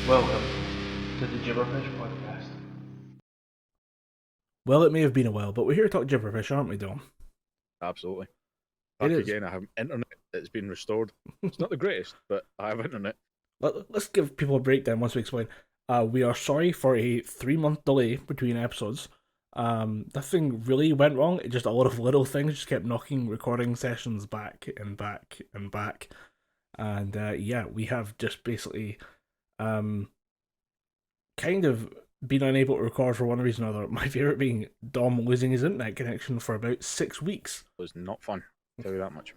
Welcome to the Gibberfish Podcast. Well, it may have been a while, but we're here to talk Gibberfish, aren't we, Dom? Absolutely. It Back is. again, I have internet. It's been restored. It's not the greatest, but I have internet. Let's give people a breakdown once we explain. We are sorry for a 3 month delay between episodes. Nothing really went wrong. It just a lot of little things just kept knocking recording sessions back and back and back. And yeah, we have just basically kind of been unable to record for one reason or another. My favourite being Dom losing his internet connection for about 6 weeks. It was not fun, I'll tell you that much.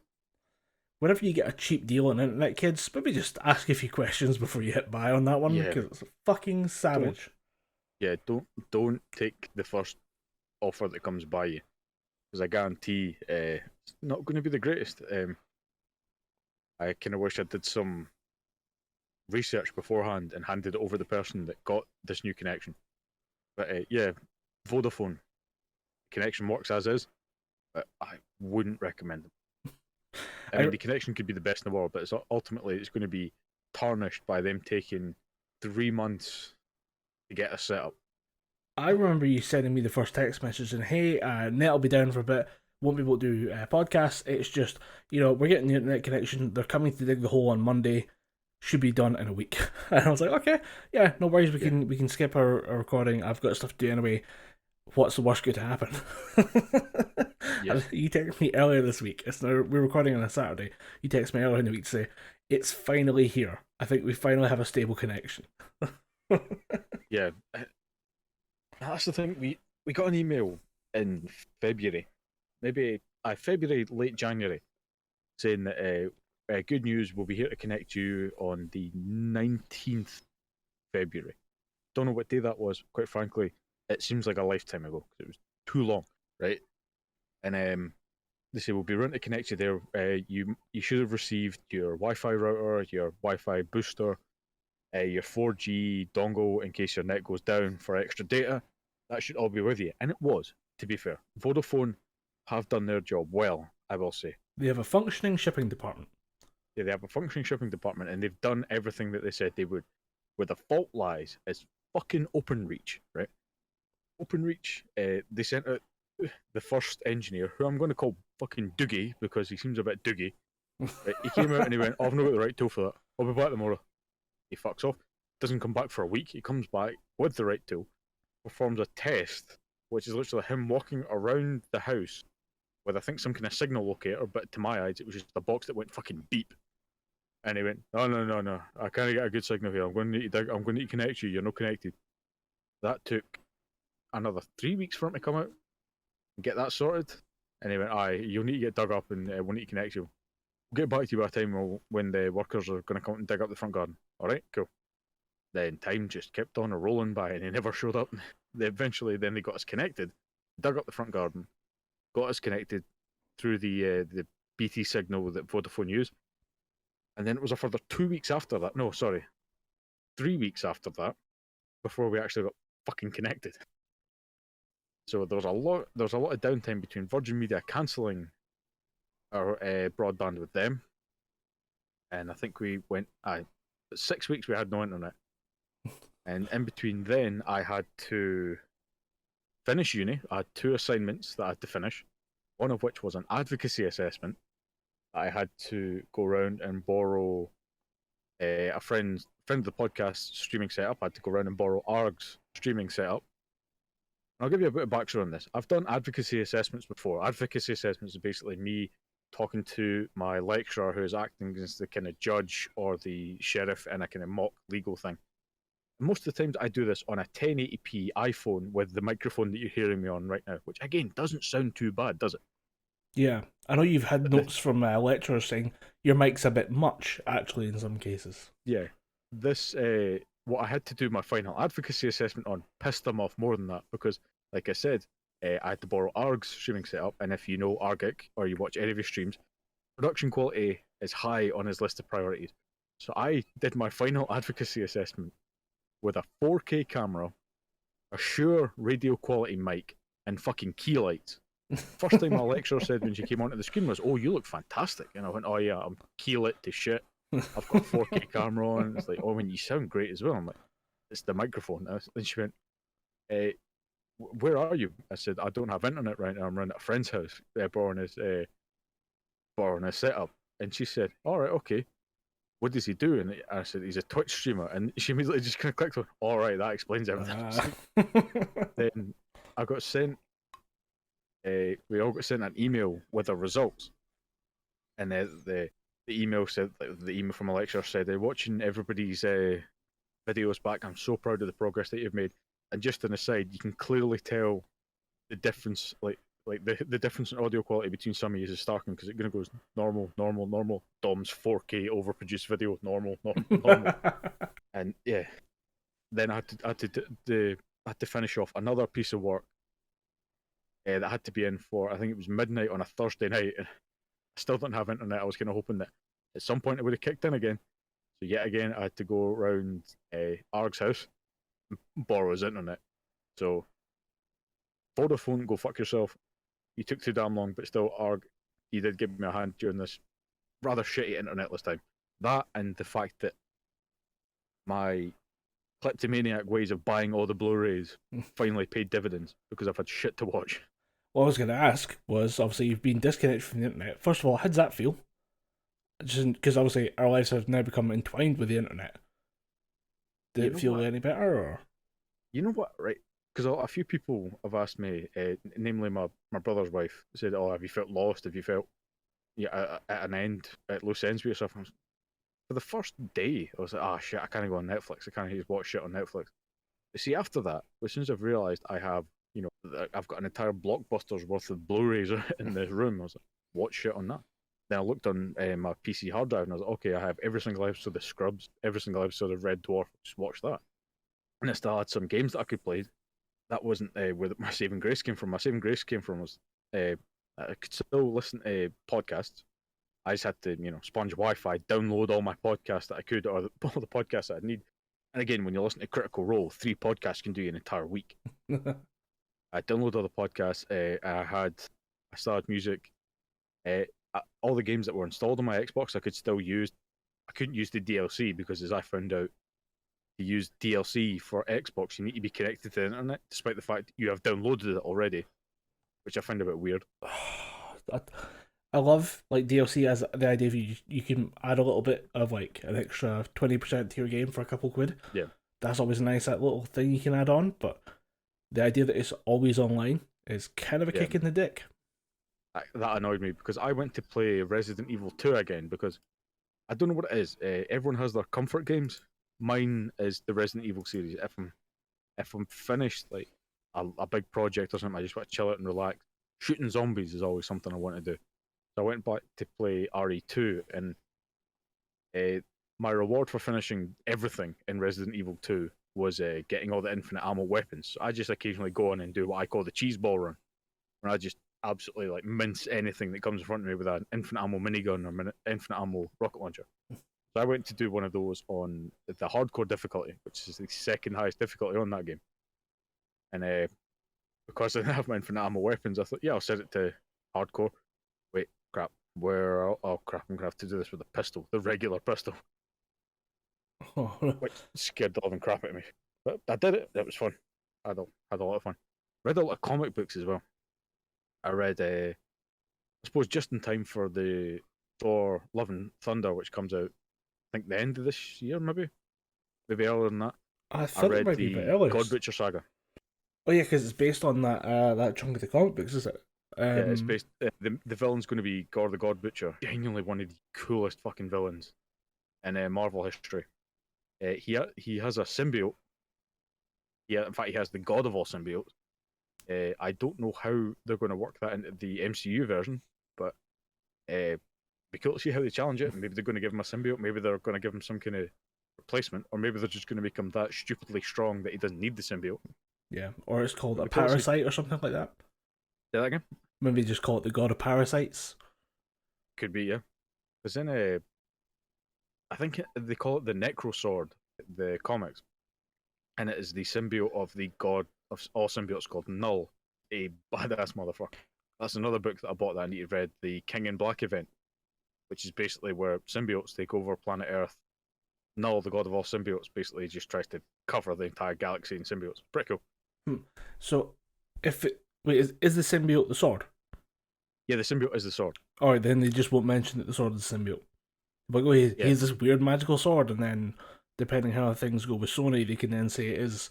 Whenever you get a cheap deal on internet, kids, maybe just ask a few questions before you hit buy on that one, Yeah. because it's fucking savage. Don't take the first offer that comes by you, because I guarantee it's not going to be the greatest. I kind of wish I did some research beforehand and handed it over the person that got this new connection. But yeah, Vodafone connection works as is, but I wouldn't recommend them. I mean, the connection could be the best in the world, but ultimately it's going to be tarnished by them taking 3 months to get us set up. I remember you sending me the first text message and, hey, net will be down for a bit, won't be able to do podcasts. It's just, we're getting the internet connection. They're coming to dig the hole on Monday. Should be done in a week. And I was like, okay, yeah, no worries. We can skip our recording. I've got stuff to do anyway. What's the worst going to happen? Yes. You texted me earlier this week. We're recording on a Saturday. You texted me earlier in the week to say, it's finally here. I think we finally have a stable connection. Yeah. That's the thing. We got an email in February, maybe February, late January, saying that good news, we'll be here to connect you on the 19th February. Don't know what day that was, quite frankly. It seems like a lifetime ago, because it was too long, right? And they say, we'll be running to connect you there. You should have received your Wi-Fi router, your Wi-Fi booster, your 4G dongle in case your net goes down for extra data. That should all be with you. And it was, to be fair. Vodafone have done their job well, I will say. They have a functioning shipping department. Yeah, they have a functioning shipping department, and they've done everything that they said they would. Where the fault lies is fucking OpenReach, right? OpenReach, they sent out the first engineer, who I'm going to call fucking Doogie, because he seems a bit Doogie. Right? He came out and he went, I've not got the right tool for that. I'll be back tomorrow. He fucks off. Doesn't come back for a week. He comes back with the right tool, performs a test, which is literally him walking around the house with, I think, some kind of signal locator, but to my eyes, it was just a box that went fucking beep. And he went, no, I can't get a good signal here. I'm going to need to connect you. You're not connected. That took another 3 weeks for him to come out and get that sorted. And he went, you'll need to get dug up, and we'll need to connect you. We'll get back to you by the time when the workers are going to come and dig up the front garden. All right, cool. Then time just kept on rolling by, and he never showed up. Then they got us connected, dug up the front garden, got us connected through the BT signal that Vodafone use. And then it was a further 2 weeks after that. No, sorry, 3 weeks after that before we actually got fucking connected. So there was a lot of downtime between Virgin Media cancelling our broadband with them, and I think we went 6 weeks we had no internet. And in between then, I had to finish uni. I had 2 assignments that I had to finish, one of which was an advocacy assessment. I had to go around and borrow a friend of the podcast streaming setup. I had to go around and borrow ARG's streaming setup. And I'll give you a bit of backstory on this. I've done advocacy assessments before. Advocacy assessments is basically me talking to my lecturer who is acting as the kind of judge or the sheriff in a kind of mock legal thing. Most of the times I do this on a 1080p iPhone with the microphone that you're hearing me on right now, which again doesn't sound too bad, does it? Yeah, I know you've had notes from lecturers saying your mic's a bit much, actually, in some cases. Yeah. This, what I had to do my final advocacy assessment on pissed them off more than that, because, like I said, I had to borrow ARG's streaming setup, and if you know Argic or you watch any of his streams, production quality is high on his list of priorities. So I did my final advocacy assessment with a 4K camera, a Shure radio quality mic, and fucking key lights. First thing my lecturer said when she came onto the screen was, "Oh, you look fantastic." And I went, "Oh yeah, I'm key lit to shit. I've got a 4K camera on. It's like, oh, when you sound great as well. I'm like, it's the microphone. And she went, where are you? I said, I don't have internet right now. I'm running at a friend's house. Borrowing his setup. And she said, all right, okay. What does he do? And I said, he's a Twitch streamer. And she immediately just kind of clicked on, all right, that explains everything. Then I got sent, we all got sent an email with the results. And the email said, the email from a lecturer said, they're watching everybody's videos back. I'm so proud of the progress that you've made. And just an aside, you can clearly tell the difference, like the difference in audio quality between some of you is starking, because it kind of goes normal, normal, normal. Dom's 4K overproduced video, normal, normal, normal. And yeah, then I had to finish off another piece of work that had to be in for, I think it was midnight on a Thursday night. And I still don't have internet. I was kind of hoping that at some point it would have kicked in again. So yet again, I had to go around Arg's house and borrow his internet. So Vodafone, go fuck yourself. You took too damn long, but still, Arg, you did give me a hand during this rather shitty internetless time. That and the fact that my kleptomaniac ways of buying all the Blu-rays finally paid dividends because I've had shit to watch. What I was going to ask was, obviously, you've been disconnected from the internet. First of all, how does that feel? Just because obviously our lives have now become entwined with the internet. Did it feel any better, or? You know what, right? Because a few people have asked me, namely my brother's wife, said, "Oh, have you felt lost? Have you felt at an end, at loose ends with yourself?" For the first day, I was like, "Ah, shit, I can't go on Netflix. I can't just watch shit on Netflix." But see, after that, as soon as I've realised I have, I've got an entire blockbuster's worth of Blu-rays in the room, I was like, "Watch shit on that." Then I looked on my PC hard drive and I was like, "Okay, I have every single episode of Scrubs, every single episode of Red Dwarf. Just watch that." And I still had some games that I could play. That wasn't where my saving grace came from. My saving grace came from was I could still listen to podcasts. I just had to, sponge Wi-Fi, download all my podcasts that I could, or all the podcasts that I need. And again, when you listen to Critical Role, 3 podcasts can do you an entire week. I downloaded all the podcasts. I started music. All the games that were installed on my Xbox, I could still use. I couldn't use the DLC because, as I found out, to use DLC for Xbox, you need to be connected to the internet, despite the fact you have downloaded it already, which I find a bit weird. I love like DLC as the idea of you can add a little bit of like an extra 20% to your game for a couple quid. Yeah, that's always a nice that little thing you can add on. But the idea that it's always online is kind of a kick in the dick. That annoyed me because I went to play Resident Evil 2 again because I don't know what it is. Everyone has their comfort games. Mine is the Resident Evil series. If I'm finished like a big project or something, I just want to chill out and relax. Shooting zombies is always something I want to do. So I went back to play RE2, and my reward for finishing everything in Resident Evil 2 was getting all the infinite ammo weapons. So I just occasionally go on and do what I call the cheese ball run, where I just absolutely like mince anything that comes in front of me with an infinite ammo minigun or infinite ammo rocket launcher. So I went to do one of those on the hardcore difficulty, which is the second highest difficulty on that game. And because I didn't have my infinite ammo weapons, I thought, yeah, I'll set it to hardcore. Wait, crap. Oh crap, I'm going to have to do this with a pistol, the regular pistol. Which scared the living crap out of me. But I did it. It was fun. I had a lot of fun. Read a lot of comic books as well. I read, I suppose, just in time for the Thor Love and Thunder, which comes out, I think, the end of this year, maybe earlier than that. I read the God Butcher saga. Oh yeah, because it's based on that chunk of the comic books, is it? Yeah, it's based. The villain's going to be Gore the God Butcher. Genuinely one of the coolest fucking villains in Marvel history. He has a symbiote. Yeah, in fact, he has the god of all symbiotes. I don't know how they're going to work that into the MCU version, but be cool to see how they challenge it. Maybe they're going to give him a symbiote. Maybe they're going to give him some kind of replacement, or maybe they're just going to make him that stupidly strong that he doesn't need the symbiote. Yeah, or it's called a parasite or something like that. Say that again? Maybe just call it the god of parasites. Could be, yeah. Because in I think they call it the Necro Sword, the comics, and it is the symbiote of the god of all symbiotes called Null, a badass motherfucker. That's another book that I bought that I need to read, the King in Black event. which is basically where symbiotes take over planet Earth. Null, the god of all symbiotes, basically just tries to cover the entire galaxy in symbiotes. Pretty cool. So, is the symbiote the sword? Yeah, the symbiote is the sword. Alright, then they just won't mention that the sword is the symbiote. But oh, he has this weird magical sword, and then depending how things go with Sony, they can then say it is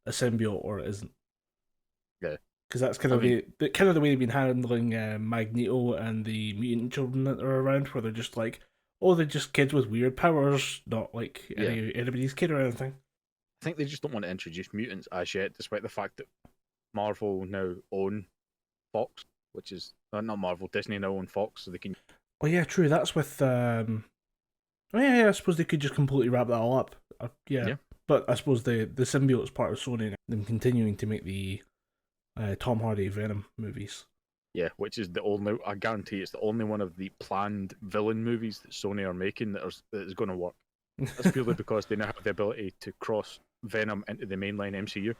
a symbiote or it isn't. Yeah, because that's kind of the way they've been handling Magneto and the mutant children that are around, where they're just like, oh, they're just kids with weird powers, not like anybody's kid or anything. I think they just don't want to introduce mutants as yet, despite the fact that Marvel now own Fox, which is not Marvel, Disney now own Fox, so they can. Oh yeah, true. That's with. Oh yeah, I suppose they could just completely wrap that all up. Yeah. But I suppose the symbiote's part of Sony, them continuing to make the Tom Hardy Venom movies. Yeah, which is the only, I guarantee it's the only one of the planned villain movies that Sony are making that is going to work. That's purely because they now have the ability to cross Venom into the mainline MCU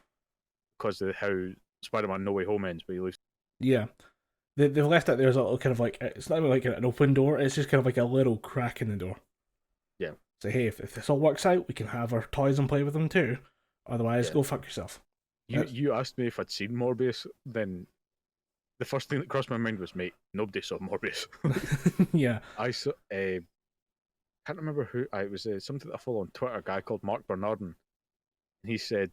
because of how Spider-Man No Way Home ends, where he leaves. Yeah. They've left it there as a little kind of like, it's not even like an open door, it's just kind of like a little crack in the door. Yeah. So hey, if this all works out, we can have our toys and play with them too. Otherwise, go fuck yourself. You asked me if I'd seen Morbius, then the first thing that crossed my mind was, mate, nobody saw Morbius. Yeah. I saw, can't remember who, it was something that I follow on Twitter, a guy called Mark Bernardin. And he said,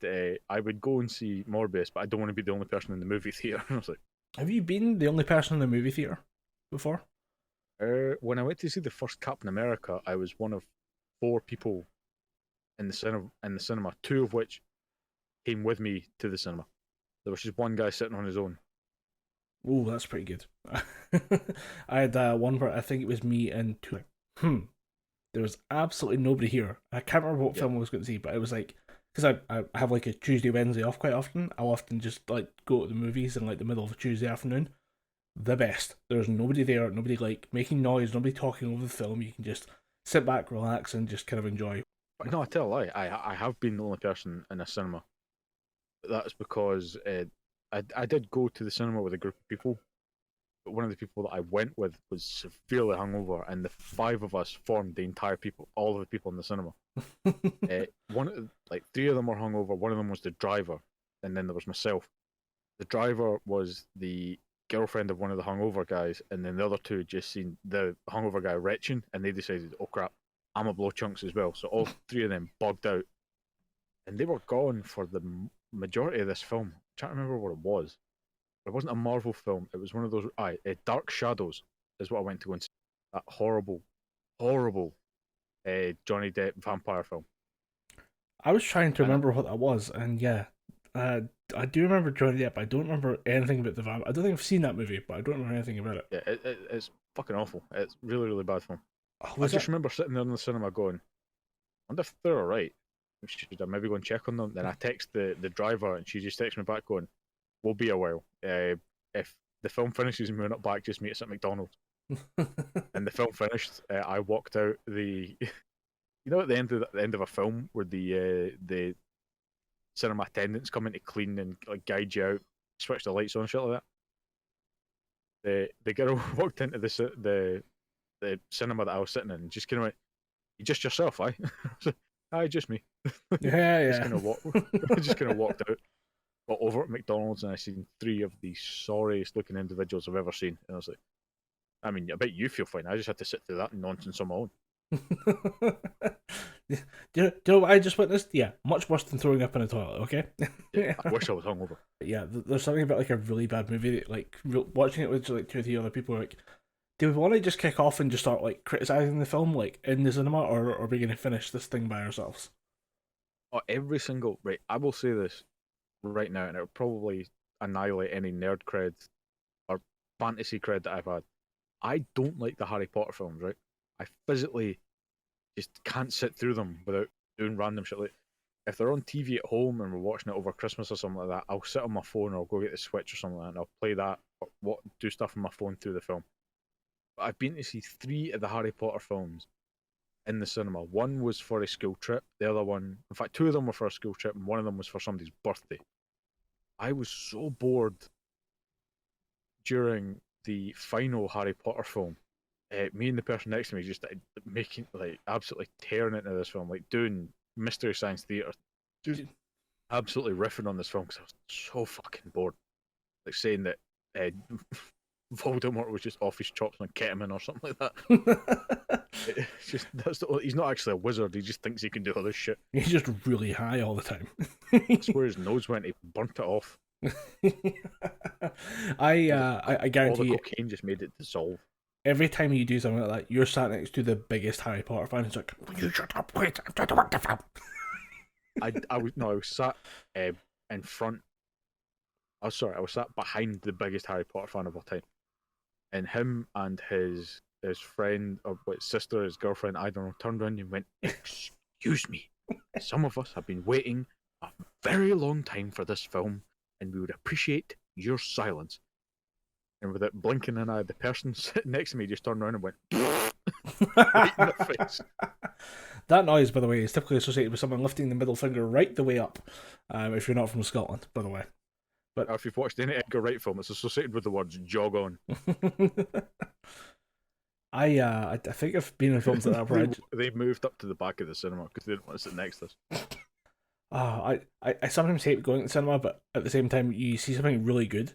I would go and see Morbius, but I don't want to be the only person in the movie theatre. I was like, have you been the only person in the movie theatre before? When I went to see the first Captain America, I was one of 4 people in the cinema, 2 of which came with me to the cinema. There was just one guy sitting on his own. Oh, that's pretty good. I had one where I think it was me and 2. There was absolutely nobody here. I can't remember what film I was going to see, but it was like, because I have like a Tuesday, Wednesday off quite often. I'll often just like go to the movies in like the middle of a Tuesday afternoon. The best. There's nobody there, nobody like making noise, nobody talking over the film. You can just sit back, relax, and just kind of enjoy. No, I tell a lie. I have been the only person in a cinema. But that's because I did go to the cinema with a group of people, but one of the people that I went with was severely hungover, and the 5 of us formed the entire all of the people in the cinema. 3 of them were hungover. One of them was the driver, and then there was myself. The driver was the girlfriend of one of the hungover guys, and then the other 2 had just seen the hungover guy retching, and they decided, oh crap, I'm a blow chunks as well. So all 3 of them bogged out, and they were gone for the majority of this film. I can't remember what it was. It wasn't a Marvel film. It was one of those. Dark Shadows is what I went to go and see. That horrible Johnny Depp vampire film. I was trying to remember what that was, and yeah, I do remember Johnny Depp. I don't remember anything about the vampire. I don't think I've seen that movie, but I don't remember anything about it. Yeah, it's fucking awful. It's really, really bad film. Oh, I just remember sitting there in the cinema going, I wonder if they're alright. Should I maybe go and check on them? Then I text the driver, and she just texts me back going, we'll be a while. If the film finishes and we're not back, just meet us at McDonald's. And the film finished. I walked out the. You know, at the end of a film where the cinema attendants come in to clean and like guide you out, switch the lights on, shit like that. The girl walked into the cinema that I was sitting in and just kind of went, "You just yourself, aye?" Aye, just me. Yeah. Just kind of walked out. Got over at McDonald's and I seen 3 of the sorriest looking individuals I've ever seen. And I was like, I mean, I bet you feel fine. I just had to sit through that nonsense on my own. Do you know what I just witnessed? Yeah, much worse than throwing up in a toilet, okay? Yeah, I wish I was hungover. Yeah, there's something about like a really bad movie that, like, watching it with like 2 or 3 other people, like, do we want to just kick off and just start like criticizing the film like in the cinema, or are we going to finish this thing by ourselves? Oh, right, I will say this right now, and it'll probably annihilate any nerd cred or fantasy cred that I've had. I don't like the Harry Potter films, right? I physically just can't sit through them without doing random shit. Like, if they're on TV at home and we're watching it over Christmas or something like that, I'll sit on my phone or I'll go get the Switch or something like that and I'll play that or do stuff on my phone through the film. But I've been to see 3 of the Harry Potter films in the cinema. One was for a school trip, the other one, in fact, 2 of them were for a school trip, and one of them was for somebody's birthday. I was so bored during the final Harry Potter film me and the person next to me just making like absolutely tearing into this film, like doing Mystery Science Theatre, just absolutely riffing on this film because I was so fucking bored. Like saying that Voldemort was just off his chops on ketamine or something like that. It's just he's not actually a wizard. He just thinks he can do all this shit. He's just really high all the time. That's where his nose went. He burnt it off. I guarantee all the cocaine just made it dissolve. Every time you do something like that, you're sat next to the biggest Harry Potter fan. It's like, will you shut up? Wait, I'm trying to work the film. I was sat in front. Oh, sorry, I was sat behind the biggest Harry Potter fan of all time, and him and his friend or sister, his girlfriend, I don't know, turned around and went, "Excuse me, some of us have been waiting a very long time for this film, and we would appreciate your silence." And with it blinking an eye, the person sitting next to me just turned around and went right in the face. That noise, by the way, is typically associated with someone lifting the middle finger right the way up. If you're not from Scotland, by the way. But if you've watched any Edgar Wright film, it's associated with the words "jog on." I think I've been in films like that where they moved up to the back of the cinema because they didn't want to sit next to us. I sometimes hate going to the cinema, but at the same time, you see something really good,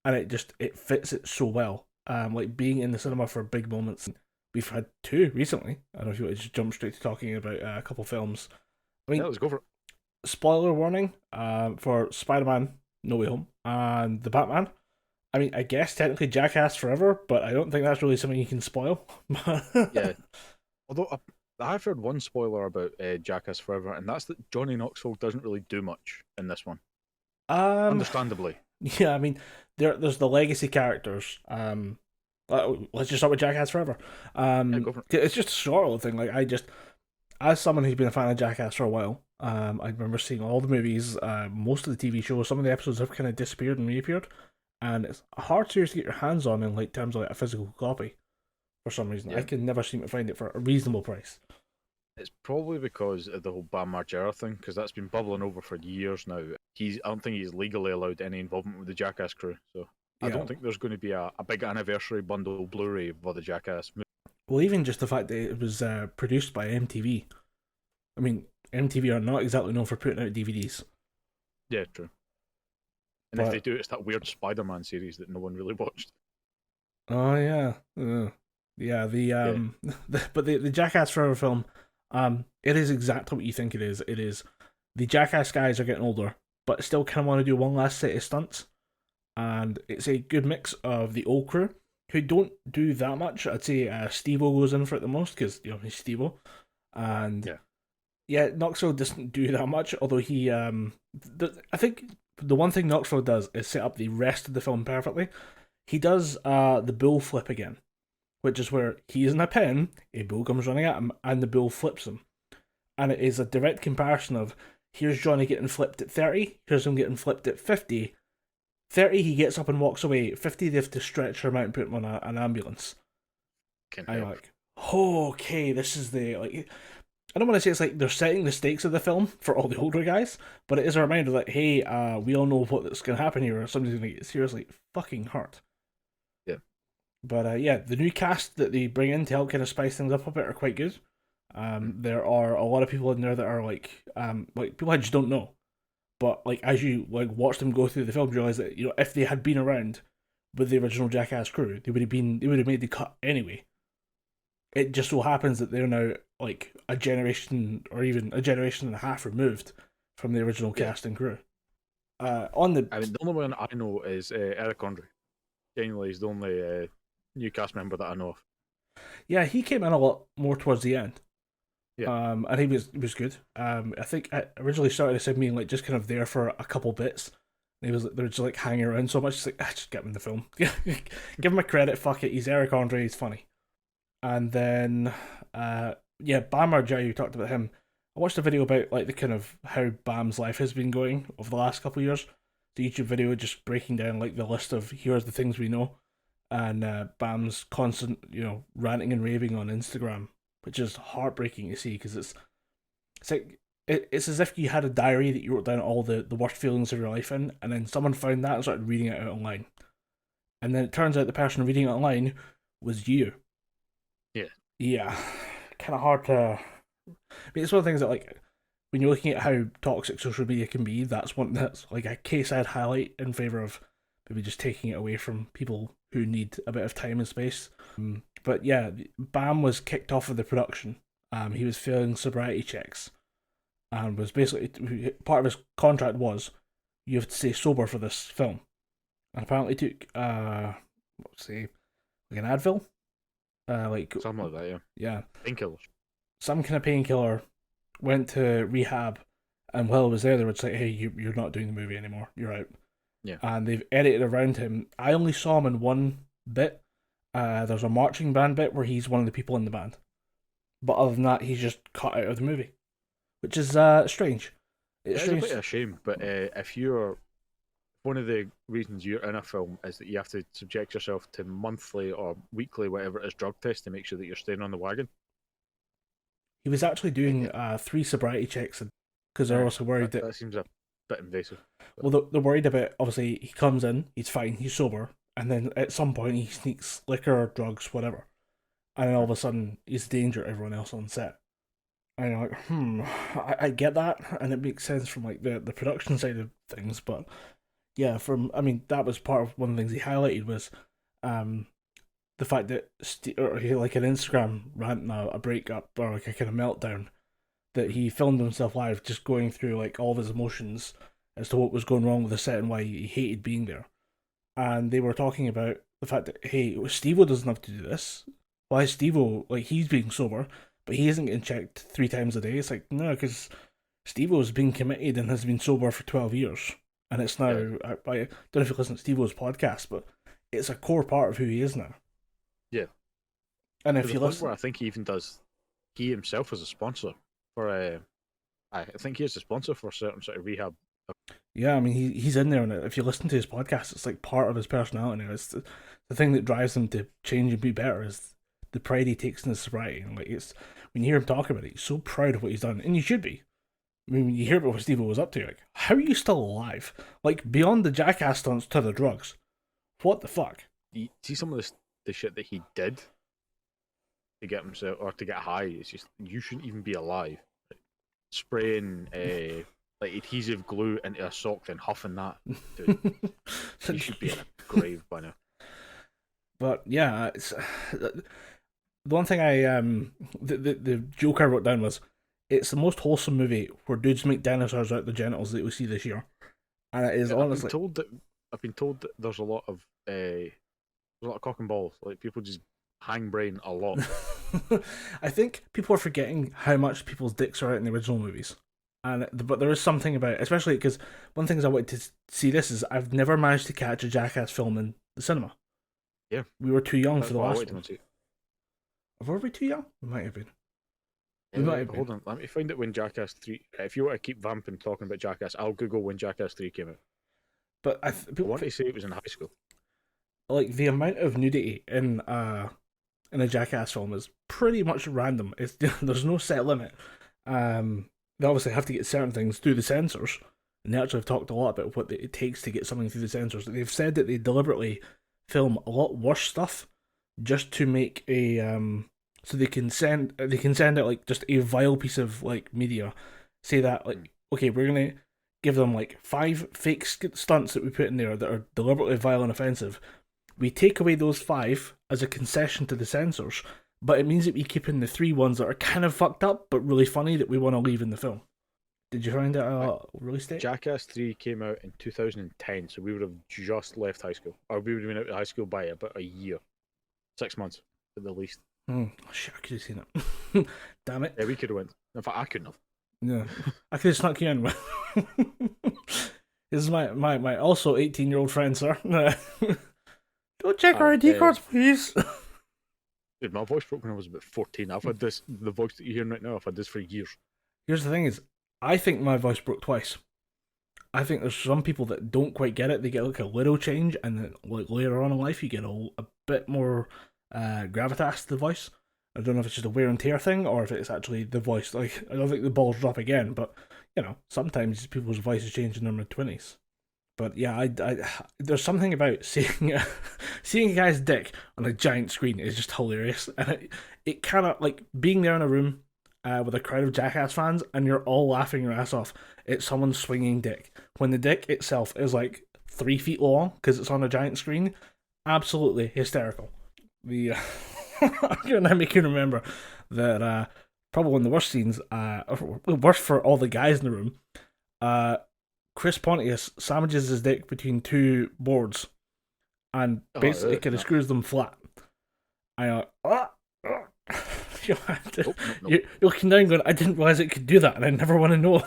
and it fits it so well. Like being in the cinema for big moments. We've had two recently. I don't know if you want to just jump straight to talking about a couple films. I mean, yeah, let's go for it. Spoiler warning for Spiderman No Way Home and the Batman. I mean, I guess technically Jackass Forever, but I don't think that's really something you can spoil. Yeah. Although I've heard one spoiler about Jackass Forever, and that's that Johnny Knoxville doesn't really do much in this one. Understandably. Yeah, I mean, there's the legacy characters. Let's just start with Jackass Forever. Yeah, go for it. It's just a short little thing. Like as someone who's been a fan of Jackass for a while, I remember seeing all the movies, most of the TV shows. Some of the episodes have kind of disappeared and reappeared, and it's a hard series to get your hands on in like terms of like a physical copy. For some reason, yeah. I can never seem to find it for a reasonable price. It's probably because of the whole Bam Margera thing, because that's been bubbling over for years now. I don't think he's legally allowed any involvement with the Jackass crew, so I don't think there's going to be a big anniversary bundle Blu-ray for the Jackass movie. Well, even just the fact that it was produced by MTV. I mean, MTV are not exactly known for putting out DVDs. Yeah, true. And if they do, it's that weird Spider-Man series that no one really watched. Oh yeah, yeah. But the Jackass Forever film, it is exactly what you think it is. It is the Jackass guys are getting older, but still kind of want to do one last set of stunts, and it's a good mix of the old crew who don't do that much. I'd say Steve-O goes in for it the most because he's Steve-O, and yeah, Knoxville doesn't do that much. Although he, I think the one thing Knoxville does is set up the rest of the film perfectly. He does the bull flip again, which is where he's in a pen, a bull comes running at him, and the bull flips him. And it is a direct comparison of, here's Johnny getting flipped at 30, here's him getting flipped at 50. 30, he gets up and walks away. 50, they have to stretch him out and put him on an ambulance. I'm like, okay, this is the, like, I don't want to say it's like they're setting the stakes of the film for all the older guys, but it is a reminder that, hey, we all know what's going to happen here, or somebody's going to get seriously fucking hurt. Yeah. But yeah, the new cast that they bring in to help kind of spice things up a bit are quite good. There are a lot of people in there that are like people I just don't know. But like as you like watch them go through the film, you realize that if they had been around with the original Jackass crew, they would have made the cut anyway. It just so happens that they're now like a generation or even a generation and a half removed from the original cast and crew. The only one I know is Eric Andre. Genuinely, he's the only new cast member that I know of. Yeah, he came in a lot more towards the end. Yeah. And he was good. I think I originally started as him being like just kind of there for a couple bits. They were just like hanging around so much. It's like, just get him in the film. Give him a credit. Fuck it. He's Eric Andre. He's funny. And then, Bam Margera, you talked about him. I watched a video about like the kind of how Bam's life has been going over the last couple of years. The YouTube video just breaking down like the list of here's the things we know, and Bam's constant ranting and raving on Instagram, which is heartbreaking to see because it's like it's as if you had a diary that you wrote down all the worst feelings of your life in, and then someone found that and started reading it out online, and then it turns out the person reading it online was you. Yeah, kind of hard to. I mean, it's one of the things that like when you're looking at how toxic social media can be, that's one that's like a case I'd highlight in favor of maybe just taking it away from people who need a bit of time and space. But yeah, Bam was kicked off of the production. He was failing sobriety checks, and was basically part of his contract was you have to stay sober for this film. And apparently took what's say like an Advil, like Something like that, yeah. yeah, Painkillers. some kind of painkiller. Went to rehab, and while I was there, they were just like, "Hey, you're not doing the movie anymore. You're out." Yeah. And they've edited around him. I only saw him in one bit. There's a marching band bit where he's one of the people in the band, but other than that, he's just cut out of the movie, which is strange. It's It's a strange. bit of a shame, but if you're one of the reasons you're in a film is that you have to subject yourself to monthly or weekly, whatever it is, drug tests to make sure that you're staying on the wagon. He was actually doing 3 sobriety checks because they're also worried that. That seems a bit invasive. Well, they're worried about obviously he comes in, he's fine, he's sober, and then at some point he sneaks liquor, drugs, whatever, and then all of a sudden he's a danger to everyone else on set. And you're like, I get that, and it makes sense from like the production side of things, but yeah, I mean that was part of one of the things he highlighted was, the fact that or he like an Instagram rant, a breakup or like a kind of meltdown, that he filmed himself live just going through like all of his emotions as to what was going wrong with the set and why he hated being there. And they were talking about the fact that, hey, Steve-O doesn't have to do this. Why is Steve-O, like, he's being sober, but he isn't getting checked 3 times a day? It's like, no, because Steve-O's been committed and has been sober for 12 years. And it's now, I don't know if you listen to Steve-O's podcast, but it's a core part of who he is now. Yeah. And To if the you point listen. where I think he even does, he himself is a sponsor for, I think he is a sponsor for a certain sort of rehab. Yeah, I mean, he's in there, and if you listen to his podcast, it's like part of his personality now. It's the thing that drives him to change and be better is the pride he takes in his sobriety. And like, it's when you hear him talk about it, he's so proud of what he's done, and you should be. I mean, when you hear about what Steve was up to, like, how are you still alive? Like, beyond the Jackass stunts to the drugs, what the fuck? You see some of the shit that he did to get himself or to get high. It's just you shouldn't even be alive. Spraying like adhesive glue into a sock, then huffing that. Dude, you should be in a grave by now. But yeah, it's the one thing I the joke I wrote down was it's the most wholesome movie where dudes make dinosaurs out the genitals that we see this year, and it is honestly. I've been told that there's a lot of cock and balls. Like people just hang brain a lot. I think people are forgetting how much people's dicks are out in the original movies. But there is something about it, especially because one of the things I wanted to see this is I've never managed to catch a Jackass film in the cinema. Yeah. We were too young That's for the why I last wanted to one. go see it. Were we too young? We might have been. Hold on, let me find it when Jackass 3. If you want to keep vamping talking about Jackass, I'll Google when Jackass 3 came out. But I want to say it was in high school. Like the amount of nudity in a Jackass film is pretty much random. It's there's no set limit. They obviously have to get certain things through the censors, and they actually have talked a lot about what it takes to get something through the censors. They've said that they deliberately film a lot worse stuff just to make a so they can send out like just a vile piece of like media. Say that like okay, we're gonna give them like 5 fake stunts that we put in there that are deliberately vile and offensive. We take away those 5 as a concession to the censors, but it means that we keep in the 3 ones that are kind of fucked up but really funny that we want to leave in the film. Did you find out release date? Jackass 3 came out in 2010, so we would have just left high school. Or we would have been out of high school by about a year. 6 months, at the least. Oh, shit, I could have seen it. Damn it. Yeah, we could have went. In fact, I couldn't have. Yeah. I could have snuck you in. This is my also 18-year-old friend, sir. Don't check our ID cards, please. Dude, my voice broke when I was about 14. I've had this, the voice that you're hearing right now, I've had this for years. Here's the thing is, I think my voice broke twice. I think there's some people that don't quite get it. They get like a little change, and then like later on in life, you get a bit more gravitas to the voice. I don't know if it's just a wear and tear thing, or if it's actually the voice. Like, I don't think the balls drop again, but, you know, sometimes people's voices change in their mid-20s. But yeah, there's something about seeing a guy's dick on a giant screen is just hilarious, and it kind of like being there in a room with a crowd of Jackass fans, and you're all laughing your ass off at someone swinging dick when the dick itself is like 3 feet long because it's on a giant screen. Absolutely hysterical. The and I make you remember that probably one of the worst scenes, worst for all the guys in the room. Chris Pontius sandwiches his dick between two boards and basically kind of screws them flat. I you're looking down going, I didn't realize it could do that, and I never want to know.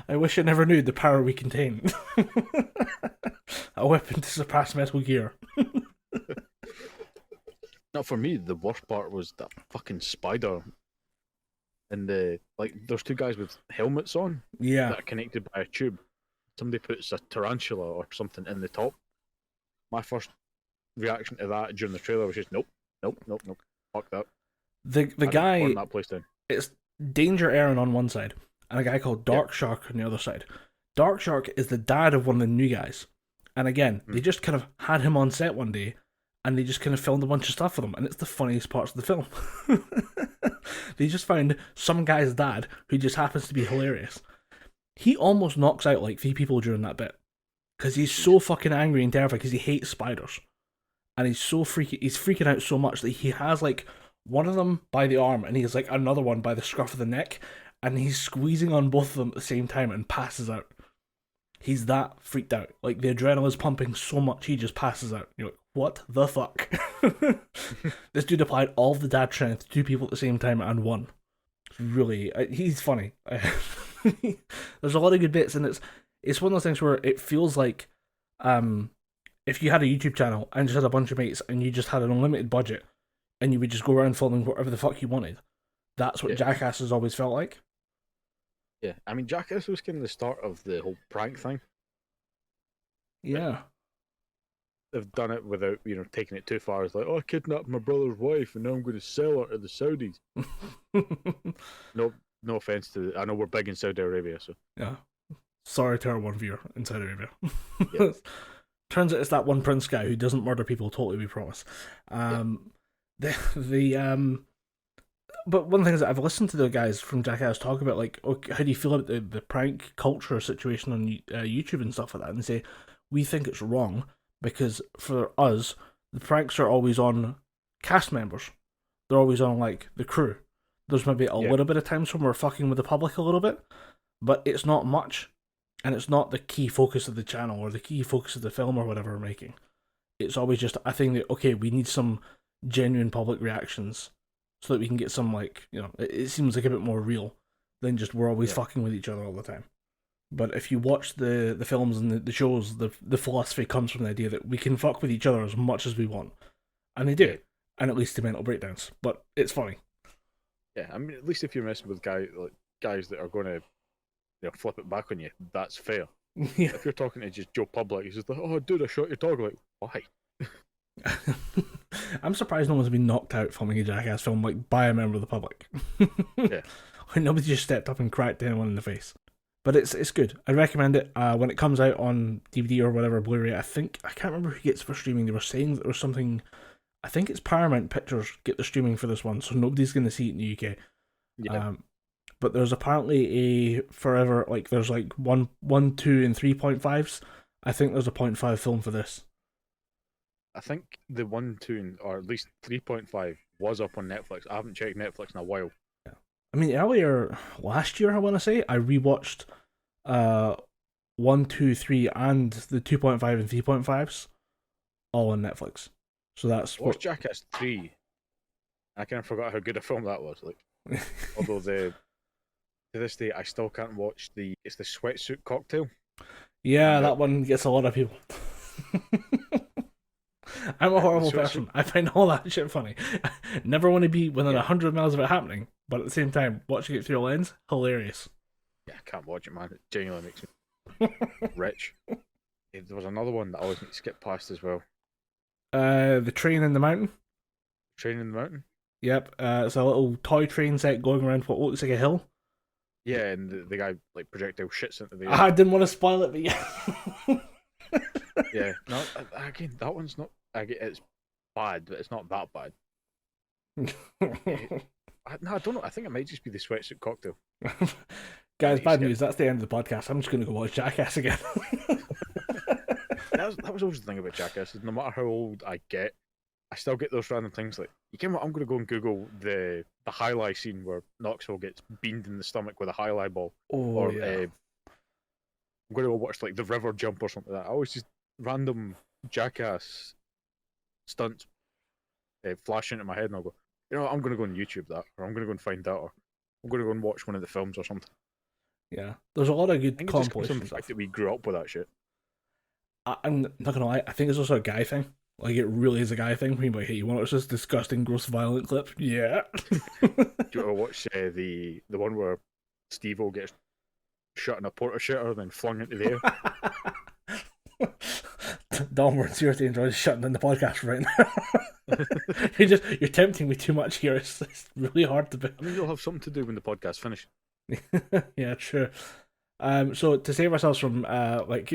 I wish I never knew the power we contain. A weapon to surpass Metal Gear. Now, for me, the worst part was that fucking spider. And there's two guys with helmets on that are connected by a tube. Somebody puts a tarantula or something in the top. My first reaction to that during the trailer was just nope. Fuck that. The guy, burn that place down. It's Danger Aaron on one side, and a guy called Dark Shark on the other side. Dark Shark is the dad of one of the new guys, and again, they just kind of had him on set one day, and they just kind of filmed a bunch of stuff for them, and it's the funniest parts of the film. They just found some guy's dad who just happens to be hilarious. He almost knocks out like 3 people during that bit because he's so fucking angry and terrified because he hates spiders, and he's freaking out so much that he has like one of them by the arm and he has like another one by the scruff of the neck, and he's squeezing on both of them at the same time and passes out. He's that freaked out. Like the adrenaline's pumping so much he just passes out. You're like, what the fuck? This dude applied all of the dad strength to 2 people at the same time and won. Really, he's funny. There's a lot of good bits, and it's one of those things where it feels like if you had a YouTube channel and just had a bunch of mates and you just had an unlimited budget and you would just go around filming whatever the fuck you wanted. That's what Jackass has always felt like. Yeah, I mean, Jackass was kind of the start of the whole prank thing. Yeah. They've done it without, taking it too far. It's like, oh, I kidnapped my brother's wife and now I'm going to sell her to the Saudis. No offense to... I know we're big in Saudi Arabia, so... Yeah. Sorry to our one viewer in Saudi Arabia. Yeah. Turns out it's that one prince guy who doesn't murder people, totally, we promise. But one thing is that I've listened to the guys from Jackass talk about, like, okay, how do you feel about the prank culture situation on YouTube and stuff like that, and say, we think it's wrong, because for us, the pranks are always on cast members. They're always on, like, the crew. There's maybe a little bit of times when we're fucking with the public a little bit, but it's not much, and it's not the key focus of the channel or the key focus of the film or whatever we're making. It's always just a thing that, okay, we need some genuine public reactions so that we can get some, like, it seems like a bit more real than just we're always fucking with each other all the time. But if you watch the films and the shows, the philosophy comes from the idea that we can fuck with each other as much as we want. And they do. And it leads to mental breakdowns. But it's funny. Yeah, I mean, at least if you're messing with guys that are going to flip it back on you, that's fair. Yeah. If you're talking to just Joe Public, he's just like, oh, dude, I shot your dog. Like, why? I'm surprised no one's been knocked out filming a Jackass film by a member of the public. Yeah. When nobody just stepped up and cracked anyone in the face. But it's good. I recommend it. When it comes out on DVD or whatever, Blu-ray, I can't remember who gets it for streaming. They were saying that there was something, I think it's Paramount Pictures get the streaming for this one, so nobody's going to see it in the UK. Yeah. But there's apparently a Forever, like there's like 1, 2, and 3.5s. I think there's a 0.5 film for this. I think the 1, 2, or at least 3.5 was up on Netflix. I haven't checked Netflix in a while. Yeah. I mean, earlier last year, I want to say, I rewatched 1, 2, 3, and the 2.5 and 3.5s all on Netflix. So that's Watched Jackass 3. I kind of forgot how good a film that was. Like, although to this day, I still can't watch it's the sweatsuit cocktail. Yeah, that one gets a lot of people. I'm a horrible person. I find all that shit funny. Never want to be within 100 miles of it happening, but at the same time, watching it through a lens, hilarious. Yeah, I can't watch it, man. It genuinely makes me rich. There was another one that I always need to skip past as well. The Train in the Mountain. Train in the Mountain? Yep. It's a little toy train set going around what looks like a hill. Yeah, and the guy like projectile shits into the air. I didn't want to spoil it, but yeah. Yeah, no, again, that one's not. It's bad, but it's not that bad. No, I don't know. I think it might just be the sweatsuit cocktail. Guys, bad news. That's the end of the podcast. I'm just going to go watch Jackass again. That was always the thing about Jackass. Is no matter how old I get, I still get those random things like, you can. I'm going to go and Google the highlight scene where Knoxville gets beamed in the stomach with a highlight ball, or yeah. I'm going to go watch like the river jump or something like that. I always just random Jackass stunts flash into my head, and I'll go, I'm going to go and YouTube that, or I'm going to go and find that, or I'm going to go and watch one of the films or something. Yeah, there's a lot of good compilations. compilations. The fact that we grew up with that shit. I'm not gonna lie. I think it's also a guy thing. Like it really is a guy thing. People like, hey, you want to watch this disgusting, gross, violent clip? Yeah. Do you want to watch the one where Steve-O gets shot in a porta shitter and then flung into the air? Don, we're seriously enjoying shutting down the podcast right now. You're tempting me too much here. It's really hard to be. I mean, you'll have something to do when the podcast finishes. Yeah, true. So to save ourselves from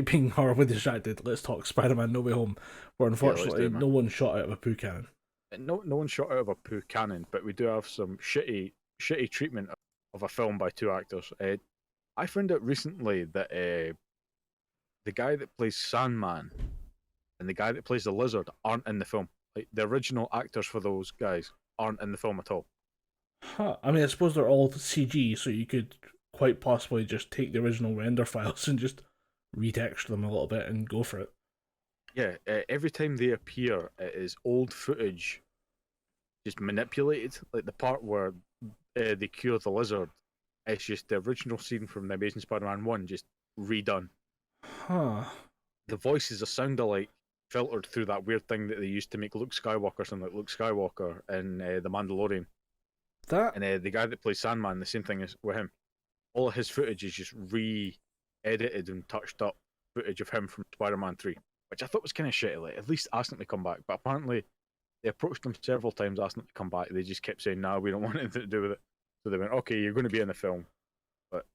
being horribly distracted, let's talk Spider-Man No Way Home, where unfortunately no one shot out of a poo cannon. No one shot out of a poo cannon, but we do have some shitty treatment of a film by two actors. I found out recently that the guy that plays Sandman and the guy that plays the Lizard aren't in the film. Like the original actors for those guys aren't in the film at all. Huh. I mean, I suppose they're all CG, so you could quite possibly just take the original render files and just retexture them a little bit and go for it. Yeah, every time they appear, it is old footage, just manipulated. Like the part where they cure the Lizard, it's just the original scene from The Amazing Spider-Man 1, just redone. Huh. The voices are sound alike, filtered through that weird thing that they used to make Luke Skywalker sound like Luke Skywalker in The Mandalorian. That And the guy that plays Sandman, the same thing is with him. All of his footage is just re-edited and touched up footage of him from Spider-Man 3, which I thought was kind of shitty. Like, at least ask them to come back. But apparently, they approached them several times asking them to come back. They just kept saying, "No, we don't want anything to do with it." So they went, "Okay, you're going to be in the film, but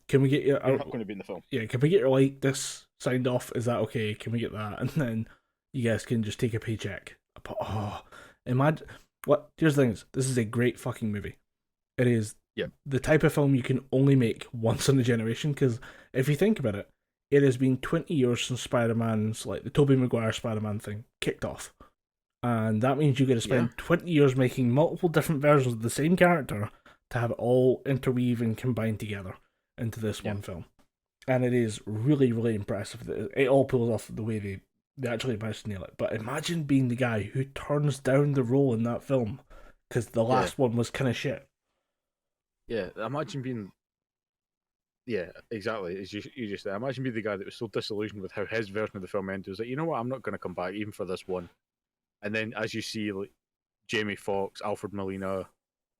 can we get your? you're not going to be in the film." Yeah, can we get your this signed off? Is that okay? Can we get that? And then you guys can just take a paycheck. Oh, imagine what? Here's the thing: this is a great fucking movie. It is the type of film you can only make once in a generation, because if you think about it, it has been 20 years since Spider-Man's, like the Tobey Maguire Spider-Man thing, kicked off. And that means you get to spend 20 years making multiple different versions of the same character to have it all interweave and combined together into this one film. And it is really, really impressive. It all pulls off the way they actually managed to nail it. But imagine being the guy who turns down the role in that film because the last one was kind of shit. Yeah, imagine being. Yeah, exactly. As you just said, imagine being the guy that was so disillusioned with how his version of the film ended. Was like, you know what, I'm not going to come back even for this one. And then as you see, like Jamie Foxx, Alfred Molina,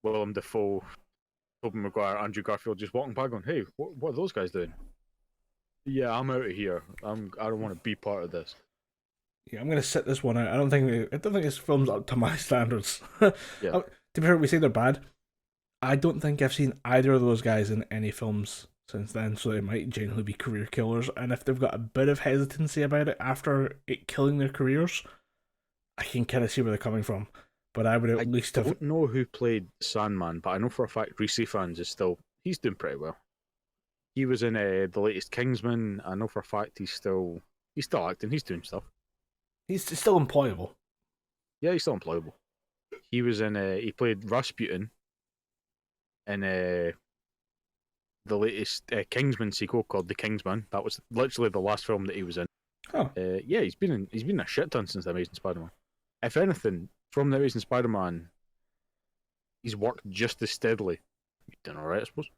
Willem Dafoe, Tobey Maguire, Andrew Garfield just walking by, going, "Hey, what are those guys doing?" Yeah, I'm out of here. I don't want to be part of this. Yeah, I'm gonna sit this one out. I don't think this film's up to my standards. Yeah. To be fair, we say they're bad. I don't think I've seen either of those guys in any films since then, so they might genuinely be career killers. And if they've got a bit of hesitancy about it after it killing their careers, I can kind of see where they're coming from. But I would at least have. I don't know who played Sandman, but I know for a fact Reese Fans he's doing pretty well. He was in the latest Kingsman. I know for a fact he's still acting. He's doing stuff. He's still employable. Yeah, he's still employable. He was in he played Rasputin in the latest Kingsman sequel called The Kingsman. That was literally the last film that he was in. Oh. Yeah, he's been in a shit ton since The Amazing Spider-Man. If anything, from The Amazing Spider-Man, he's worked just as steadily. He's done alright, I suppose.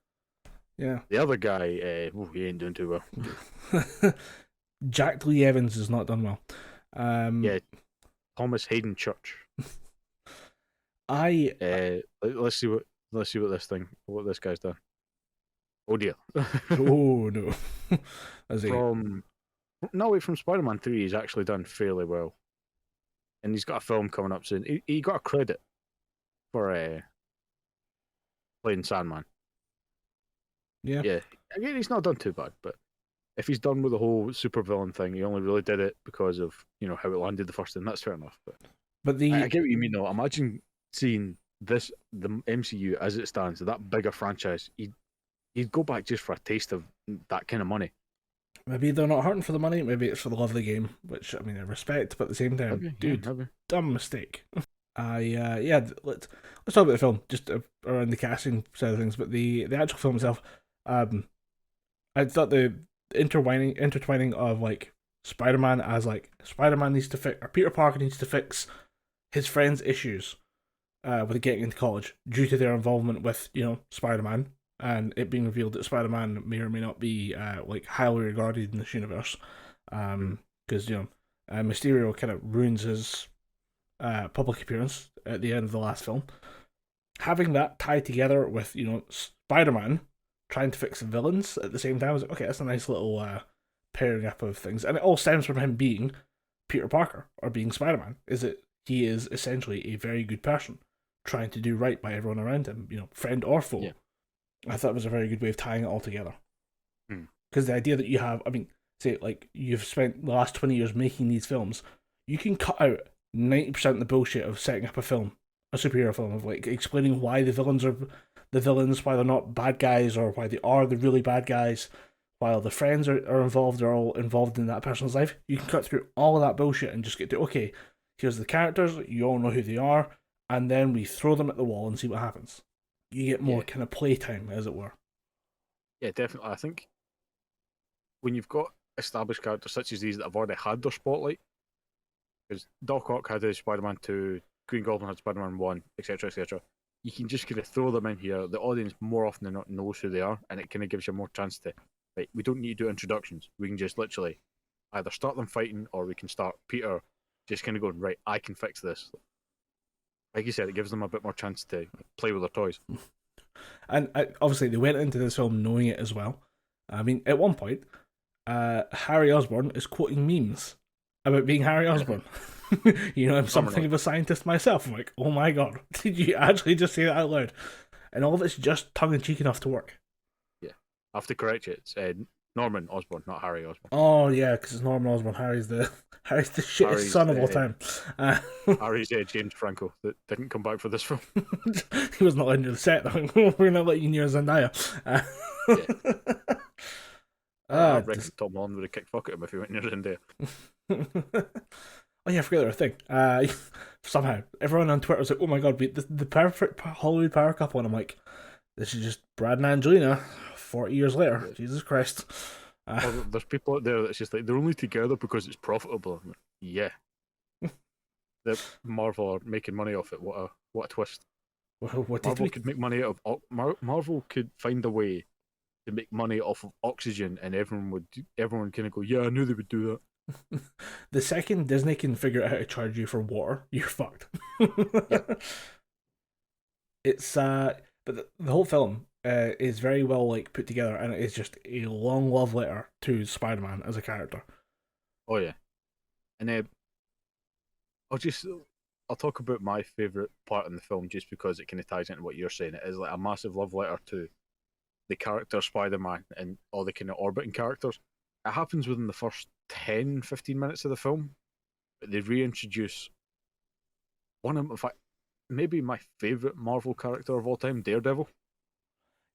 Yeah. The other guy, he ain't doing too well. Jack Lee Evans has not done well. Yeah, Thomas Hayden Church. Let's see what this guy's done. Oh dear. Oh no. From Spider-Man 3, he's actually done fairly well, and he's got a film coming up soon. He got a credit for playing Sandman. Yeah. Yeah, again, he's not done too bad, but if he's done with the whole supervillain thing, he only really did it because of how it landed the first time. That's fair enough. But But I get what you mean, though. Imagine seeing the MCU as it stands, that bigger franchise. He'd go back just for a taste of that kind of money. maybe they're not hurting for the money. Maybe it's for the love of the game, which I mean I respect. But at the same time, Maybe, dude, yeah, maybe. dumb mistake. Let's talk about the film just around the casting side of things. But the actual film itself, I thought the intertwining of like Spider-Man as like Spider-Man needs to fix, or Peter Parker needs to fix his friend's issues with getting into college due to their involvement with Spider-Man, and it being revealed that Spider-Man may or may not be like highly regarded in this universe, because Mysterio kind of ruins his public appearance at the end of the last film. Having that tied together with Spider-Man trying to fix the villains at the same time, I was like, okay, that's a nice little pairing up of things, and it all stems from him being Peter Parker or being Spider-Man. Is that he is essentially a very good person trying to do right by everyone around him, friend or foe. Yeah. I thought it was a very good way of tying it all together. Hmm. Because the idea that you have, I mean, say, like, you've spent the last 20 years making these films, you can cut out 90% of the bullshit of setting up a superhero film, of, like, explaining why the villains are the villains, why they're not bad guys, or why they are the really bad guys, while the friends are involved, are all involved in that person's life. You can cut through all of that bullshit and just get to, okay, here's the characters, you all know who they are, and then we throw them at the wall and see what happens. You get more kind of playtime, as it were. Yeah, definitely. I think when you've got established characters such as these that have already had their spotlight, because Doc Ock had his Spider-Man 2, Green Goblin had Spider-Man 1, etc., etc., you can just kind of throw them in here. The audience more often than not knows who they are, and it kind of gives you more chance to, right, we don't need to do introductions. We can just literally either start them fighting, or we can start Peter just kind of going, right, I can fix this. Like you said, it gives them a bit more chance to play with their toys. And obviously, they went into this film knowing it as well. I mean, at one point, Harry Osborn is quoting memes about being Harry Osborn. I'm something of a scientist myself. I'm like, oh my god, did you actually just say that out loud? And all of it's just tongue-in-cheek enough to work. Yeah. I have to correct you. It's Norman Osborn, not Harry Osborn. Oh yeah, because it's Norman Osborn. Harry's the shittest son of all time. Harry's James Franco that didn't come back for this film. He was not letting you set. We're not letting you near Zendaya. I reckon Tom Holland would have kicked fuck at him if he went near Zendaya. Oh yeah, I forgot the other thing. Somehow everyone on Twitter was like, "Oh my god, the perfect Hollywood power couple," and I'm like, "This is just Brad and Angelina, 40 years later." Yeah. Jesus Christ. There's people out there that's just like, they're only together because it's profitable. Like, yeah. The Marvel are making money off it. What a twist. Marvel could make money out of Marvel could find a way to make money off of oxygen, and everyone kind of go, yeah, I knew they would do that. The second Disney can figure out how to charge you for water, you're fucked. Yeah. It's but the whole film is very well put together, and it is just a long love letter to Spider-Man as a character. Oh yeah, and I'll talk about my favorite part in the film just because it kind of ties into what you're saying. It is like a massive love letter to the character Spider-Man and all the kind of orbiting characters. It happens within the first 10-15 minutes of the film, but they reintroduce in fact, maybe my favorite Marvel character of all time, Daredevil.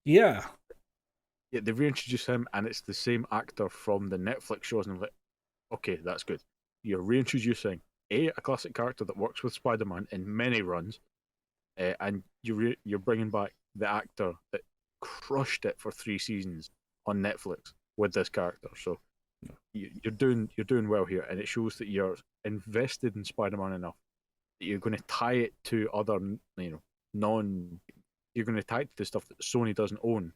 Yeah, they reintroduce him, and it's the same actor from the Netflix shows, and I'm like, okay, that's good. You're reintroducing a classic character that works with Spider-Man in many runs, and you're bringing back the actor that crushed it for 3 seasons on Netflix with this character. So you're doing well here, and it shows that you're invested in Spider-Man enough that you're going to tie it to other, you're going to tie it to stuff that Sony doesn't own,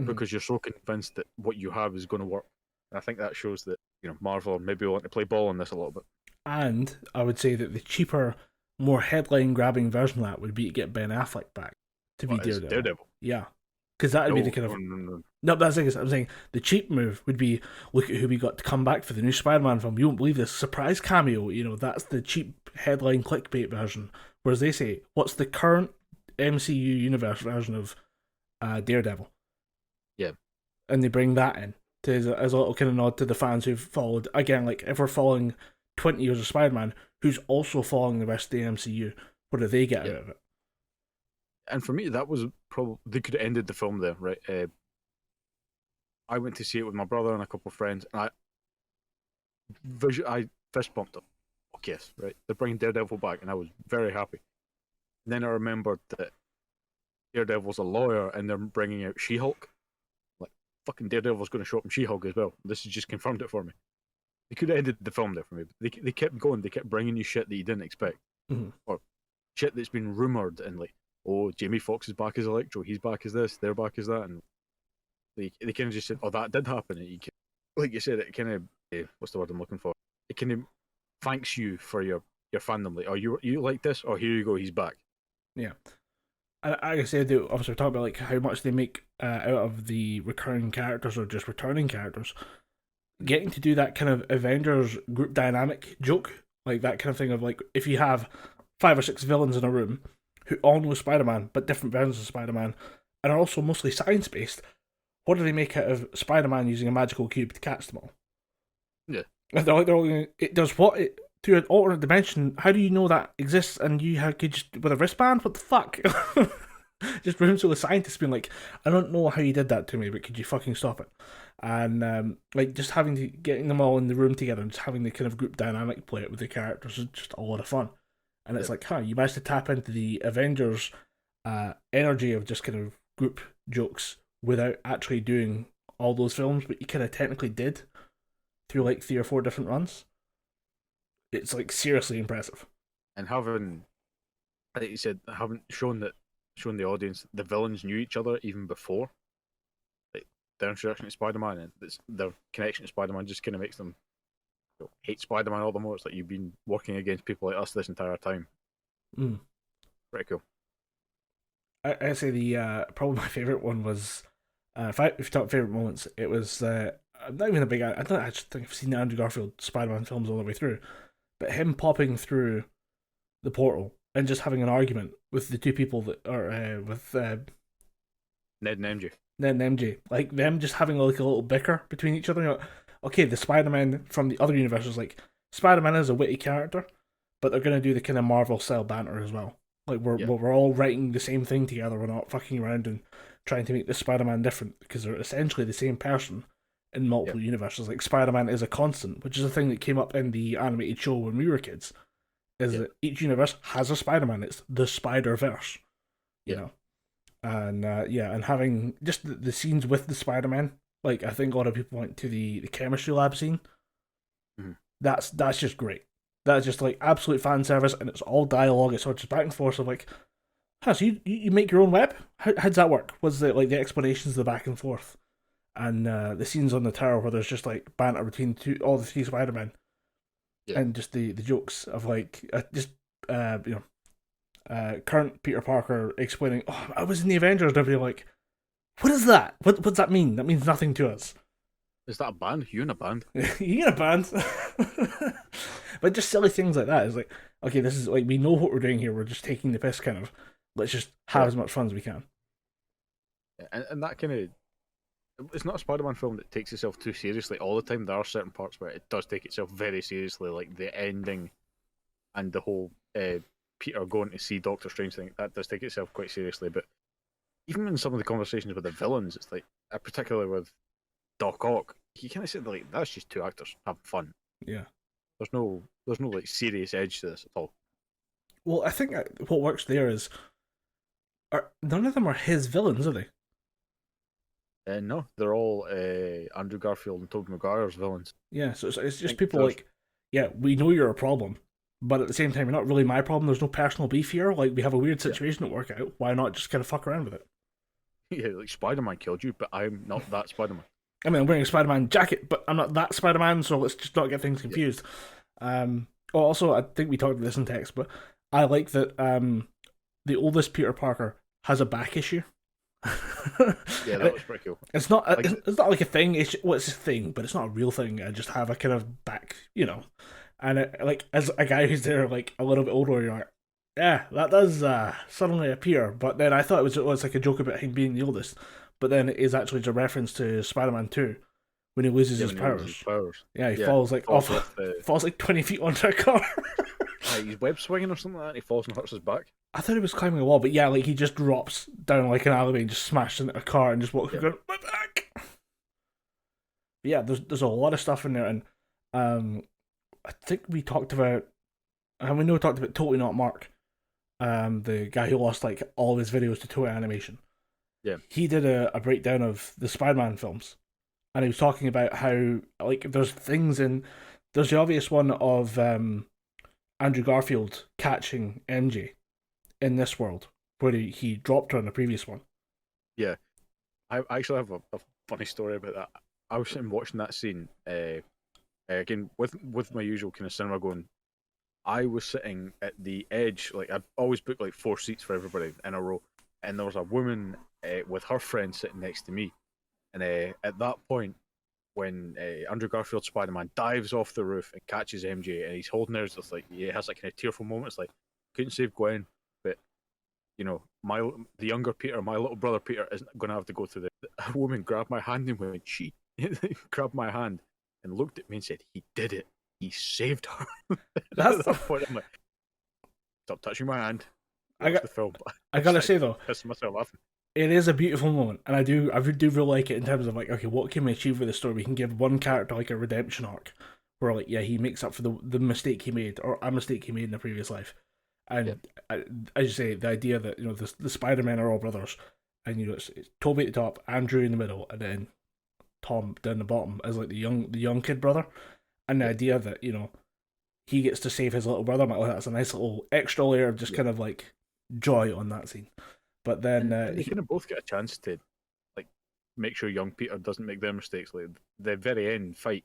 because you're so convinced that what you have is going to work. And I think that shows that Marvel maybe want to play ball on this a little bit. And I would say that the cheaper, more headline-grabbing version of that would be to get Ben Affleck back to be Daredevil. Yeah. Because that would be the kind of... No, that's the thing. I'm saying the cheap move would be, look at who we got to come back for the new Spider-Man film. You won't believe this. Surprise cameo. That's the cheap headline clickbait version. Whereas they say, what's the current MCU universe version of Daredevil? Yeah. and they bring that in as a little kind of nod to the fans who've followed. Again, like if we're following 20 years of Spider-Man, who's also following the rest of the MCU, what do they get out of it? And for me, that was probably they could have ended the film there, right? I went to see it with my brother and a couple of friends, and I fist bumped them. Oh yes, right. They're bringing Daredevil back, and I was very happy. And then I remembered that Daredevil's a lawyer, and they're bringing out She-Hulk. Like fucking Daredevil's going to show up in She-Hulk as well. This has just confirmed it for me. They could have ended the film there for me. But they kept going. They kept bringing you shit that you didn't expect, or shit that's been rumored, and like, oh, Jamie Foxx is back as Electro. He's back as this. They're back as that, and they kind of just said, "Oh, that did happen." And like you said, it kind of what's the word I'm looking for? It kind of thanks you for your fandom. Like, oh, you like this? Oh, here you go. He's back. Yeah. Like I said, obviously we're talking about like how much they make out of the recurring characters or just returning characters. Getting to do that kind of Avengers group dynamic joke, like that kind of thing of like if you have 5 or 6 villains in a room who all know Spider-Man but different versions of Spider-Man and are also mostly science-based, what do they make out of Spider-Man using a magical cube to catch them all? Yeah. They're all going, it does what? To an alternate dimension, how do you know that exists and you could just, with a wristband? What the fuck? Just rooms full of scientists being like, I don't know how you did that to me, but could you fucking stop it? And like just getting them all in the room together and just having the kind of group dynamic play it with the characters is just a lot of fun. And it's like, you managed to tap into the Avengers energy of just kind of group jokes without actually doing all those films, but you kind of technically did through like 3 or 4 different runs. It's like seriously impressive. And having, like you said, having shown the audience the villains knew each other even before. Like their introduction to Spider-Man and their connection to Spider-Man just kind of makes them hate Spider-Man all the more. It's like you've been working against people like us this entire time. Pretty cool. I say the probably my favorite one was if you talk favorite moments, it was I'm not even a big. I don't actually think I've seen the Andrew Garfield Spider-Man films all the way through, but him popping through the portal and just having an argument with the 2 people that are with Ned and MJ. Ned and MJ, like them just having like a little bicker between each other. You know, okay, the Spider-Man from the other universe is like Spider-Man is a witty character, but they're gonna do the kind of Marvel style banter as well. Like we're all writing the same thing together. We're not fucking around and trying to make the Spider-Man different because they're essentially the same person in multiple universes. Like Spider-Man is a constant, which is a thing that came up in the animated show when we were kids. Is that each universe has a Spider-Man? It's the Spider-Verse, you know, and and having just the scenes with the Spider-Man. Like I think a lot of people went to the chemistry lab scene. That's just great. That's just like absolute fan service, and it's all dialogue. It's sort of just back and forth. So like, so you make your own web? How does that work? Was the like the explanations, the back and forth, and the scenes on the tower where there's just like banter between all the 3 Spider-Men, and just the jokes of like current Peter Parker explaining, "Oh, I was in the Avengers," and everybody like, "What is that? What's that mean? That means nothing to us." Is that a band? You in a band? You in a band? But just silly things like that is like, okay, this is like we know what we're doing here. We're just taking the piss, kind of. Let's just have as much fun as we can. And that kind of, it's not a Spider-Man film that takes itself too seriously all the time. There are certain parts where it does take itself very seriously, like the ending and the whole Peter going to see Doctor Strange thing. That does take itself quite seriously. But even in some of the conversations with the villains, it's like, particularly with Doc Ock, you kind of say like that's just 2 actors having fun. Yeah. There's no like serious edge to this at all. Well, I think what works there is, none of them are his villains, are they? No, they're all Andrew Garfield and Tobey Maguire's villains. Yeah, so it's just people like, we know you're a problem, but at the same time, you're not really my problem. There's no personal beef here. Like, we have a weird situation to work out. Why not just kind of fuck around with it? Yeah, like Spider-Man killed you, but I'm not that Spider-Man. I mean, I'm wearing a Spider-Man jacket, but I'm not that Spider-Man, so let's just not get things confused. Also, I think we talked about this in text, but I like that the oldest Peter Parker has a back issue. Yeah, that was pretty cool. It's not like a thing. It's a thing, but it's not a real thing. I just have a kind of back, and like as a guy who's there like a little bit older, you're like, yeah, that does suddenly appear. But then I thought it was like a joke about him being the oldest. but then it is actually a reference to Spider-Man 2 when he loses his when he loses his powers. powers. Yeah, he falls like falls off, the... falls like 20 feet onto a car. he's web swinging or something like that, and he falls and hurts his back. I thought he was climbing a wall, but yeah, like he just drops down like an alleyway and just smashes into a car and just walks going, my back. But yeah, there's a lot of stuff in there, and I think we talked about, and we know we talked about Totally Not Mark, the guy who lost like all of his videos to Toei Animation. Yeah, he did a breakdown of the Spider-Man films, and he was talking about how like there's the obvious one of Andrew Garfield catching MJ in this world where he dropped her in the previous one. Yeah, I actually have a funny story about that. I was sitting watching that scene again with my usual kind of cinema going. I was sitting at the edge, like I always book like 4 seats for everybody in a row, and there was a woman with her friend sitting next to me, and at that point, when Andrew Garfield Spider-Man dives off the roof and catches MJ, and he's holding her, it's like he has like kind of tearful moments, like couldn't save Gwen, but you know, the younger Peter, my little brother Peter, isn't going to have to go through this. A woman grabbed my hand and went, she grabbed my hand and looked at me and said, he did it. He saved her. That's at that point, I'm like, stop touching my hand. I The film. I gotta say though, pissing myself laughing. it is a beautiful moment, and I do really like it in terms of like, okay, what can we achieve with the story? We can give one character like a redemption arc, where like, yeah, he makes up for the mistake he made, or a mistake he made in a previous life, and as you say, the idea that you know the Spider-Men are all brothers, and you know it's Toby at the top, Andrew in the middle, and then Tom down the bottom as like the young kid brother, and the idea that you know he gets to save his little brother. I'm like, oh, that's a nice little extra layer of just kind of like joy on that scene. But then and they kind of both get a chance to like make sure young Peter doesn't make their mistakes. Like the very end fight,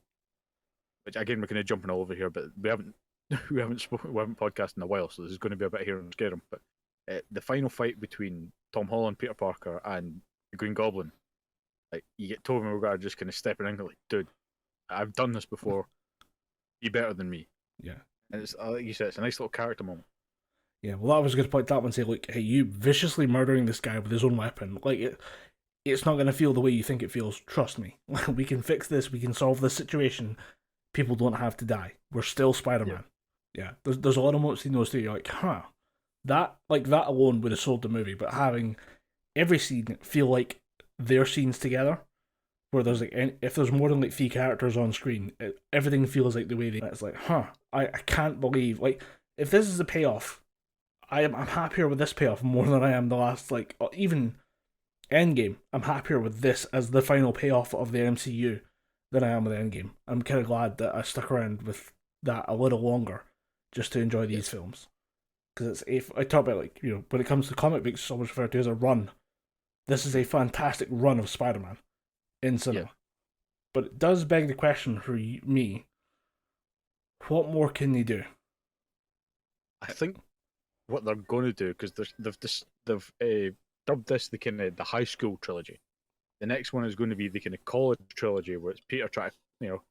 which again we're kind of jumping all over here, but we haven't podcasted in a while, so this is going to be a bit here and scare him. But the final fight between Tom Holland, Peter Parker, and the Green Goblin, like you get Tobey Maguire just kind of stepping in, like, dude, I've done this before. Be better than me. Yeah, and it's like you said, it's a nice little character moment. Yeah, well, I was going to point that one and say, like, hey, you viciously murdering this guy with his own weapon, like, it's not going to feel the way you think it feels. Trust me. We can fix this. We can solve this situation. People don't have to die. We're still Spider-Man. Yeah. There's a lot of moments in those two. You're like, huh. That alone would have sold the movie, but having every scene feel like their scenes together, where there's like, if there's more than like 3 characters on screen, everything feels like the way they. It's like, huh. I can't believe, like, if this is the payoff, I'm happier with this payoff more than I am the last, like, even Endgame. I'm happier with this as the final payoff of the MCU than I am with Endgame. I'm kind of glad that I stuck around with that a little longer just to enjoy these films. Because if I talk about, like, you know, when it comes to comic books, it's always referred to as a run. This is a fantastic run of Spider-Man in cinema. Yeah. But it does beg the question for me, what more can they do? I think what they're going to do, because they've dubbed this the kind of the high school trilogy. The next one is going to be the kind of college trilogy, where it's Peter trying to, you know,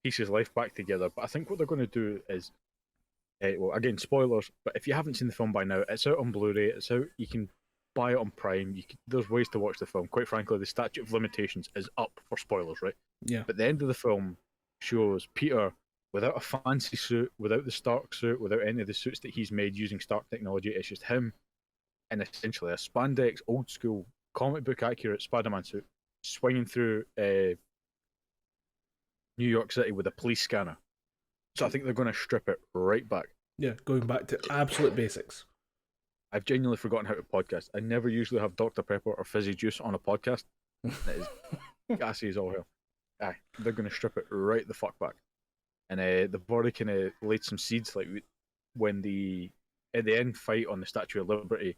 piece his life back together. But I think what they're going to do is, well, again, spoilers. But if you haven't seen the film by now, it's out on Blu-ray. It's out. You can buy it on Prime. There's ways to watch the film. Quite frankly, the statute of limitations is up for spoilers, right? Yeah. But the end of the film shows Peter without a fancy suit, without the Stark suit, without any of the suits that he's made using Stark technology. It's just him in essentially a spandex, old school, comic book accurate Spider-Man suit, swinging through New York City with a police scanner. So I think they're going to strip it right back. Yeah, going back to absolute basics. I've genuinely forgotten how to podcast. I never usually have Dr. Pepper or fizzy juice on a podcast. It is gassy as all hell. Aye, they're going to strip it right the fuck back. And they've already kind of laid some seeds, like when at the end fight on the Statue of Liberty,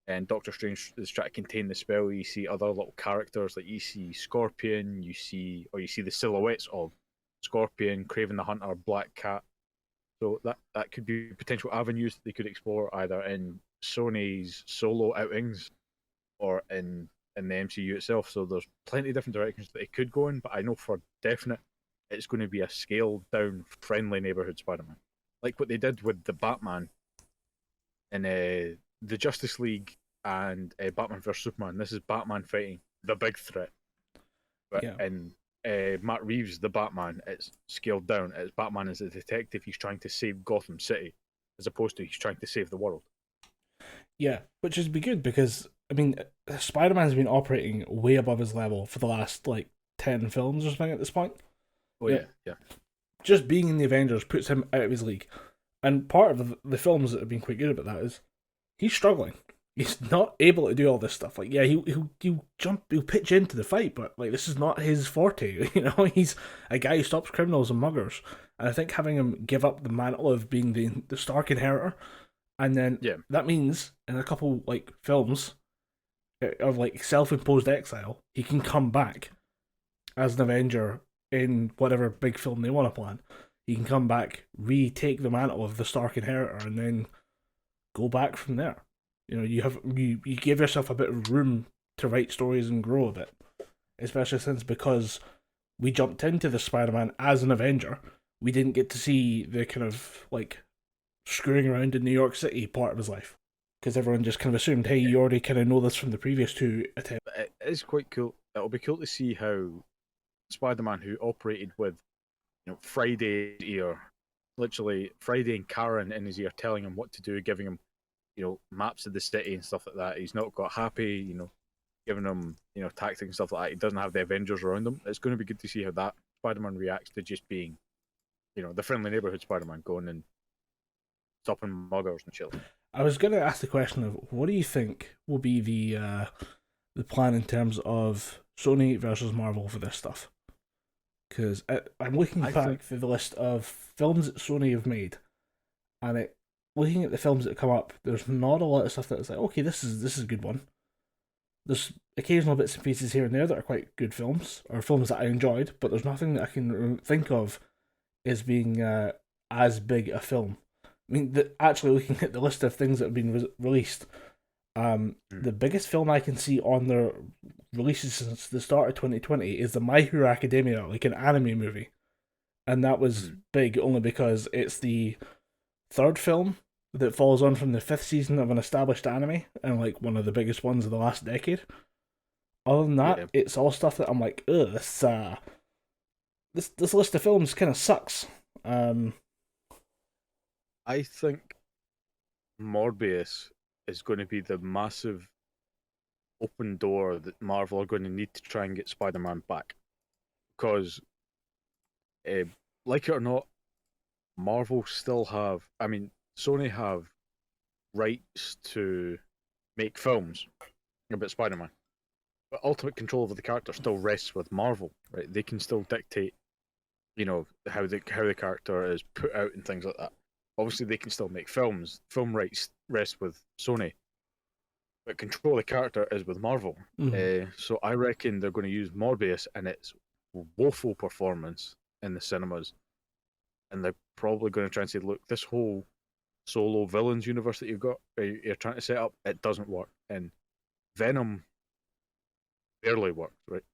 and Doctor Strange is trying to contain the spell. You see other little characters, like you see Scorpion, you see the silhouettes of Scorpion, Kraven the Hunter, Black Cat. So that could be potential avenues that they could explore either in Sony's solo outings or in the MCU itself. So there's plenty of different directions that it could go in, but I know for definite it's going to be a scaled down, friendly neighborhood Spider-Man, like what they did with the Batman in the Justice League and Batman vs Superman. This is Batman fighting the big threat. But Yeah. in Matt Reeves, the Batman, it's scaled down. It's Batman as a detective. He's trying to save Gotham City, as opposed to he's trying to save the world. Yeah, which would be good because I mean, Spider-Man's been operating way above his level for the last like 10 films or something at this point. Oh yeah. Just being in the Avengers puts him out of his league. And part of the films that have been quite good about that is he's struggling. He's not able to do all this stuff. Like, yeah, he'll pitch into the fight, but like this is not his forte. You know, he's a guy who stops criminals and muggers. And I think having him give up the mantle of being the Stark inheritor, and then that means in a couple like films of like self-imposed exile, he can come back as an Avenger in whatever big film they want to plan. He can come back, retake the mantle of the Stark inheritor, and then go back from there. You know, you give yourself a bit of room to write stories and grow a bit, especially since because we jumped into the Spider-Man as an Avenger, we didn't get to see the kind of like screwing around in New York City part of his life because everyone just kind of assumed, hey, you already kind of know this from the previous two attempts. It is quite cool. It'll be cool to see how Spider-Man, who operated with, Friday ear, literally Friday and Karen in his ear, telling him what to do, giving him, maps of the city and stuff like that. He's not got Happy, giving him, tactics and stuff like that. He doesn't have the Avengers around him. It's going to be good to see how that Spider-Man reacts to just being, the friendly neighborhood Spider-Man going and stopping muggers and shit. I was going to ask the question of what do you think will be the plan in terms of Sony versus Marvel for this stuff? Because I'm looking back through the list of films that Sony have made, and looking at the films that come up, there's not a lot of stuff that's like, okay, this is a good one. There's occasional bits and pieces here and there that are quite good films, or films that I enjoyed, but there's nothing that I can think of as being as big a film. I mean, actually looking at the list of things that have been released, the biggest film I can see on their releases since the start of 2020 is the My Hero Academia, like an anime movie. And that was big only because it's the third film that follows on from the fifth season of an established anime, and like one of the biggest ones of the last decade. Other than that, it's all stuff that I'm like, ugh, this list of films kind of sucks. I think Morbius is going to be the massive open door that Marvel are going to need to try and get Spider-Man back. Because, like it or not, Marvel still have, Sony have rights to make films about Spider-Man. But ultimate control over the character still rests with Marvel, right? They can still dictate, how the character is put out and things like that. Obviously, they can still make films. Film rights rest with Sony. But control of the character is with Marvel. So I reckon they're going to use Morbius and its woeful performance in the cinemas. And they're probably going to try and say, look, this whole solo villains universe that you're trying to set up, it doesn't work. And Venom barely worked, right?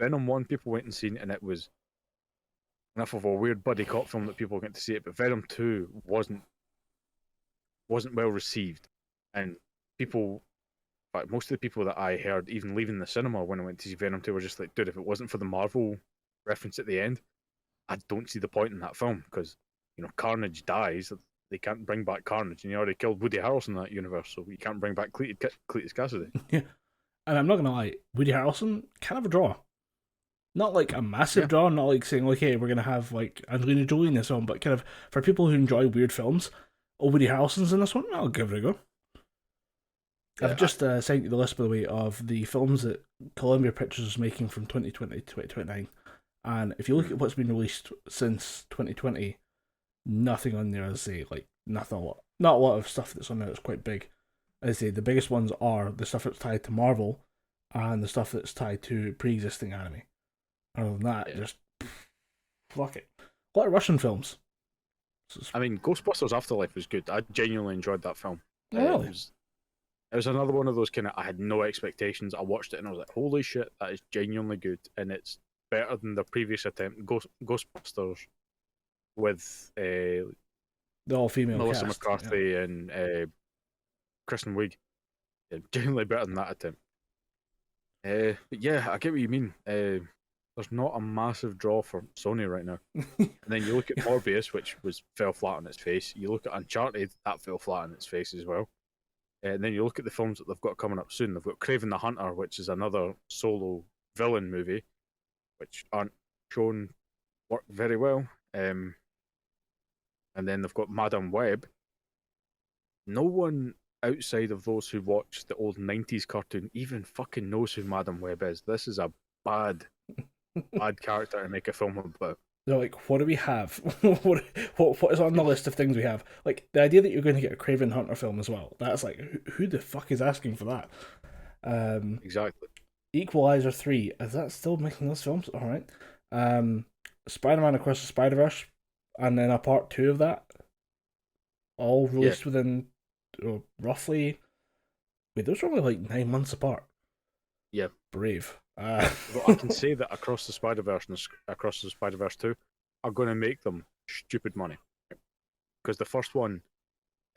Venom 1, people went and seen it, and it was enough of a weird buddy cop film that people went to see it. But Venom 2 wasn't well received. And people, in fact, most of the people that I heard, even leaving the cinema when I went to see Venom 2, were just like, dude, if it wasn't for the Marvel reference at the end, I don't see the point in that film, because, Carnage dies, they can't bring back Carnage, and you already killed Woody Harrelson in that universe, so you can't bring back Cletus Cassidy. Yeah, and I'm not going to lie, Woody Harrelson, kind of a draw. Not like a massive draw, not like saying, okay, we're going to have like Angelina Jolie in this film, but kind of for people who enjoy weird films, Woody Harrelson's in this one, I'll give it a go. I've just sent you the list, by the way, of the films that Columbia Pictures is making from 2020 to 2029. And if you look at what's been released since 2020, nothing on there, as I say, like, not a lot of stuff that's on there that's quite big. As I say, the biggest ones are the stuff that's tied to Marvel and the stuff that's tied to pre-existing anime. Other than that, just fuck it. A lot of Russian films. Ghostbusters Afterlife was good. I genuinely enjoyed that film. Really? It was another one of those kind of, I had no expectations. I watched it and I was like, holy shit, that is genuinely good. And it's better than the previous attempt, Ghostbusters, with the all-female Melissa cast, McCarthy and Kristen Wiig. Genuinely better than that attempt. But yeah, I get what you mean. There's not a massive draw for Sony right now. And then you look at Morbius, which fell flat on its face. You look at Uncharted, that fell flat on its face as well. And then you look at the films that they've got coming up soon. They've got Kraven the Hunter, which is another solo villain movie, which aren't shown work very well. And then they've got Madam Web. No one outside of those who watched the old 90s cartoon even fucking knows who Madam Web is. This is a bad, bad character to make a film about. They're like, what do we have? what is on the list of things we have? Like, the idea that you're going to get a Craven Hunter film as well, that's like, who the fuck is asking for that? Exactly. Equalizer 3, is that still making those films? Alright. Spider-Man Across the Spider-Verse, and then a part 2 of that, all released within roughly... Wait, those are only like 9 months apart. Yeah. Brave. Well, I can say that Across the Spider-Verse and Across the Spider-Verse 2 are going to make them stupid money. Because the first one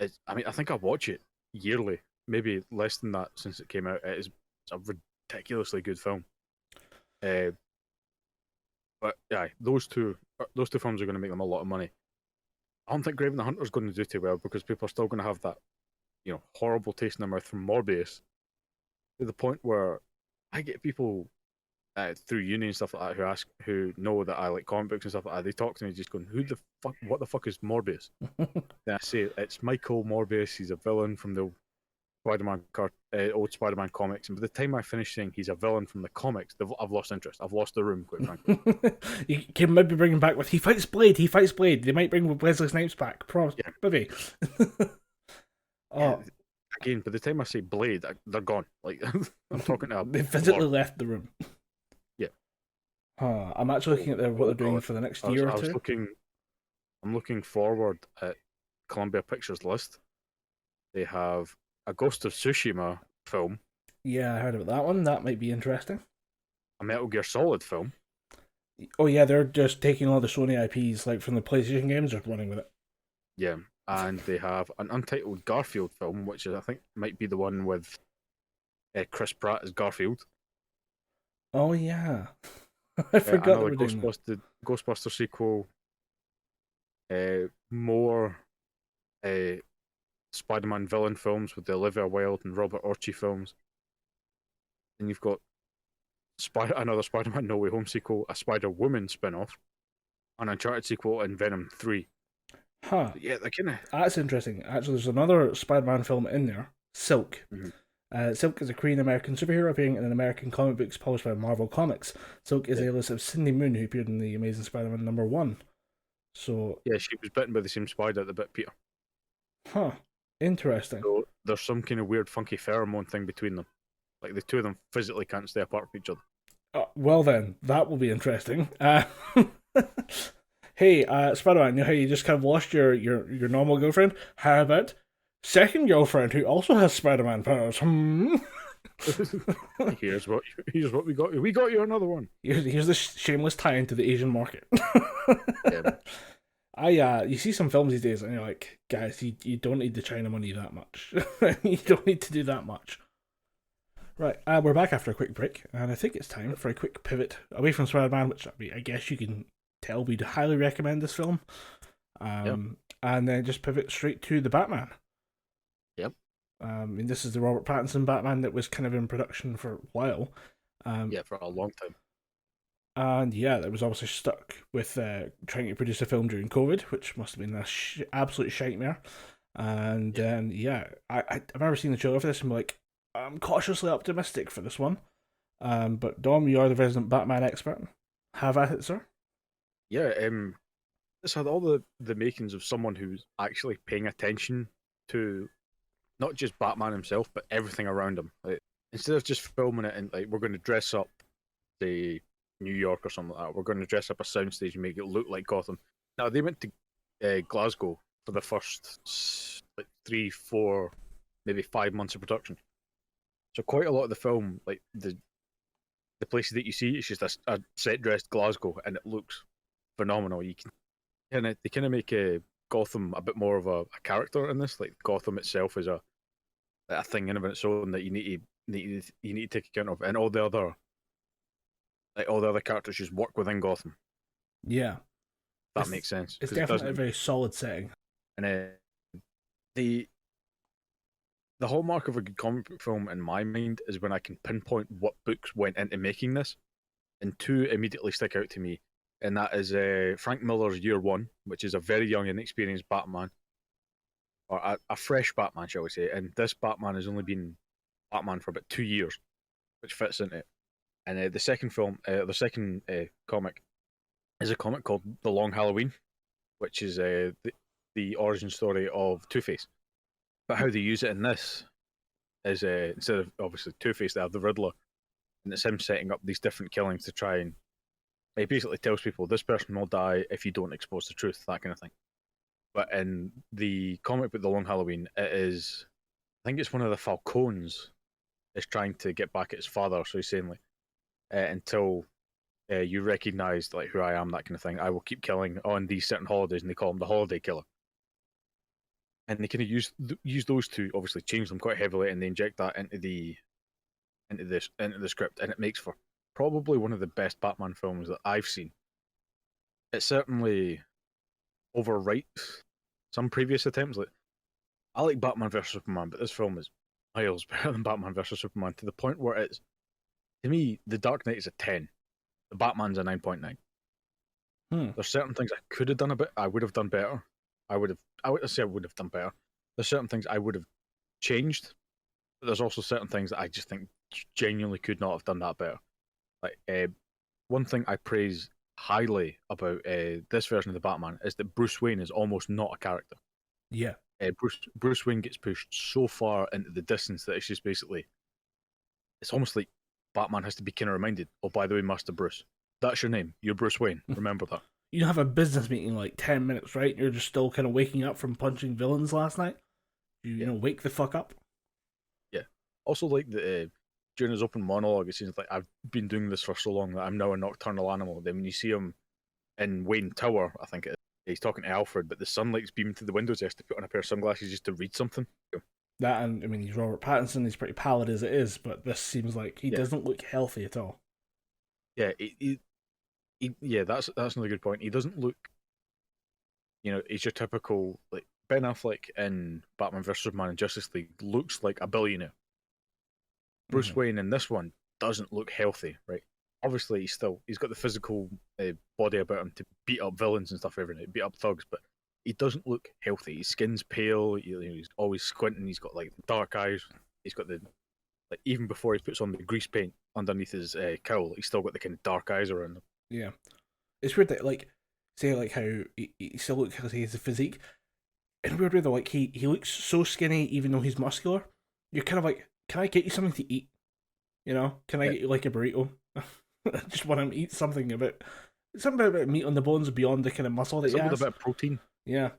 is, I mean, I think I watch it yearly, maybe less than that since it came out. It's a ridiculously good film. But yeah, those two films are going to make them a lot of money. I don't think Graven the Hunter is going to do too well because people are still going to have that, horrible taste in their mouth from Morbius. To the point where I get people through uni and stuff like that who know that I like comic books and stuff like that. They talk to me just going, what the fuck is Morbius? Then I say, it's Michael Morbius. He's a villain from the old Spider-Man comics. And by the time I finish saying he's a villain from the comics, I've lost interest. I've lost the room, quite frankly. You can maybe bring him back with he fights Blade. They might bring Wesley Snipes back. Yeah. Maybe. Yeah, again, by the time I say Blade, they're gone. Like, I'm talking to they physically left the room. Yeah. I'm actually looking at what they're doing for the next year or two. I'm looking forward at Columbia Pictures' list. They have a Ghost of Tsushima film. Yeah, I heard about that one. That might be interesting. A Metal Gear Solid film. Oh yeah, they're just taking all the Sony IPs like from the PlayStation games and running with it. Yeah, and they have an untitled Garfield film, which I think might be the one with Chris Pratt as Garfield. Oh yeah, I forgot. Another Ghostbuster sequel. More Spider-Man villain films with the Olivia Wilde and Robert Orci films. And you've got another Spider-Man No Way Home sequel, a Spider-Woman spin-off, an Uncharted sequel, and Venom 3. Huh. But yeah, that's interesting. Actually, there's another Spider-Man film in there, Silk. Mm-hmm. Silk is a Korean-American superhero appearing in an American comic books published by Marvel Comics. Silk is alias of Cindy Moon, who appeared in the Amazing Spider-Man #1. So yeah, she was bitten by the same spider that bit Peter. Huh. Interesting. So there's some kind of weird, funky pheromone thing between them. Like the two of them physically can't stay apart from each other. Well then, that will be interesting. Hey, Spider-Man, you know how you just kind of lost your normal girlfriend? How about second girlfriend who also has Spider-Man powers? Here's what we got you. We got you another one. Here's the shameless tie into the Asian market. Yeah. You see some films these days and you're like, guys, you don't need the China money that much. You don't need to do that much. Right, we're back after a quick break, and I think it's time for a quick pivot away from Spider-Man, which I guess you can tell we'd highly recommend this film. And then just pivot straight to the Batman. Yep. This is the Robert Pattinson Batman that was kind of in production for a while. For a long time. And yeah, that was obviously stuck with trying to produce a film during COVID, which must have been an absolute shitmare. And then, I've never seen the trailer for this and be like, I'm cautiously optimistic for this one. But Dom, you are the resident Batman expert. Have at it, sir. Yeah, this had all the makings of someone who's actually paying attention to not just Batman himself, but everything around him. Like, instead of just filming it and like we're going to dress up, say, New York or something like that, we're going to dress up a soundstage and make it look like Gotham. Now they went to Glasgow for the first 3, 4, maybe 5 months of production. So quite a lot of the film, like the places that you see, it's just a set dressed Glasgow, and it looks phenomenal. You can they kind of make Gotham a bit more of a character in this. Like Gotham itself is a a thing in of its own that you need to take account of, and all the other characters just work within Gotham. Yeah, That makes sense. It's 'cause it definitely a doesn't. very solid setting. And the hallmark of a good comic book film, in my mind, is when I can pinpoint what books went into making this, and two immediately stick out to me, and that is Frank Miller's Year One, which is a very young, inexperienced Batman, or a fresh Batman, shall we say, and this Batman has only been Batman for about 2 years, which fits into it. And the second comic is a comic called The Long Halloween, which is the origin story of Two-Face. But how they use it in this is instead of obviously Two-Face, they have the Riddler, and it's him setting up these different killings to try and he basically tells people this person will die if you don't expose the truth, that kind of thing. But in the comic book The Long Halloween, it is, I think it's one of the Falcons is trying to get back at his father, so he's saying like, until you recognise like who I am, that kind of thing, I will keep killing on these certain holidays, and they call him the Holiday Killer. And they kind of use those two, obviously change them quite heavily, and they inject that into the script, and it makes for probably one of the best Batman films that I've seen. It certainly overwrites some previous attempts. Like, I like Batman vs Superman, but this film is miles better than Batman vs Superman, to the point where it's, to me, The Dark Knight is a 10, the Batman's a 9.9. There's certain things I could have done I would have done better. I would have done better. There's certain things I would have changed, but there's also certain things that I just think genuinely could not have done that better. Like, one thing I praise highly about this version of the Batman is that Bruce Wayne is almost not a character. Yeah. Bruce Wayne gets pushed so far into the distance that it's just basically, it's almost like Batman has to be kind of reminded, oh, by the way, Master Bruce, that's your name. You're Bruce Wayne. Remember that. You have a business meeting in like 10 minutes, right? You're just still kind of waking up from punching villains last night. You know, wake the fuck up. Yeah. Also, like during his open monologue, it seems like I've been doing this for so long that I'm now a nocturnal animal. Then when you see him in Wayne Tower, I think he's talking to Alfred, but the sunlight's beaming through the windows. He has to put on a pair of sunglasses just to read something. That, and I mean, he's Robert Pattinson. He's pretty pallid as it is, but this seems like he doesn't look healthy at all. Yeah, that's another good point. He doesn't look, he's your typical, like, Ben Affleck in Batman vs Superman and Justice League looks like a billionaire. Bruce Wayne in this one doesn't look healthy, right? Obviously, he's got the physical body about him to beat up villains and stuff every night, beat up thugs, but he doesn't look healthy. His skin's pale. He's always squinting. He's got like dark eyes. He's got even before he puts on the grease paint underneath his cowl, he's still got the kind of dark eyes around him. Yeah, it's weird that say how he still looks because he has a physique. In a weird way though, like he looks so skinny even though he's muscular. You're kind of like, can I get you something to eat? Can I get you like a burrito? I just want him to eat something about meat on the bones beyond the kind of muscle that he has. A bit of protein. Yeah.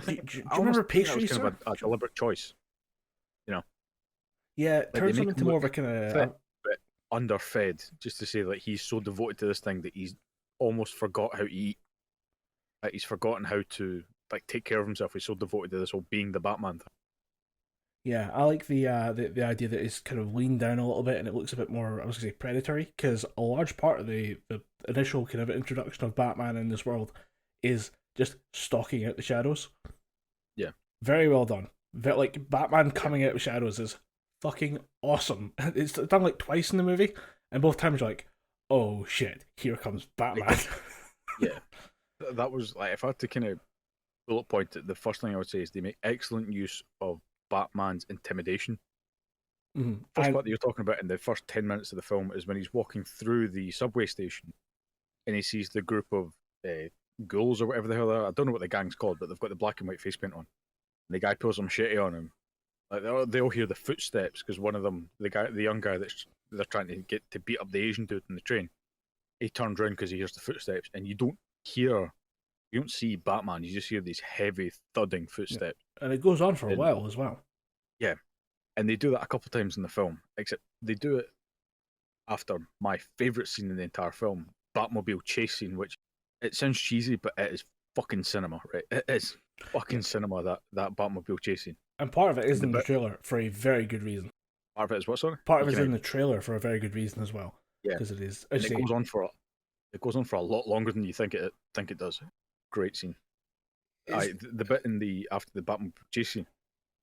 Do you remember pastry, kind of a deliberate choice. Yeah, it turns him into more of a kind of underfed, just to say that he's so devoted to this thing that he's almost forgot how to eat. Like, he's forgotten how to take care of himself. He's so devoted to this whole being the Batman thing. Yeah, I like the idea that it's kind of leaned down a little bit and it looks a bit more, I was going to say, predatory, because a large part of the initial kind of introduction of Batman in this world is just stalking out the shadows. Yeah. Very well done. Like, Batman coming out of shadows is fucking awesome. It's done like twice in the movie, and both times you're like, oh shit, here comes Batman. Yeah. That was, like, if I had to kind of bullet point it, the first thing I would say is they make excellent use of Batman's intimidation. First part that you're talking about in the first 10 minutes of the film is when he's walking through the subway station and he sees the group of ghouls or whatever the hell they are. I don't know what the gang's called, but they've got the black and white face paint on. And the guy pulls a machete on him. Like, they all hear the footsteps because one of them, the young guy they're trying to get to beat up the Asian dude in the train, he turns around because he hears the footsteps, and you don't see Batman. You just hear these heavy thudding footsteps. Yeah. And it goes on for a while as well. Yeah. And they do that a couple of times in the film, except they do it after my favourite scene in the entire film, Batmobile chase scene, which it sounds cheesy, but it is fucking cinema, right? It is fucking cinema, that Batmobile chase scene. And part of it is The in the bit- trailer for a very good reason. Part of it is what, sorry? Part of You it's can in the trailer for a very good reason as well. Yeah. Because it is. and As it you say, goes on for a lot longer than you think it does. Great scene. The bit in the after the Batman chase scene,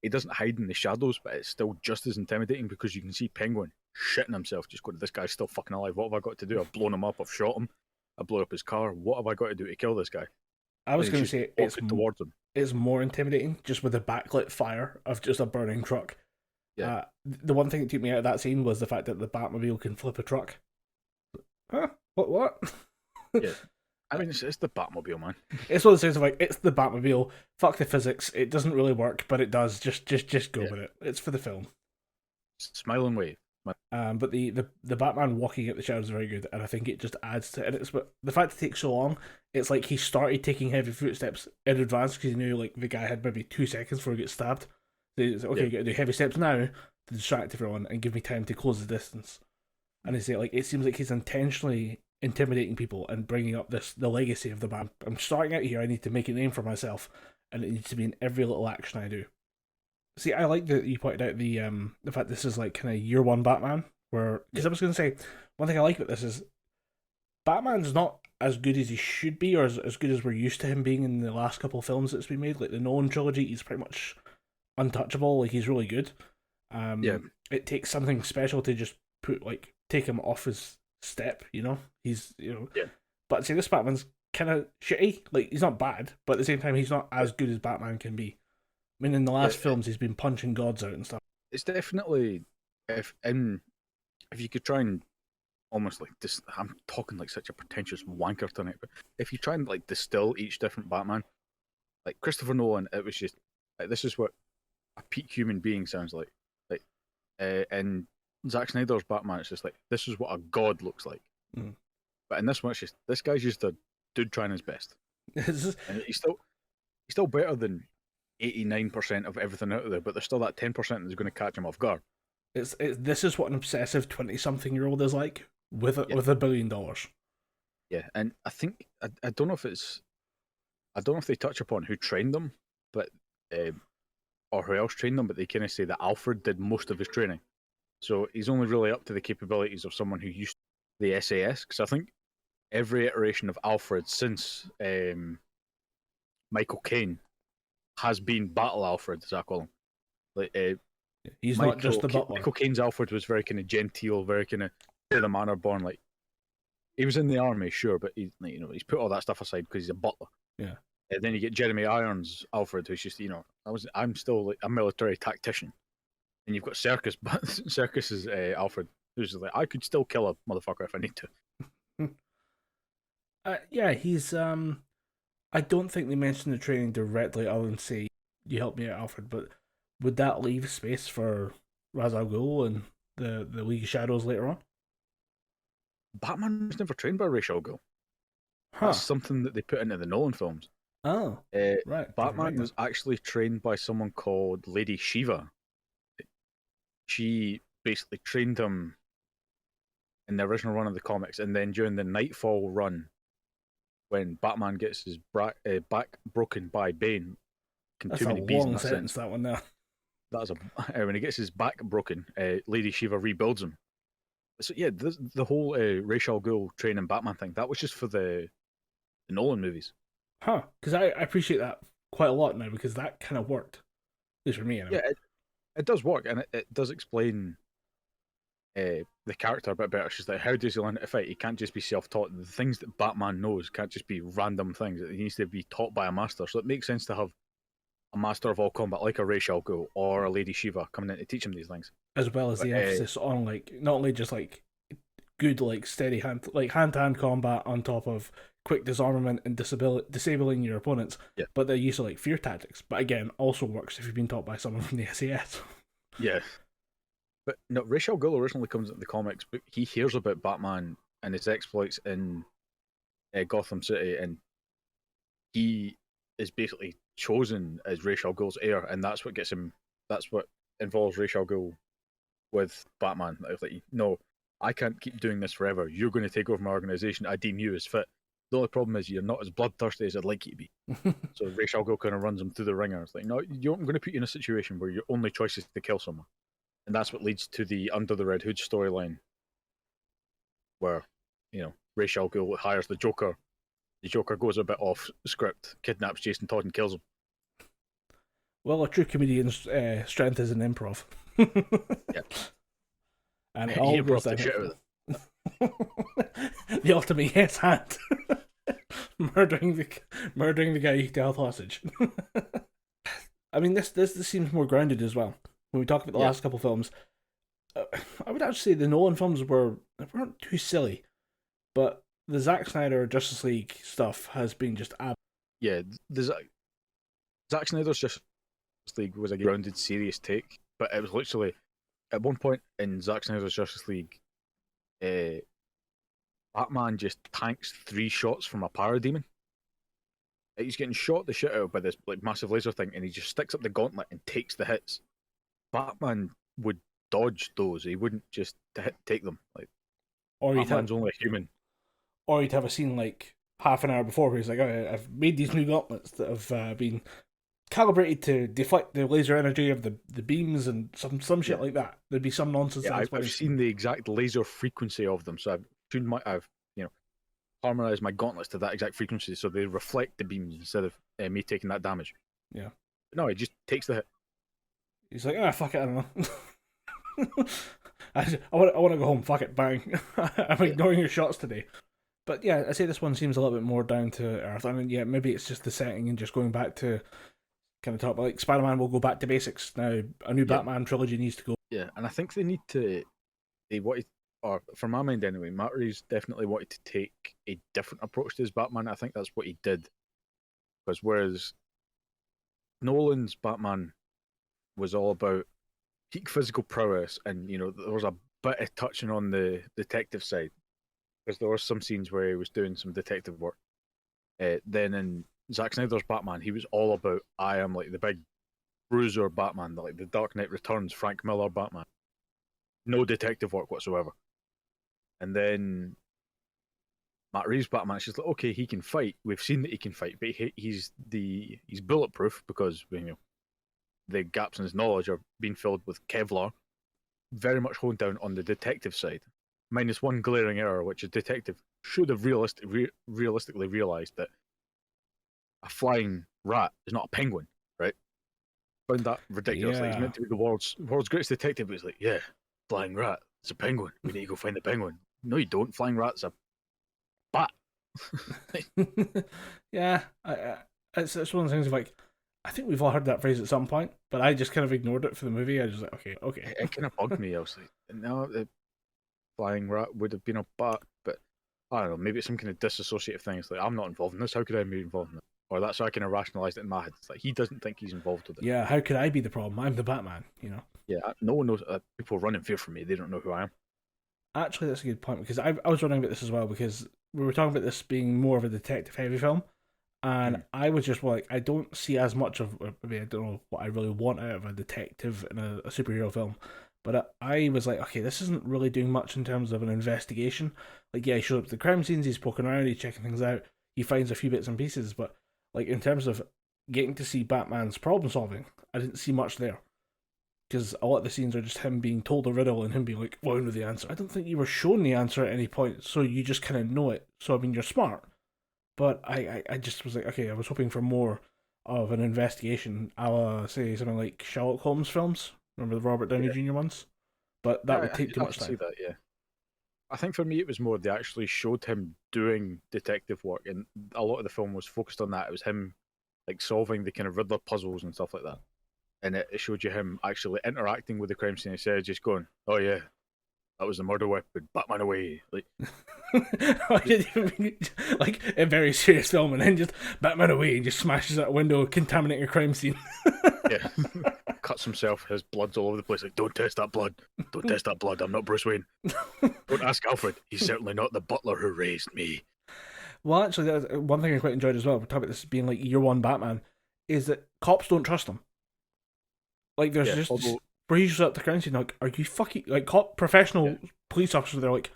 he doesn't hide in the shadows, but it's still just as intimidating because you can see Penguin shitting himself, just going, "This guy's still fucking alive. What have I got to do? I've blown him up. I've shot him. I blew up his car. What have I got to do to kill this guy?" I was And going to he's say just walking towards him. it's more intimidating just with the backlit fire of just a burning truck. Yeah. The one thing that took me out of that scene was the fact that the Batmobile can flip a truck. Huh? What? Yeah. I mean, it's the Batmobile, man. It's one of the things of like, it's the Batmobile. Fuck the physics. It doesn't really work, but it does. Just go with it. It's for the film. Smile and wave. But the Batman walking at the shadows is very good, and I think it just adds to it. And it's but the fact it takes so long, it's like he started taking heavy footsteps in advance because he knew like the guy had maybe 2 seconds before he gets stabbed. So he's like, okay, you got to do heavy steps now to distract everyone and give me time to close the distance. And it's like it seems like he's intentionally intimidating people and bringing up the legacy of the Batman. I'm starting out here. I need to make a name for myself, and it needs to be in every little action I do. See, I like that you pointed out the fact this is like kind of year one Batman, where because I was going to say one thing I like about this is Batman's not as good as he should be, or as good as we're used to him being in the last couple of films that's been made. Like the Nolan trilogy, he's pretty much untouchable. Like he's really good. It takes something special to just take him off his step. He's Yeah. But see, this Batman's kind of shitty. Like he's not bad, but at the same time, he's not as good as Batman can be. I mean, in the last films, he's been punching gods out and stuff. It's definitely if you could try and almost like this. I'm talking like such a pretentious wanker tonight, but if you try and like distill each different Batman, like Christopher Nolan, it was just like this is what a peak human being sounds like. And Zack Snyder's Batman, it's just like this is what a god looks like. Mm. But in this one, it's just this guy's just a dude trying his best, It's and he's still better than 89% of everything out there. But there's still that 10% that's going to catch him off guard. this is what an obsessive 20-something-year-old is like with $1 billion. Yeah, and I think I don't know if they touch upon who trained them, but or who else trained them, but they kind of say that Alfred did most of his training, so he's only really up to the capabilities of someone who used the SAS. Because I think every iteration of Alfred since Michael Caine has been Battle Alfred, as I call him. Like He's not just the butler. Michael Caine's Alfred was very kind of genteel, very kind of to the manner born. Like he was in the army, sure, but he's put all that stuff aside because he's a butler. Yeah. And then you get Jeremy Irons Alfred, who's just I'm still like a military tactician. And you've got Circus, but Circus is Alfred, who's like I could still kill a motherfucker if I need to. Yeah, he's I don't think they mentioned the training directly other than say you help me out, Alfred, but would that leave space for Ra's al Ghul and the League of Shadows later on? Batman was never trained by Ra's al Ghul. That's something that they put into the Nolan films. Oh, right. Batman was actually trained by someone called Lady Shiva. She basically trained him in the original run of the comics, and then during the Nightfall run, when Batman gets his back broken by Bane, that's a long sentence. That one there. That's when he gets his back broken, Lady Shiva rebuilds him. So yeah, the whole Ra's al Ghul training Batman thing, that was just for the Nolan movies. Huh? Because I appreciate that quite a lot now because that kind of worked. At least for me, anyway. Yeah, it does work, and it does explain the character a bit better. She's like, how does he learn to fight? He can't just be self-taught. The things that Batman knows can't just be random things. He needs to be taught by a master. So it makes sense to have a master of all combat like a Ra's al Ghul or a Lady Shiva coming in to teach him these things. As well as the emphasis on like not only just like good like steady hand-to-hand combat on top of quick disarmament and disabling your opponents, but the use of like fear tactics. But again, also works if you've been taught by someone from the SAS. Yeah. But no, Ra's al Ghul originally comes into the comics, but he hears about Batman and his exploits in Gotham City, and he is basically chosen as Ra's al Ghul's heir, and that's what gets him. That's what involves Ra's al Ghul with Batman. Like, no, I can't keep doing this forever. You're going to take over my organization. I deem you as fit. The only problem is you're not as bloodthirsty as I'd like you to be. So Ra's al Ghul kind of runs him through the ringer. It's like, no, I'm going to put you in a situation where your only choice is to kill someone. And that's what leads to the Under the Red Hood storyline, where, Ra's al Ghul hires the Joker. The Joker goes a bit off script, kidnaps Jason Todd and kills him. Well, a true comedian's strength is in improv. Yeah. And it He all improv goes the down. shit out of it. The ultimate yes hand. murdering the guy you held hostage. I mean, this seems more grounded as well. When we talk about the last couple films, I would actually say the Nolan films weren't too silly, but the Zack Snyder Justice League stuff has been just Yeah, the Zack Snyder's Justice League was a grounded, serious take, but it was literally at one point in Zack Snyder's Justice League, Batman just tanks 3 shots from a parademon. He's getting shot the shit out by this massive laser thing, and he just sticks up the gauntlet and takes the hits. Batman would dodge those; he wouldn't just take them. or Batman's only a human. Or you'd have a scene like half an hour before where he's like, "Oh, I've made these new gauntlets that have been calibrated to deflect the laser energy of the beams and some shit like that." There'd be some nonsense. Yeah, I've seen the exact laser frequency of them, so I've harmonized my gauntlets to that exact frequency, so they reflect the beams instead of me taking that damage. Yeah. No, he just takes the hit. He's like, fuck it, I don't know. I want to go home. Fuck it, bang. I'm ignoring your shots today. But yeah, I say this one seems a little bit more down to earth. I mean, yeah, maybe it's just the setting and just going back to kind of talk about, like, Spider-Man will go back to basics now. A new Batman trilogy needs to go. Yeah, and I think or from my mind anyway, Matt Reeves definitely wanted to take a different approach to his Batman. I think that's what he did. Because whereas Nolan's Batman was all about peak physical prowess, and there was a bit of touching on the detective side, because there were some scenes where he was doing some detective work. Then in Zack Snyder's Batman, he was all about, I am like the big bruiser Batman, like the Dark Knight Returns Frank Miller Batman. No detective work whatsoever. And then Matt Reeves' Batman, it's just like, okay, he can fight. We've seen that he can fight, but he's bulletproof because the gaps in his knowledge are being filled with Kevlar. Very much honed down on the detective side, minus one glaring error, which a detective should have realistically realized that a flying rat is not a penguin, right? Found that ridiculous. Yeah. Like, he's meant to be the world's greatest detective, but he's like, yeah, flying rat, it's a penguin. We need to go find the penguin. No, you don't. Flying rat's a bat. Yeah, it's one of the things of like, I think we've all heard that phrase at some point, but I just kind of ignored it for the movie. I was like, okay. It kind of bugged me. I was like, no, the flying rat would have been a bat, but I don't know. Maybe it's some kind of disassociative thing. It's like, I'm not involved in this. How could I be involved in it? Or that's how I kind of rationalised it in my head. It's like, he doesn't think he's involved with it. Yeah, how could I be the problem? I'm the Batman, Yeah, no one knows. People run in fear from me. They don't know who I am. Actually, that's a good point, because I was wondering about this as well, because we were talking about this being more of a detective-heavy film, and I was just like, I don't see as much of, I mean, I don't know what I really want out of a detective in a superhero film, but I was like, okay, this isn't really doing much in terms of an investigation. Like, yeah, he shows up to the crime scenes, he's poking around, he's checking things out, he finds a few bits and pieces, but like in terms of getting to see Batman's problem solving, I didn't see much there. Because a lot of the scenes are just him being told a riddle and him being like, well, I know the answer. I don't think you were shown the answer at any point, so you just kind of know it. So, I mean, you're smart. But I just was like, okay, I was hoping for more of an investigation, a la, say, something like Sherlock Holmes films. Remember the Robert Downey Jr. ones? But that would take too much time. See that, yeah. I think for me it was more they actually showed him doing detective work, and a lot of the film was focused on that. It was him like solving the kind of Riddler puzzles and stuff like that. And it showed you him actually interacting with the crime scene instead of just going, oh yeah, that was the murder weapon, Batman away. Like, like a very serious film, and then just Batman away and just smashes out a window, contaminating a crime scene. Yeah. Cuts himself, his blood's all over the place. Like, don't test that blood. Don't test that blood. I'm not Bruce Wayne. Don't ask Alfred. He's certainly not the butler who raised me. Well, actually, that was one thing I quite enjoyed as well. We're talking about this being like year one Batman, is that cops don't trust him. Like, there's where he shows up the crime scene, like, are you fucking, like, professional police officers, they're like,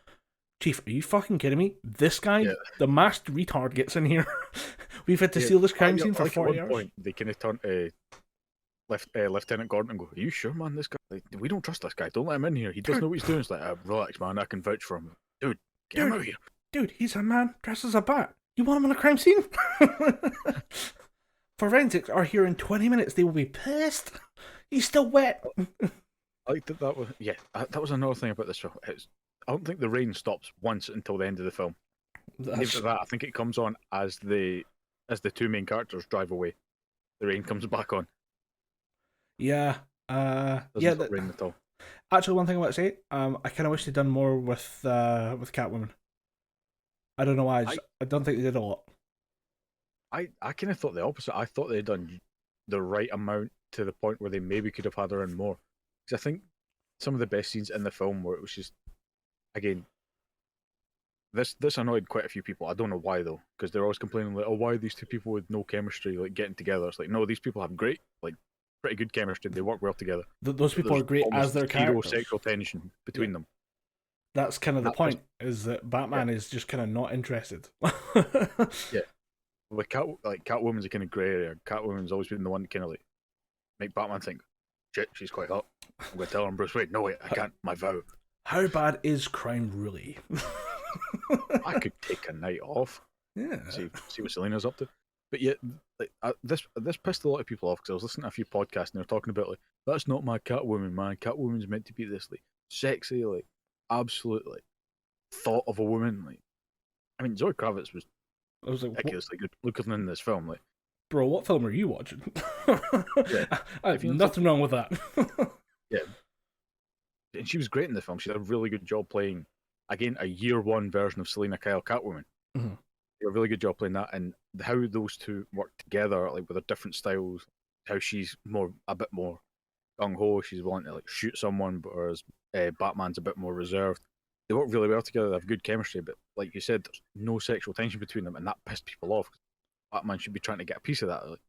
Chief, are you fucking kidding me? This guy, Yeah. the masked retard, gets in here. We've had to seal this crime scene for 40 at hours. one point, they kind of turn to Lieutenant Gordon and go, "Are you sure, man? This guy, like, we don't trust this guy. Don't let him in here. He doesn't know what he's doing." It's like, relax, man. I can vouch for him. Dude, get him out of here. Dude, he's a man dressed as a bat. You want him on a crime scene? Forensics are here in 20 minutes. They will be pissed. He's still wet. I like that was that was another thing about this film. I don't think the rain stops once until the end of the film. After that, I think it comes on as the two main characters drive away. The rain comes back on. Yeah. Doesn't stop raining at all. Actually, one thing I want to say, I kind of wish they'd done more with Catwoman. I don't know why. I don't think they did a lot. I kind of thought the opposite. I thought they'd done the right amount to the point where they maybe could have had her in more. Because I think some of the best scenes in the film where it was just, again, this annoyed quite a few people. I don't know why though, because they're always complaining like, "Oh, why are these two people with no chemistry like getting together?" It's like, no, these people have great, like, pretty good chemistry. They work well together. Those people are great as their characters. Zero sexual tension between them. That's kind of the point. Is that Batman is just kind of not interested. Yeah. Like Catwoman's a kind of grey area. Catwoman's always been the one to kind of like make Batman think, "Shit, she's quite hot. I'm going to tell her I'm Bruce Wayne." No, wait, I can't. My vow. How bad is crime really? I could take a night off. Yeah. See what Selena's up to. But yet, like, this pissed a lot of people off because I was listening to a few podcasts and they were talking about like, "That's not my Catwoman, man. Catwoman's meant to be this like sexy, like absolutely thought of a woman." Like, I mean, Zoe Kravitz was ridiculously good looking in this film. Like, bro, what film are you watching? Yeah. I have nothing wrong with that. Yeah, and she was great in the film. She did a really good job playing, again, a year one version of Selena Kyle Catwoman. Mm-hmm. Did a really good job playing that, and how those two work together, like with their different styles. How she's a bit more gung ho. She's willing to like shoot someone, but whereas Batman's a bit more reserved. They work really well together. They have good chemistry, but like you said, there's no sexual tension between them, and that pissed people off. Batman should be trying to get a piece of that. Like,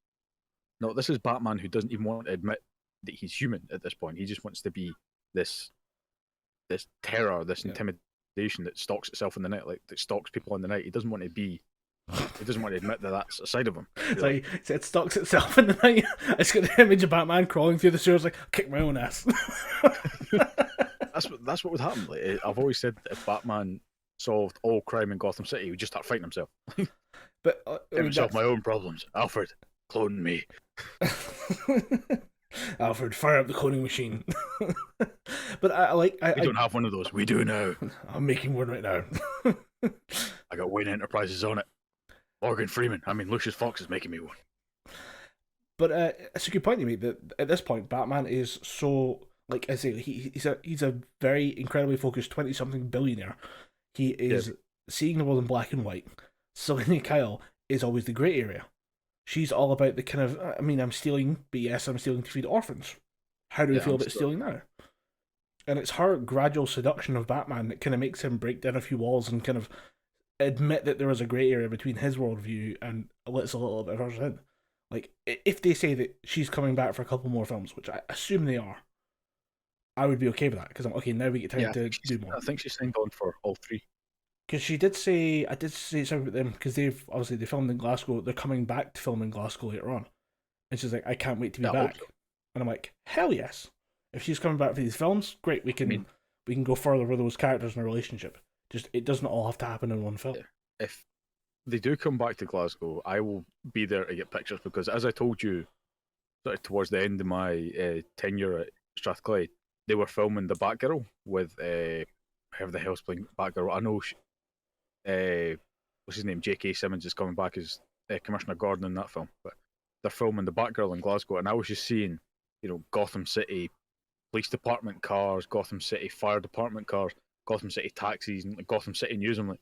no, this is Batman who doesn't even want to admit that he's human at this point. He just wants to be this terror, this intimidation that stalks itself in the night, like that stalks people in the night. He doesn't want to be. He doesn't want to admit that that's a side of him. Like, it stalks itself in the night. It's got the image of Batman crawling through the sewers, like, kick my own ass. That's what would happen. Like, I've always said that if Batman solved all crime in Gotham City, he would just start fighting himself. But himself, my own problems. Alfred, clone me. Alfred, fire up the cloning machine. But we don't have one of those. We do now. I'm making one right now. I got Wayne Enterprises on it. Morgan Freeman. I mean, Lucius Fox is making me one. But it's a good point you make that at this point, Batman is so, like I say, he's a very incredibly focused 20-something billionaire. He is seeing the world in black and white. Selena Kyle is always the grey area. She's all about the kind of, I mean, I'm stealing, but yes, I'm stealing to feed orphans. How do we feel about stealing now? And it's her gradual seduction of Batman that kind of makes him break down a few walls and kind of admit that there is a grey area between his worldview and lets a little bit of hers in. Like, if they say that she's coming back for a couple more films, which I assume they are, I would be okay with that, because I'm okay, now we get time to do more. I think she's signed on for all three. Because she did say, I did say something about them, because they filmed in Glasgow, they're coming back to film in Glasgow later on. And she's like, I can't wait to be back. So. And I'm like, hell yes. If she's coming back for these films, great, we can go further with those characters in a relationship. Just, it doesn't all have to happen in one film. If they do come back to Glasgow, I will be there to get pictures, because as I told you, sort of towards the end of my tenure at Strathclyde, they were filming the Batgirl with whoever the hell's playing Batgirl. I know what's his name, J.K. Simmons is coming back as Commissioner Gordon in that film, but they're filming the Batgirl in Glasgow, and I was just seeing, Gotham City police department cars, Gotham City fire department cars, Gotham City taxis, and Gotham City News. I'm like,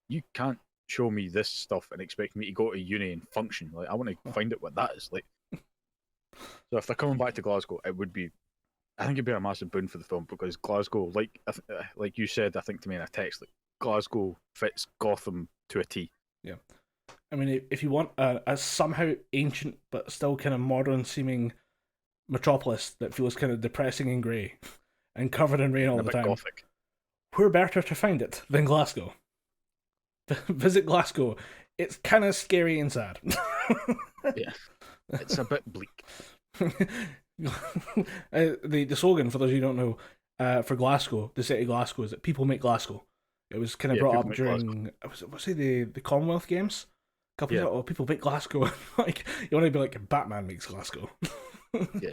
you can't show me this stuff and expect me to go to uni and function. Like, I want to find out what that is like. So if they're coming back to Glasgow, I think it'd be a massive boon for the film, because Glasgow, like you said, I think to me in a text, like, Glasgow fits Gotham to a T. Yeah. I mean, if you want a somehow ancient but still kind of modern seeming metropolis that feels kind of depressing and grey and covered in rain all the time. Gothic. where better to find it than Glasgow? Visit Glasgow. It's kind of scary and sad. Yeah, it's a bit bleak. The slogan, for those who don't know, for Glasgow, the city of Glasgow, is that people make Glasgow. It was kind of Yeah, brought people up make during, what's it, the Commonwealth Games? A couple Yeah. of, people make Glasgow. Like, you want to be like, Batman makes Glasgow. Yeah.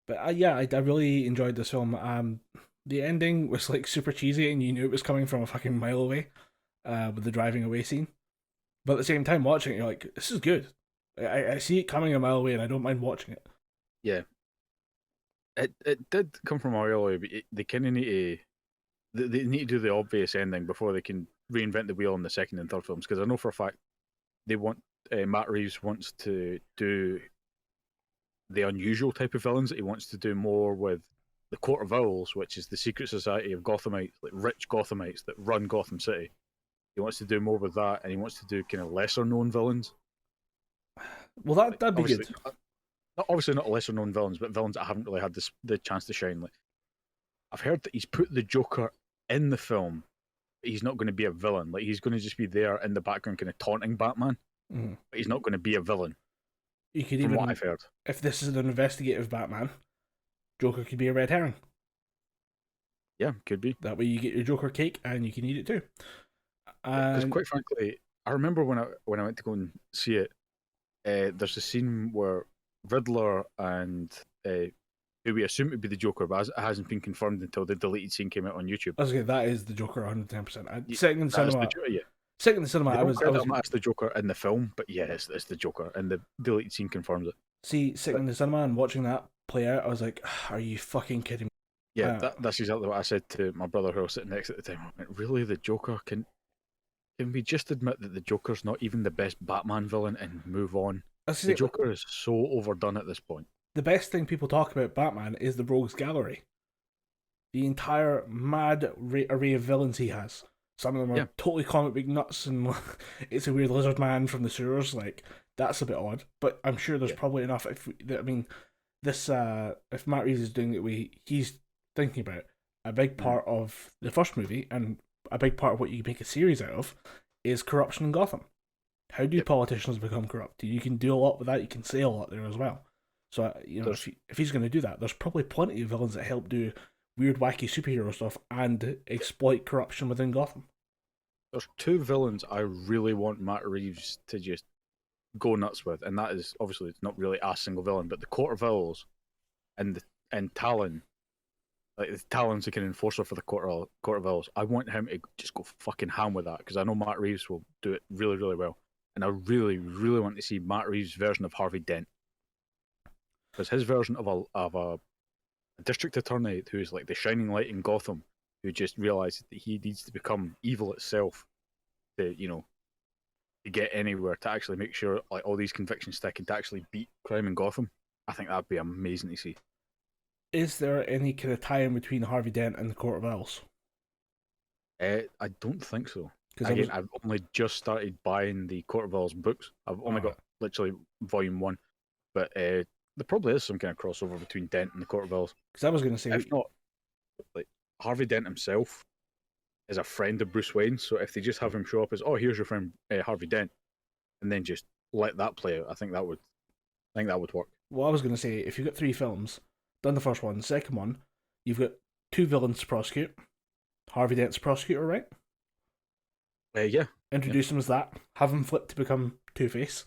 But yeah, I really enjoyed this film. The ending was like super cheesy, and you knew it was coming from a fucking mile away, with the driving away scene. But at the same time, watching it, you're like, this is good. I see it coming a mile away, and I don't mind watching it. Yeah. It did come from a while away, but they kind of need to they need to do the obvious ending before they can reinvent the wheel in the second and third films. Because I know for a fact they want Matt Reeves wants to do the unusual type of villains. That he wants to do more with the Court of Owls, which is the secret society of Gothamites, like rich Gothamites that run Gotham City. He wants to do more with that, and he wants to do kind of lesser known villains. Well, that'd be good. Obviously not lesser known villains, but villains that haven't really had the chance to shine. Like, I've heard that he's put the Joker in the film, but he's not going to be a villain. Like, he's going to just be there in the background, kind of taunting Batman. Mm. But he's not going to be a villain. You could from even, what I've heard, if this is an investigative Batman, Joker could be a red herring. yeah, could be. That way, you get your Joker cake, and you can eat it too. Because quite frankly, I remember when I went to go and see it. There's a scene where Riddler and who we assume to be the Joker, but it hasn't been confirmed until the deleted scene came out on YouTube. I was going that is the Joker 110%. Sitting in the cinema, Yeah. sitting in the cinema, They I don't was credit him as the Joker in the film, but yeah, it's the Joker, and the deleted scene confirms it. sitting in the cinema and watching that play out. I was like, are you fucking kidding me? Yeah, that's exactly what I said to my brother who was sitting next at the time. I went, really, the Joker? Can we just admit that the Joker's not even the best Batman villain and move on? The Joker is so overdone at this point. The best thing people talk about Batman is the Rogues Gallery. The entire mad array of villains he has. Some of them are totally comic book nuts, and it's a weird lizard man from the sewers. Like, that's a bit odd, but I'm sure there's probably enough. If Matt Reeves is doing it the way he's thinking about, a big part of the first movie and a big part of what you make a series out of is corruption in Gotham. How do politicians become corrupt? You can do a lot with that. You can say a lot there as well. So if he's going to do that, there's probably plenty of villains that help do weird, wacky superhero stuff and exploit corruption within Gotham. There's two villains I really want Matt Reeves to just go nuts with, and that is obviously it's not really a single villain, but the Court of Owls and Talon. Like, Talon's like an enforcer for the Court of Owls. I want him to just go fucking ham with that, because I know Matt Reeves will do it really, really well. And I really, really want to see Matt Reeves' version of Harvey Dent. Because his version of a district attorney who's like the shining light in Gotham, who just realizes that he needs to become evil itself to get anywhere, to actually make sure like all these convictions stick and to actually beat crime in Gotham. I think that'd be amazing to see. Is there any kind of tie-in between Harvey Dent and the Court of Owls? I don't think so. Again, I've only just started buying the Court of Owls books. I've only got literally volume 1, but there probably is some kind of crossover between Dent and the Court of Owls. Because I was going to say, if not, like Harvey Dent himself is a friend of Bruce Wayne. So if they just have him show up as, oh, here's your friend Harvey Dent, and then just let that play out, I think that would work. Well, I was going to say, if you've got 3 films, done the first one, the second one, you've got 2 villains to prosecute. Harvey Dent's prosecutor, right? Yeah. Introduce him as that, have him flip to become Two-Face,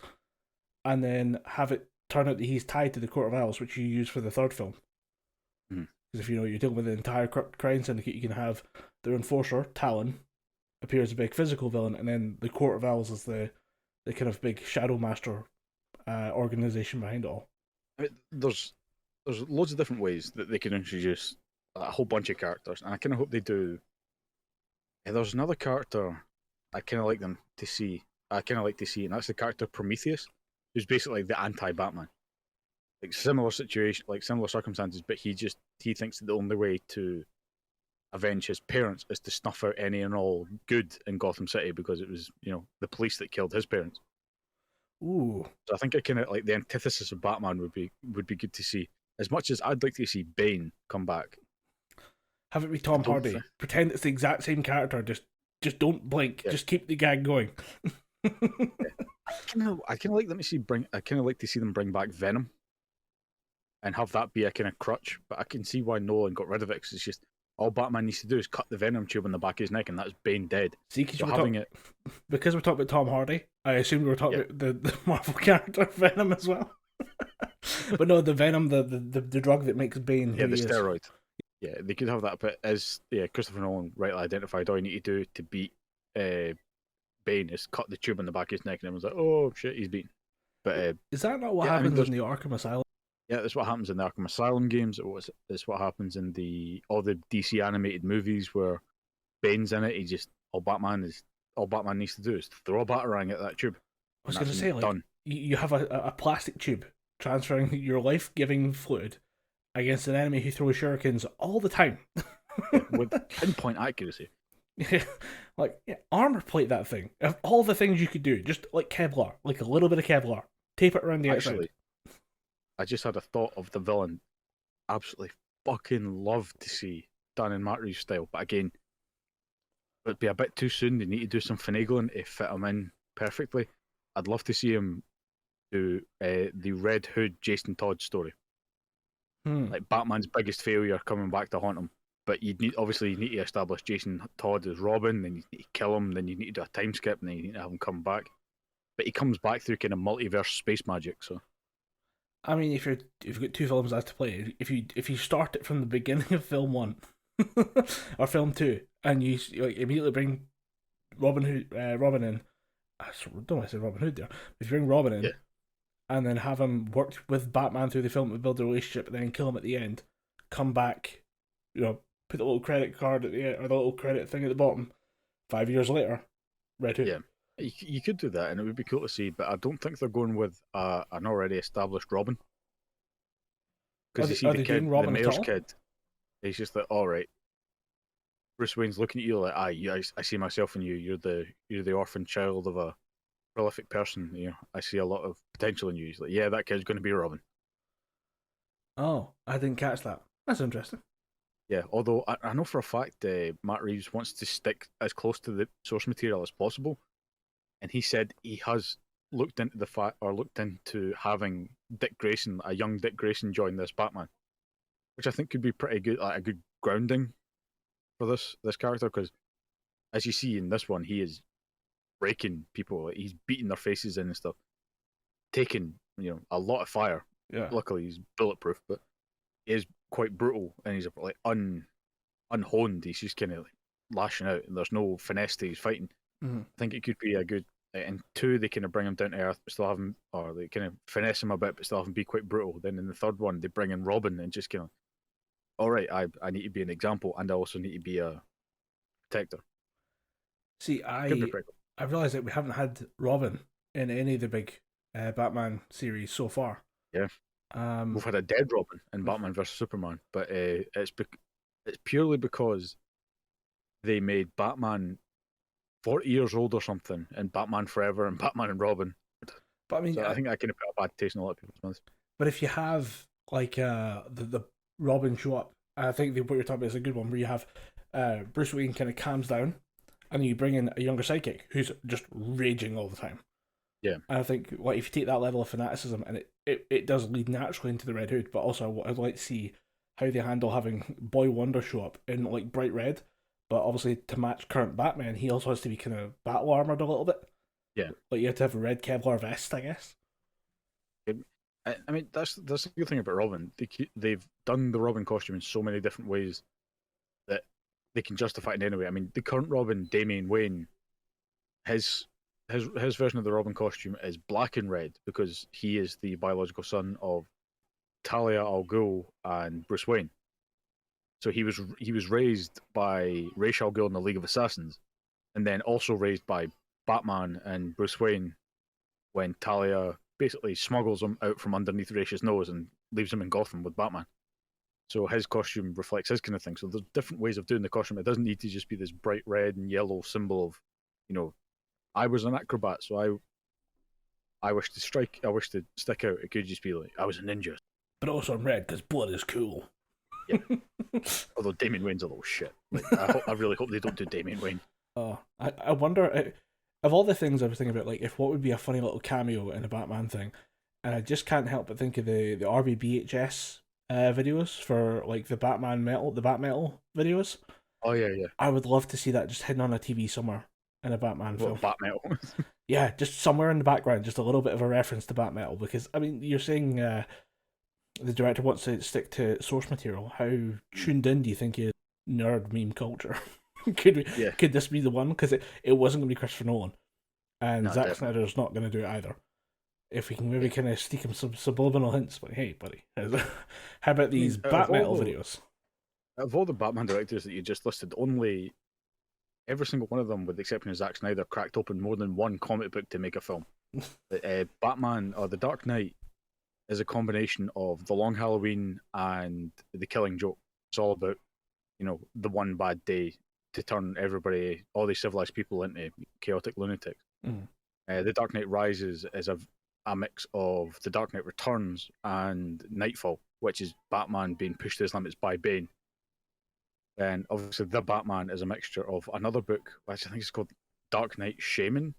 and then have it turn out that he's tied to the Court of Owls, which you use for the third film. Because if you're dealing with the entire corrupt crime syndicate, you can have their enforcer, Talon, appear as a big physical villain, and then the Court of Owls is the kind of big shadow master organization behind it all. I mean, there's loads of different ways that they can introduce a whole bunch of characters, and I kind of hope they do. There's another character I kind of like to see, and that's the character Prometheus, who's basically the anti-Batman. Like similar situation, like similar circumstances, but he thinks that the only way to avenge his parents is to snuff out any and all good in Gotham City, because it was the police that killed his parents. Ooh. So I think it kind of like the antithesis of Batman would be good to see. As much as I'd like to see Bane come back, Have it be Tom don't Hardy. thi- Pretend it's the exact same character. Just don't blink. Yeah. Just keep the gag going. I kind of like them to see bring. I kind of like to see them bring back Venom, and have that be a kind of crutch. But I can see why Nolan got rid of it because it's just all Batman needs to do is cut the Venom tube in the back of his neck, and that's Bane dead. See, because So we're, having it, because we're talking about Tom Hardy, I assumed we were talking Yeah. about the Marvel character Venom as well. But no, the Venom, the drug that makes Bane who yeah, the he is. steroid. Yeah, they could have that, but as Christopher Nolan rightly identified, all you need to do to beat Bane is cut the tube in the back of his neck, and everyone's like, "Oh shit, he's beaten." But Is that not what yeah, I mean, happens in the Arkham Asylum? yeah, that's what happens in the Arkham Asylum games. It's what happens in all the DC animated movies where Bane's in it. All Batman needs to do is throw a batarang at that tube. I was and going to that's say, like, done. you have a plastic tube transferring your life-giving fluid against an enemy who throws shurikens all the time. With pinpoint accuracy. Like, yeah, armor plate that thing. Of all the things you could do, just like Kevlar, like a little bit of Kevlar, tape it around the outside. Actually, I just had a thought of the villain. Absolutely fucking love to see done in Matt Reeves style, but again, it'd be a bit too soon. They need to do some finagling to fit him in perfectly. I'd love to see him do the Red Hood Jason Todd story, like Batman's biggest failure coming back to haunt him. But you need to establish Jason Todd as Robin, then you need to kill him, then you need to do a time skip, and then you need to have him come back. But he comes back through kind of multiverse space magic. So I mean, if you've got two films as to play, if you start it from the beginning of film 1 or film 2, and you like, immediately bring Robin in, I don't want to say Robin Hood there. If you bring Robin in, Yeah. and then have him work with Batman through the film to build a relationship, and then kill him at the end, come back, put the little credit card at the end, or the little credit thing at the bottom. 5 years later, Red Hood. yeah, you could do that, and it would be cool to see. But I don't think they're going with an already established Robin. Because you see the kid, the mayor's kid, he's just like, all right. Bruce Wayne's looking at you like, I see myself in you. You're the orphan child of a prolific person. I see a lot of potential in you. He's like, yeah, that kid's going to be Robin. Oh, I didn't catch that. That's interesting. Yeah, although I know for a fact Matt Reeves wants to stick as close to the source material as possible, and he said he has looked into having a young Dick Grayson, join this Batman, which I think could be pretty good, like a good grounding for this character, because as you see in this one, he is breaking people, like, he's beating their faces in and stuff, taking a lot of fire. Yeah. Luckily, he's bulletproof, but he is quite brutal, and he's like unhoned. He's just kind of like lashing out, and there's no finesse to his fighting. Mm-hmm. I think it could be a good. And 2, they kind of bring him down to earth, but still have him, or they kind of finesse him a bit, but still have him be quite brutal. Then in the 3rd one, they bring in Robin and just kind of, all right, I need to be an example, and I also need to be a protector. See, I realised that we haven't had Robin in any of the big Batman series so far. Yeah. We've had a dead Robin in Batman vs Superman, but it's purely because they made Batman 40 years old or something in Batman Forever and Batman and Robin. But I mean, so I think that kind of put a bad taste in a lot of people's mouths. But if you have like the Robin show up, I think what you're talking about is a good one, where you have Bruce Wayne kind of calms down, and you bring in a younger sidekick who's just raging all the time. Yeah. And I think if you take that level of fanaticism, and it does lead naturally into the Red Hood, but also I'd like to see how they handle having Boy Wonder show up in like bright red, but obviously to match current Batman, he also has to be kind of battle armored a little bit. Yeah. Like you have to have a red Kevlar vest, I guess. I mean, that's the good thing about Robin. They've done the Robin costume in so many different ways that they can justify it anyway. I mean, the current Robin, Damian Wayne, his version of the Robin costume is black and red because he is the biological son of Talia al Ghul and Bruce Wayne. So he was raised by Ra's al Ghul in the League of Assassins, and then also raised by Batman and Bruce Wayne when Talia basically smuggles him out from underneath Ra's nose and leaves him in Gotham with Batman. So his costume reflects his kind of thing. So there's different ways of doing the costume. It doesn't need to just be this bright red and yellow symbol of, I was an acrobat, so I wish to stick out. It could just be like, I was a ninja. But also I'm red because blood is cool. Although Damian Wayne's a little shit. Like, I really hope they don't do Damian Wayne. Oh, I wonder, of all the things I was thinking about, like, if what would be a funny little cameo in a Batman thing, and I just can't help but think of the RBBHS videos for, like, the Bat Metal videos. Oh yeah. I would love to see that just hidden on a TV somewhere in a Batman film. Bat Metal. Yeah, just somewhere in the background, just a little bit of a reference to Bat Metal, because, I mean, you're saying the director wants to stick to source material. How tuned in do you think is nerd meme culture? Could this be the one? Because it wasn't going to be Christopher Nolan, and No, Zack Snyder's not going to do it either. If we can maybe kind of sneak him some subliminal hints, like, hey, buddy, how about these Bat Metal videos? Of all the Batman directors that you just listed, only every single one of them, with the exception of Zack Snyder, cracked open more than one comic book to make a film. Batman or The Dark Knight is a combination of The Long Halloween and The Killing Joke. It's all about, the one bad day to turn everybody, all these civilized people, into chaotic lunatics. The Dark Knight Rises is a mix of The Dark Knight Returns and Nightfall, which is Batman being pushed to his limits by Bane. And obviously, The Batman is a mixture of another book, which I think is called Dark Knight Shaman,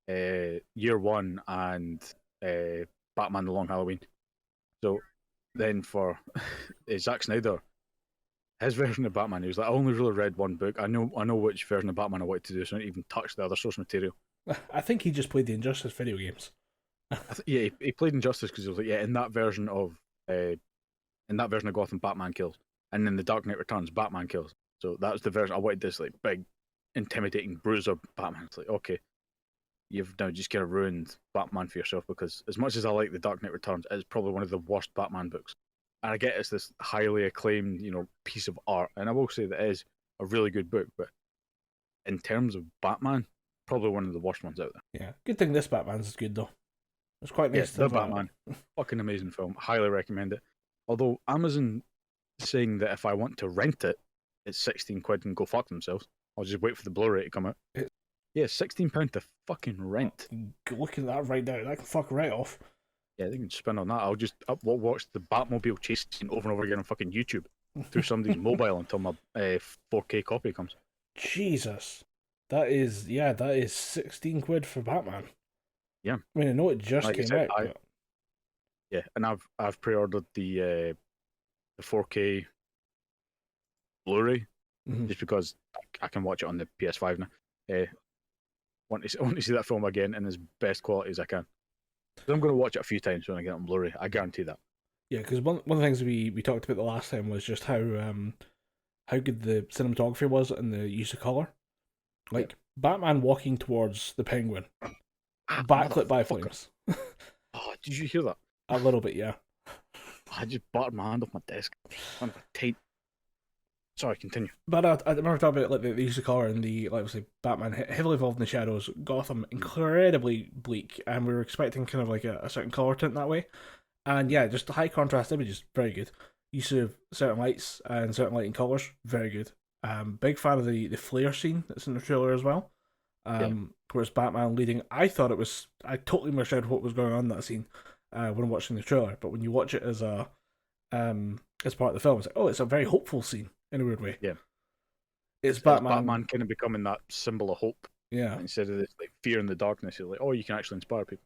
Year One, and Batman: The Long Halloween. So then for Zack Snyder, his version of Batman, he was like, I only really read one book. I know which version of Batman I wanted to do, so I didn't even touch the other source material. I think he just played the Injustice video games. He played Injustice because he was like, in that version of Gotham, Batman kills, and then The Dark Knight Returns, Batman kills. So that was the version I wanted. This like big, intimidating bruiser Batman. It's like, okay, you've now just kind of ruined Batman for yourself, because as much as I like The Dark Knight Returns, it's probably one of the worst Batman books. And I get it's this highly acclaimed, piece of art, and I will say that it is a really good book, but in terms of Batman, probably one of the worst ones out there. Yeah, good thing this Batman's is good though. It's quite nice. The Batman, fucking amazing film. Highly recommend it. Although Amazon saying that if I want to rent it, it's £16 and go fuck themselves. I'll just wait for the Blu-ray to come out. Yeah, £16 to fucking rent. Looking at that right now, that can fuck right off. Yeah, they can spin on that. I'll just watch the Batmobile chase scene over and over again on fucking YouTube through somebody's mobile until my 4K copy comes. Jesus, that is £16 for Batman. Yeah, I mean, I know it just came out. But... Yeah, and I've pre-ordered the 4K Blu-ray just because I can watch it on the PS5 now. Want to see that film again in as best quality as I can. So I'm going to watch it a few times when I get it on Blu-ray. I guarantee that. Yeah, because one of the things we talked about the last time was just how good the cinematography was and the use of color. Like Batman walking towards the Penguin, backlit by flames. Oh, did you hear that? A little bit, yeah. I just battered my hand off my desk. I'm tight. Sorry, continue. But I remember talking about like the use of color and the Batman heavily involved in the shadows, Gotham incredibly bleak, and we were expecting kind of like a certain color tint that way. And yeah, just the high contrast images, very good. Use of certain lights and certain lighting colors, very good. Big fan of the flare scene that's in the trailer as well. Where it's Batman leading. I totally misread what was going on in that scene when watching the trailer, but when you watch it as part of the film, it's like, oh, it's a very hopeful scene in a weird way. Yeah, it's Batman kind of becoming that symbol of hope. Yeah, instead of this like fear in the darkness, you're like, oh, you can actually inspire people.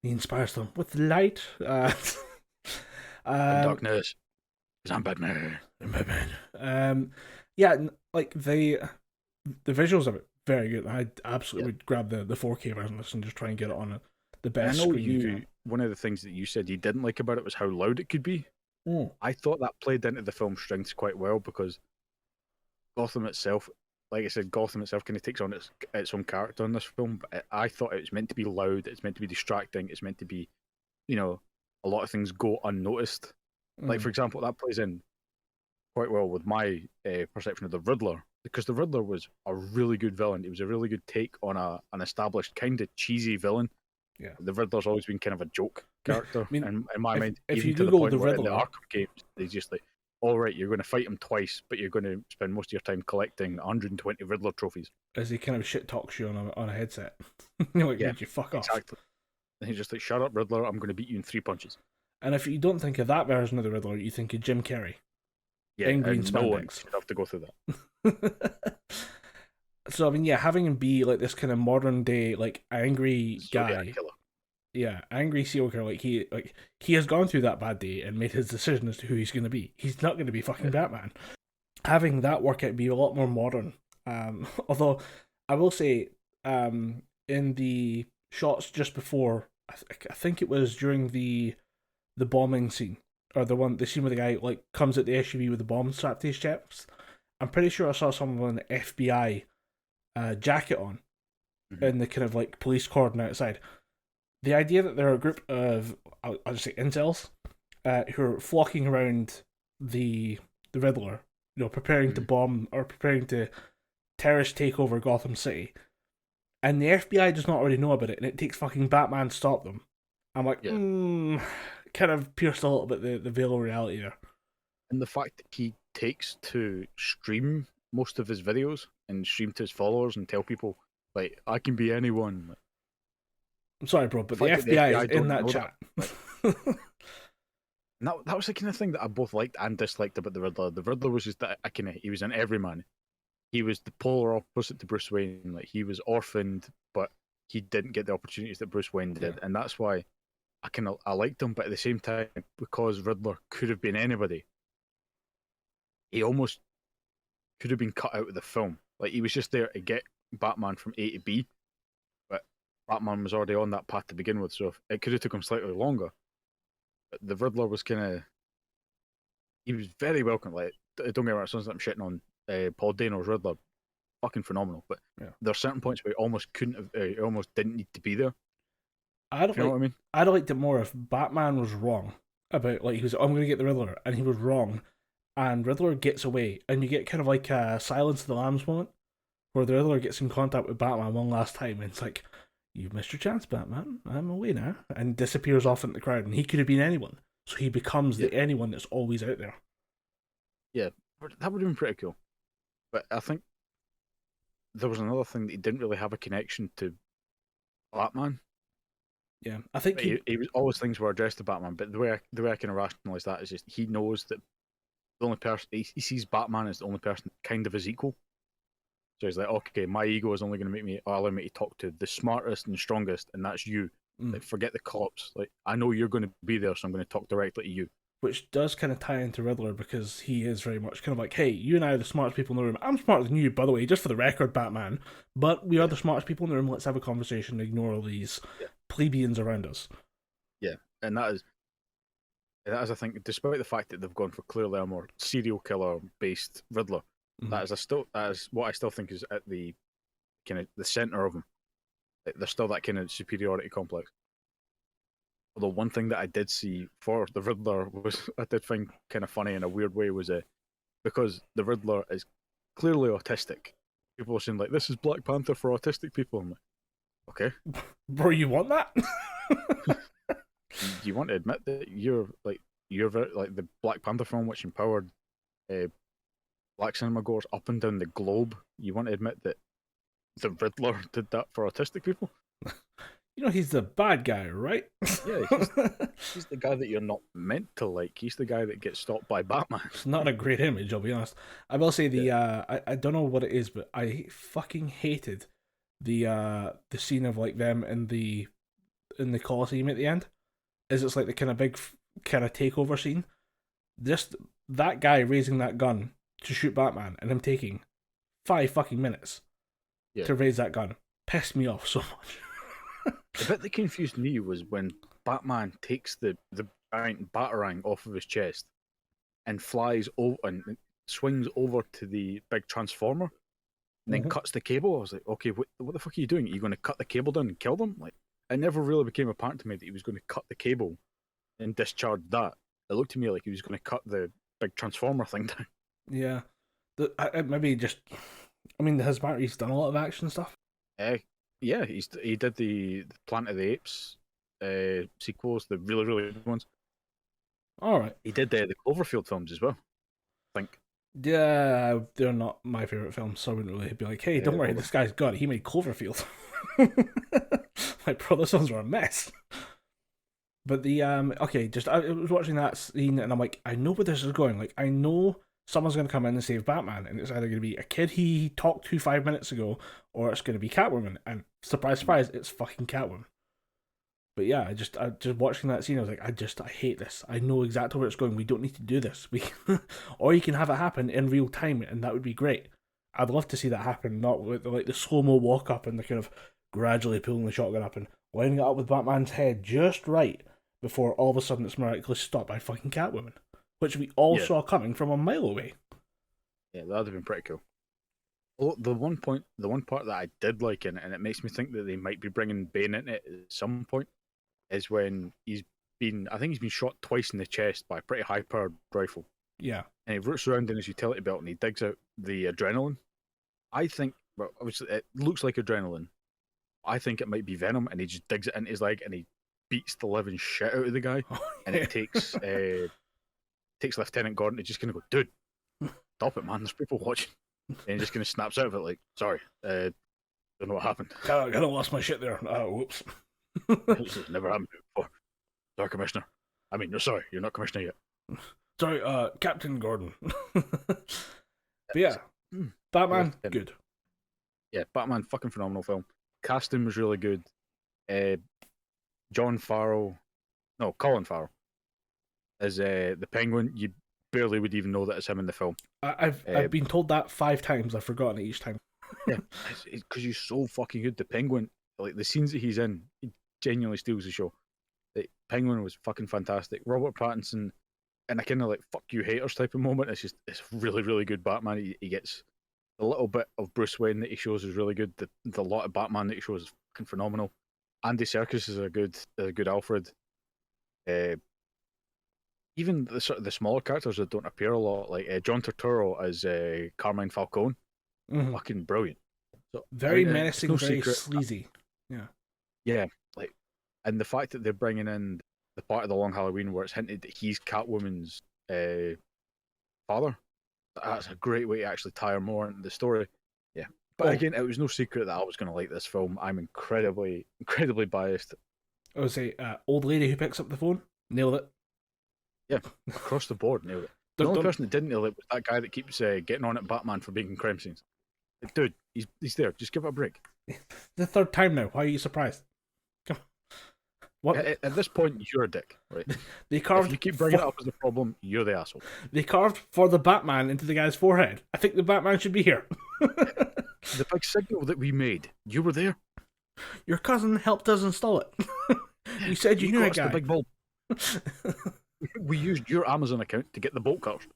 He inspires them with light. Darkness. I'm Batman. Yeah, like the visuals of it, very good. I absolutely would grab the 4K version of this and just try and get it on the best screen. One of the things that you said you didn't like about it was how loud it could be. I thought that played into the film's strengths quite well, because Gotham itself, like I said, kind of takes on its own character in this film. But I thought it was meant to be loud. It's meant to be distracting. It's meant to be, a lot of things go unnoticed. Like, for example, that plays in quite well with my perception of the Riddler, because the Riddler was a really good villain. It was a really good take on an established kind of cheesy villain. Yeah, the Riddler's always been kind of a joke character. I mean, in my mind, if you Google the Riddler in the Arkham games, they just like, all right, you're going to fight him twice, but you're going to spend most of your time collecting 120 Riddler trophies. As he kind of shit talks you on a headset, like, yeah, you fuck off. Exactly. And he's just like, shut up, Riddler! I'm going to beat you in 3 punches. And if you don't think of that version of the Riddler, you think of Jim Carrey. Yeah, in green and no one spandex. should have to go through that. So I mean, yeah, having him be like this kind of modern day, like angry Zodiac guy, killer. yeah, angry serial killer, he has gone through that bad day and made his decision as to who he's going to be. He's not going to be fucking Yeah. Batman. Having that work out be a lot more modern. Although I will say, in the shots just before, I think it was during the bombing scene, or the scene where the guy like comes at the SUV with the bomb strapped to his chest. I'm pretty sure I saw someone with an FBI jacket on in the kind of like police cordon outside. The idea that there are a group of I'll just say incels who are flocking around the Riddler, preparing to bomb or preparing to terrorist take over Gotham City, and the FBI does not already know about it, and it takes fucking Batman to stop them. I'm like, kind of pierced a little bit the veil of reality there. And the fact that he takes to stream most of his videos and stream to his followers and tell people, like, I can be anyone. Like, I'm sorry, bro, but the fact that FBI is don't in that know chat. And that was the kind of thing that I both liked and disliked about the Riddler. The Riddler was just that he was an everyman. He was the polar opposite to Bruce Wayne. Like, he was orphaned, but he didn't get the opportunities that Bruce Wayne did, and that's why I liked him. But at the same time, because Riddler could have been anybody, he almost could have been cut out of the film. Like, he was just there to get Batman from A to B, but Batman was already on that path to begin with, so it could have took him slightly longer. But the Riddler was he was very welcome. Like, don't get me wrong, it's not that I'm shitting on Paul Dano's Riddler, fucking phenomenal. But there are certain points where he almost couldn't have, he almost didn't need to be there. You know what I mean? I'd have liked it more if Batman was wrong about, like, he was, I'm going to get the Riddler, and he was wrong, and Riddler gets away, and you get kind of like a Silence of the Lambs moment, where the Riddler gets in contact with Batman one last time, and it's like, you've missed your chance, Batman, I'm away now, and disappears off into the crowd, and he could have been anyone, so he becomes the anyone that's always out there. Yeah, that would have been pretty cool. But I think there was another thing that he didn't really have a connection to Batman. Yeah, I think he was always things were addressed to Batman, but the way I can rationalize that is just he knows that the only person he sees Batman as the only person kind of his equal. So he's like, okay, my ego is only going to allow me to talk to the smartest and strongest, and that's you. Like, forget the cops. Like, I know you're going to be there, so I'm going to talk directly to you. Which does kind of tie into Riddler, because he is very much kind of like, hey, you and I are the smartest people in the room. I'm smarter than you, by the way, just for the record, Batman. But we are the smartest people in the room. Let's have a conversation and ignore all these plebeians around us. Yeah, and that is, I think, despite the fact that they've gone for clearly a more serial killer based Riddler, that is what I still think is at the kind of the center of him. Like, there's still that kind of superiority complex. Although one thing that I did see for the Riddler I did find kind of funny in a weird way was because the Riddler is clearly autistic. People are saying, like, this is Black Panther for autistic people. I'm like, okay, bro, you want that? You want to admit that you're very, like, the Black Panther film, which empowered black cinema goers up and down the globe. You want to admit that the Riddler did that for autistic people? He's the bad guy, right? Yeah, he's the guy that you're not meant to like. He's the guy that gets stopped by Batman. It's not a great image, I'll be honest. I will say I don't know what it is, but I fucking hated the scene of, like, them in the Coliseum at the end. It's like the kind of big kind of takeover scene. Just that guy raising that gun to shoot Batman and him taking 5 fucking minutes to raise that gun pissed me off so much. The bit that confused me was when Batman takes the giant batarang off of his chest and flies over and swings over to the big transformer and then cuts the cable. I was like, okay, what the fuck are you doing? Are you going to cut the cable down and kill them? Like, it never really became apparent to me that he was going to cut the cable and discharge that. It looked to me like he was going to cut the big transformer thing down. Yeah. Maybe just, I mean, has Battery's done a lot of action stuff? Yeah, he did the Planet of the Apes sequels, the really, really good ones. All right. He did the Cloverfield films as well, I think. Yeah, they're not my favourite films, so I wouldn't really be like, hey, don't worry, this guy's got it. He made Cloverfield. Like, bro, those ones are a mess. But I was watching that scene and I'm like, I know where this is going. Like, I know someone's going to come in and save Batman, and it's either going to be a kid he talked to 5 minutes ago, or it's going to be Catwoman. And surprise, surprise, it's fucking Catwoman. But yeah, I just watching that scene, I was like, I hate this. I know exactly where it's going. We don't need to do this. Or you can have it happen in real time, and that would be great. I'd love to see that happen, not with like the slow mo walk up and the kind of gradually pulling the shotgun up and lining it up with Batman's head just right before all of a sudden it's miraculously stopped by fucking Catwoman, which we all saw coming from a mile away. Yeah, that'd have been pretty cool. Well, the one part that I did like in it, and it makes me think that they might be bringing Bane in it at some point, is when I think he's been shot twice in the chest by a pretty high-powered rifle. Yeah. And he roots around in his utility belt and he digs out the adrenaline. I think, well, obviously it looks like adrenaline. I think it might be venom, and he just digs it into his leg and he beats the living shit out of the guy. And it takes Lieutenant Gordon to just kind of go, dude, stop it, man. There's people watching. And he just kind of snaps out of it like, sorry, don't know what happened. I kind of lost my shit there. Whoops. This has never happened before. Sorry, Commissioner. I mean, you're sorry, you're not Commissioner yet. Sorry, Captain Gordon. But yeah, Batman, good. Yeah, Batman, fucking phenomenal film. Casting was really good. Colin Farrell as the Penguin. You barely would even know that it's him in the film. I've been told that 5 times. I've forgotten it each time. Yeah, because he's so fucking good. The Penguin, like the scenes that he's in, he genuinely steals the show. The Penguin was fucking fantastic. Robert Pattinson, in a kind of like fuck you haters type of moment, it's really, really good Batman. He gets a little bit of Bruce Wayne that he shows is really good. The lot of Batman that he shows is fucking phenomenal. Andy Serkis is a good Alfred. Even the smaller characters that don't appear a lot, like John Turturro as Carmine Falcone, fucking brilliant. So, very menacing, no very secret. sleazy. Yeah, like, and the fact that they're bringing in the part of the Long Halloween where it's hinted that he's Catwoman's father, that's a great way to actually tie her more into the story. Yeah, but again, it was no secret that I was going to like this film. I'm incredibly biased. I would say, old lady who picks up the phone, nailed it. Yeah, across the board, nailed it. The only person that didn't nail it was that guy that keeps getting on at Batman for making crime scenes. Like, dude, he's there. Just give it a break. The 3rd time now. Why are you surprised? Come on. What? At this point, you're a dick, right? They carved. If you keep bringing it up as a problem, you're the asshole. They carved for the Batman into the guy's forehead. I think the Batman should be here. The big signal that we made, you were there. Your cousin helped us install it. You said you knew a guy. The big bulb. We used your Amazon account to get the bolt cutters.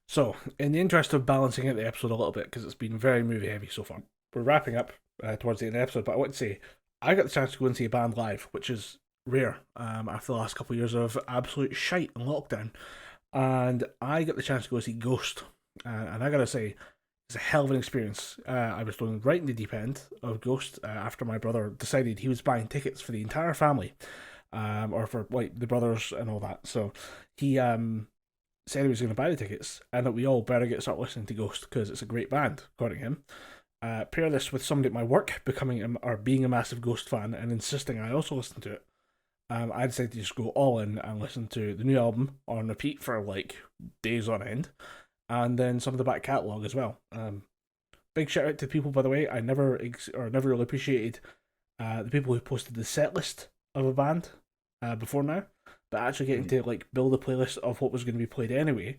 So, in the interest of balancing out the episode a little bit, because it's been very movie heavy so far, we're wrapping up towards the end of the episode, but I want to say, I got the chance to go and see a band live, which is rare after the last couple of years of absolute shite and lockdown. And I got the chance to go see Ghost. And I gotta say, it's a hell of an experience. I was thrown right in the deep end of Ghost after my brother decided he was buying tickets for the entire family. Or for like the brothers and all that. So he said he was going to buy the tickets and that we all better start listening to Ghost because it's a great band, according to him. Pair this with somebody at my work being a massive Ghost fan and insisting I also listen to it. I decided to just go all in and listen to the new album on repeat for like days on end, and then some of the back catalogue as well. Big shout out to people, by the way. I never really appreciated the people who posted the set list of a band before now, but actually getting to like build a playlist of what was going to be played anyway,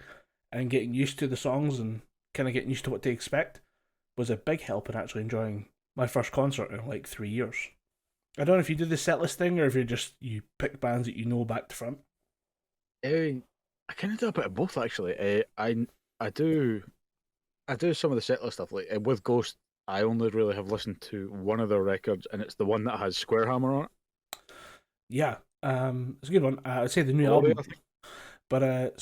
and getting used to the songs and kind of getting used to what to expect was a big help in actually enjoying my first concert in like 3 years. I don't know if you do the set list thing or if you pick bands that you know back to front. I kind of do a bit of both actually. I do some of the set list stuff. Like with Ghost, I only really have listened to one of their records, and it's the one that has Squarehammer on it. Yeah, it's a good one. I'd say the new album, but get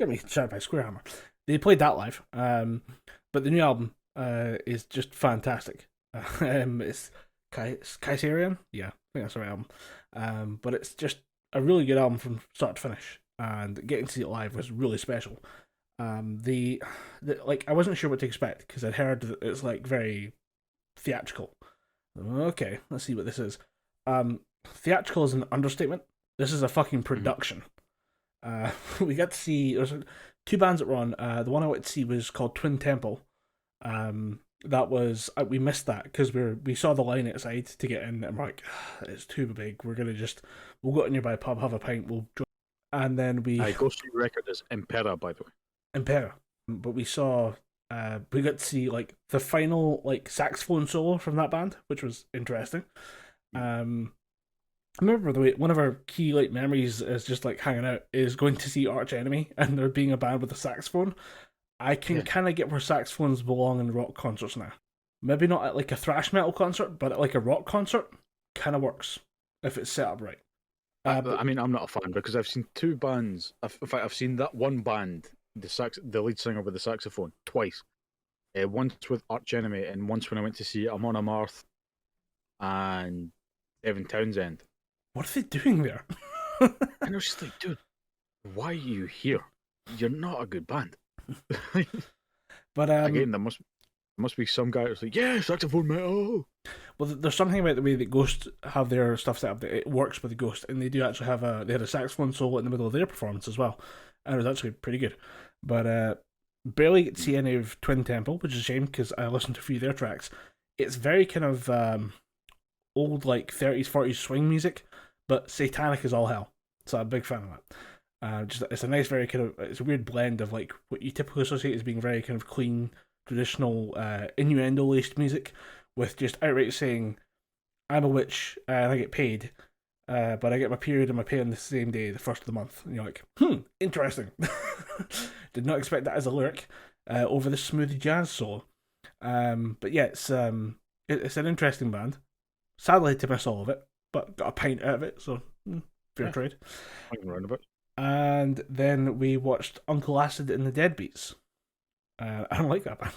me shouted by Squarehammer. They played that live, but the new album is just fantastic. It's Kaiserian, yeah, I think that's the right album. But it's just a really good album from start to finish, and getting to see it live was really special. Like I wasn't sure what to expect because I'd heard that it's like very theatrical. Okay, let's see what this is. Theatrical is an understatement. This is a fucking production. We got to see there's two bands that were on. The one I went to see was called Twin Temple. That was we missed that because we saw the line outside to get in, and we're like, it's too big. We'll go to a nearby pub, have a pint, and then Ghost Street record is Impera, by the way. Impera. But we got to see like the final like saxophone solo from that band, which was interesting. I remember the way one of our key like memories is just like hanging out is going to see Arch Enemy and there being a band with a saxophone. I can kind of get where saxophones belong in rock concerts now. Maybe not at like a thrash metal concert, but at like a rock concert, kind of works if it's set up right. I mean, I'm not a fan because I've seen two bands. In fact, I've seen that one band, the lead singer with the saxophone, twice. Once with Arch Enemy, and once when I went to see Amon Amarth and Evan Townsend. What are they doing there? And I was just like, dude, why are you here? You're not a good band. But again, there must be some guy who's like, yeah, saxophone metal. Well, there's something about the way that Ghost have their stuff set up that it works with the Ghost, and they do actually have they had a saxophone solo in the middle of their performance as well, and it was actually pretty good. But barely get to see any of Twin Temple, which is a shame because I listened to a few of their tracks. It's very kind of old like 30s 40s swing music, but satanic as all hell. So I'm a big fan of that. It's a nice, very kind of it's a weird blend of like what you typically associate as being very kind of clean, traditional innuendo laced music, with just outright saying, "I'm a witch and I get paid, but I get my period and my pay on the same day, the first of the month." And you're like, interesting. Did not expect that as a lyric over the smooth jazz solo. But yeah, it's an interesting band. Sadly, to miss all of it, but got a pint out of it, so fair trade. And then we watched Uncle Acid and the Deadbeats. I don't like that band.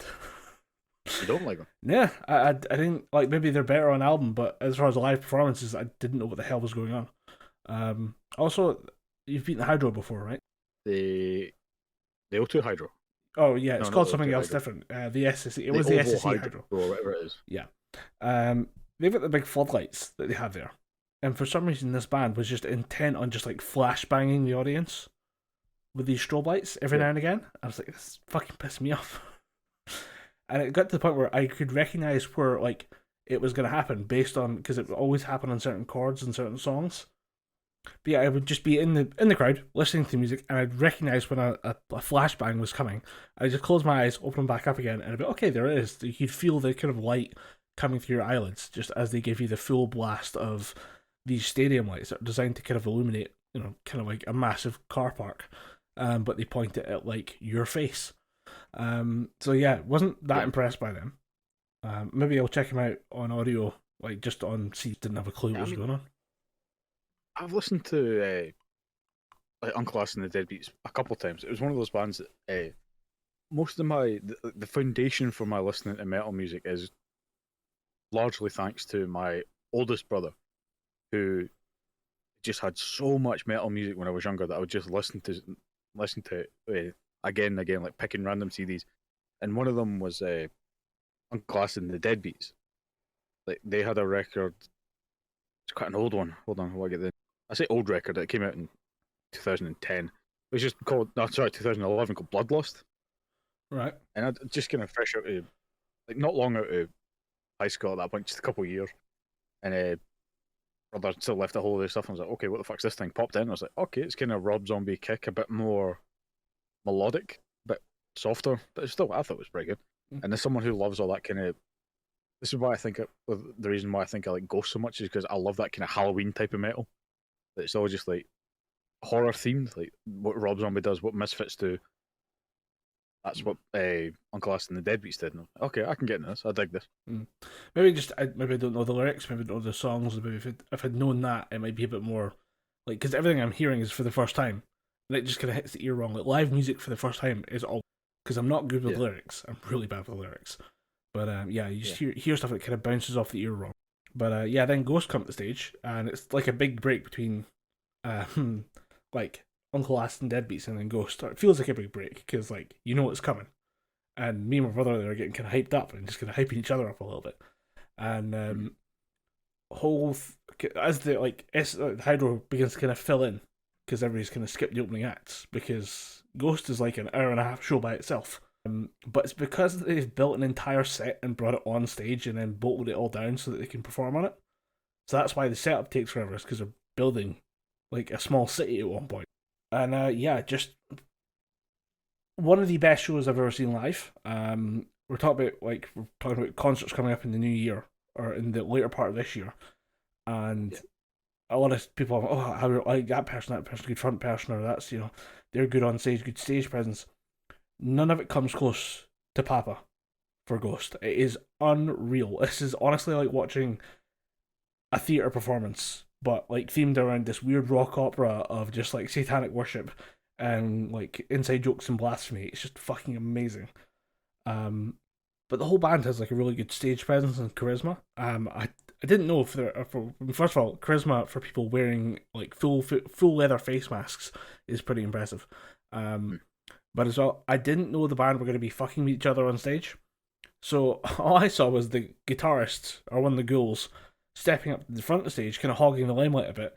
You don't like them? Yeah, I didn't like. Maybe they're better on album, but as far as live performances, I didn't know what the hell was going on. Also, you've beaten the Hydro before, right? The O2 Hydro. Oh yeah, it's called something else different. The SSE. It was the SSE Hydro or whatever it is. Yeah. They've got the big floodlights that they have there, and for some reason, this band was just intent on just like flash banging the audience with these strobe lights every now and again. I was like, this fucking pissed me off. And it got to the point where I could recognize where like it was going to happen based on because it would always happen on certain chords and certain songs. But yeah, I would just be in the crowd listening to music, and I'd recognize when a flashbang was coming. I'd just close my eyes, open them back up again, and I'd be okay. There it is. You'd feel the kind of light coming through your eyelids just as they give you the full blast of these stadium lights that are designed to kind of illuminate, kind of like a massive car park, but they point it at like your face. So yeah, wasn't that impressed by them. Maybe I'll check him out on audio, like just on see. Didn't have a clue what was going on. I've listened to like Uncle Acid and the Deadbeats a couple of times. It was one of those bands that most of the foundation for my listening to metal music is largely thanks to my oldest brother, who just had so much metal music when I was younger that I would just listen to again and again, like picking random CDs. And one of them was Uncle Acid and the Deadbeats. Like they had a record. It's quite an old one. Hold on, I say old record. It came out in 2010. It was just called 2011, called Bloodlust. Right. And I just kind of fresh out of, like not long out of high school at that point, just a couple of years. And brother still left a whole of their stuff. And I was like, okay, what the fuck's this thing? Popped in. I was like, okay, it's kind of Rob Zombie kick, a bit more melodic, a bit softer, but it's still, I thought it was pretty good. And as someone who loves all that kind of, this is why I think the reason why I think I like Ghost so much is because I love that kind of Halloween type of metal. It's all just like horror themed, like what Rob Zombie does, what Misfits do. That's what Uncle Acid and the Deadbeats did. And okay, I can get into this. I dig this. Maybe I don't know the lyrics. Maybe I don't know the songs. Maybe if I'd known that, it might be a bit more like because everything I'm hearing is for the first time, and it just kind of hits the ear wrong. Like live music for the first time is all because I'm not good with lyrics. I'm really bad with lyrics. But yeah, you just hear stuff that kind of bounces off the ear wrong. But yeah, then Ghost come to the stage, and it's like a big break between like Uncle Acid and Deadbeats and then Ghost. It feels like a big break because like you know what's coming, and me and my brother are getting kind of hyped up and just kind of hyping each other up a little bit, and as the Hydro begins to kind of fill in because everybody's kind of skipped the opening acts because Ghost is like an hour and a half show by itself. But it's because they've built an entire set and brought it on stage and then bolted it all down so that they can perform on it. So that's why the setup takes forever, is because they're building like a small city at one point. And just one of the best shows I've ever seen live. We're talking about concerts coming up in the new year or in the later part of this year, and a lot of people are, how like that person, good front person, or that's they're good on stage, good stage presence. None of it comes close to Papa for Ghost. It is unreal. This is honestly like watching a theatre performance, but like themed around this weird rock opera of just like satanic worship and like inside jokes and blasphemy. It's just fucking amazing. But the whole band has like a really good stage presence and charisma. I didn't know if first of all, charisma for people wearing like full leather face masks is pretty impressive. But as well, I didn't know the band were going to be fucking with each other on stage. So all I saw was the guitarist, or one of the ghouls, stepping up to the front of the stage, kind of hogging the limelight a bit,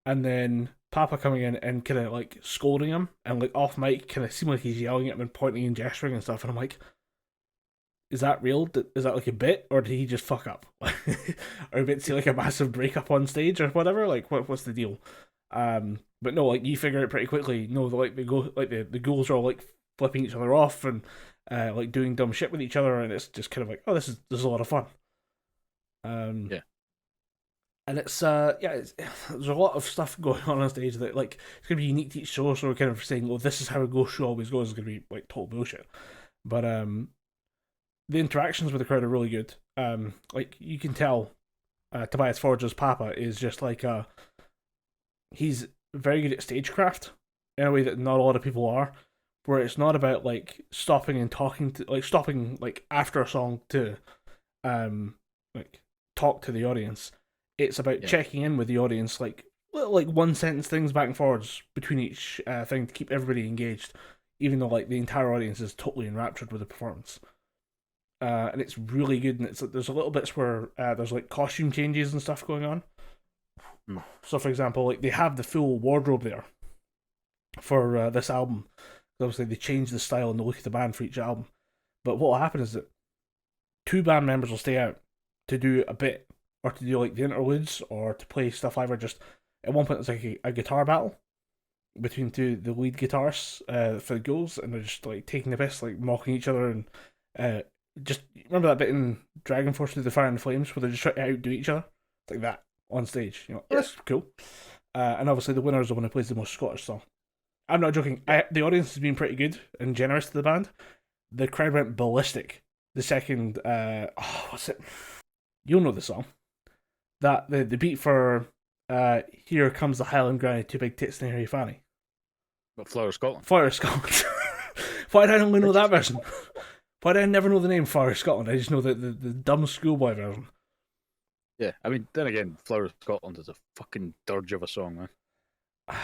and then Papa coming in and kind of like scolding him, and like off mic, kind of seemed like he's yelling at him and pointing and gesturing and stuff. And I'm like, is that real? Is that like a bit, or did he just fuck up? Or did see like a massive breakup on stage or whatever? Like, what's the deal? But no, like you figure it pretty quickly. No, the ghouls are all like flipping each other off and like doing dumb shit with each other, and it's just kind of like, oh, this is a lot of fun. Yeah. And it's there's a lot of stuff going on stage that like it's gonna be unique to each show. So we're kind of saying, oh, this is how a Ghost show always goes. It's gonna be like total bullshit. But the interactions with the crowd are really good. Like you can tell, Tobias Forge's Papa is just like he's very good at stagecraft in a way that not a lot of people are. Where it's not about like stopping and talking to like after a song to like talk to the audience. It's about checking in with the audience, like little like one sentence things back and forwards between each thing to keep everybody engaged, even though like the entire audience is totally enraptured with the performance. And it's really good, and there's a little bits where there's like costume changes and stuff going on. So for example, like they have the full wardrobe there for this album. Obviously they change the style and the look of the band for each album. But what will happen is that 2 band members will stay out to do a bit, or to do like the interludes, or to play stuff live, or just at one point it's like a guitar battle between the lead guitarists for the Ghouls, and they're just like taking the piss, like mocking each other, and just remember that bit in Dragon Force Through the Fire and the Flames where they just try to outdo each other? It's like that on stage. That's cool. And obviously the winner is the one who plays the most Scottish song. I'm not joking. The audience has been pretty good and generous to the band. The crowd went ballistic the second. What's it? You'll know the song. That the beat for Here Comes the Highland Granny, Two Big Tits and a Hairy Fanny. But Flower of Scotland. Flower of Scotland. Why did I only know that version? Why did I never know the name Flower of Scotland? I just know the dumb schoolboy version. Yeah, I mean, then again, Flower of Scotland is a fucking dirge of a song, man.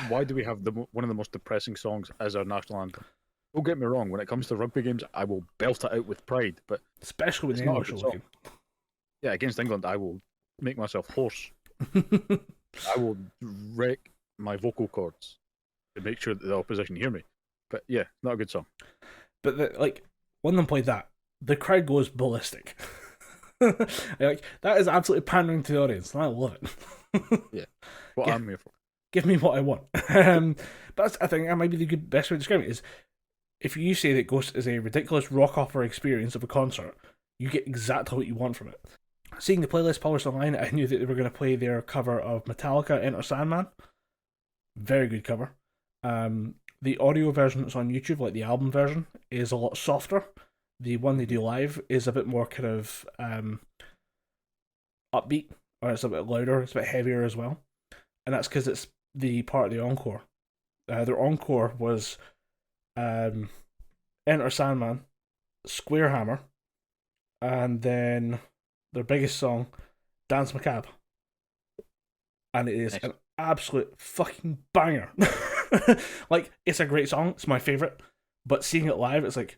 Why do we have one of the most depressing songs as our national anthem? Don't get me wrong, when it comes to rugby games, I will belt it out with pride, but especially with the English looking. Yeah, against England, I will make myself hoarse. I will wreck my vocal cords to make sure that the opposition hear me. But yeah, not a good song. But when them played that, the crowd goes ballistic. Like that is absolutely pandering to the audience, and I love it. Yeah, what I'm here for. Give me what I want. But I think that might be the best way to describe it is if you say that Ghost is a ridiculous rock opera experience of a concert, you get exactly what you want from it. Seeing the playlist published online, I knew that they were going to play their cover of Metallica, Enter Sandman. Very good cover. The audio version that's on YouTube, like the album version, is a lot softer. The one they do live is a bit more kind of upbeat, or it's a bit louder, it's a bit heavier as well. And that's because it's the part of the encore. Their encore was Enter Sandman, Square Hammer, and then their biggest song, Dance Macabre. And it is an absolute fucking banger. Like, it's a great song, it's my favourite, but seeing it live, it's like,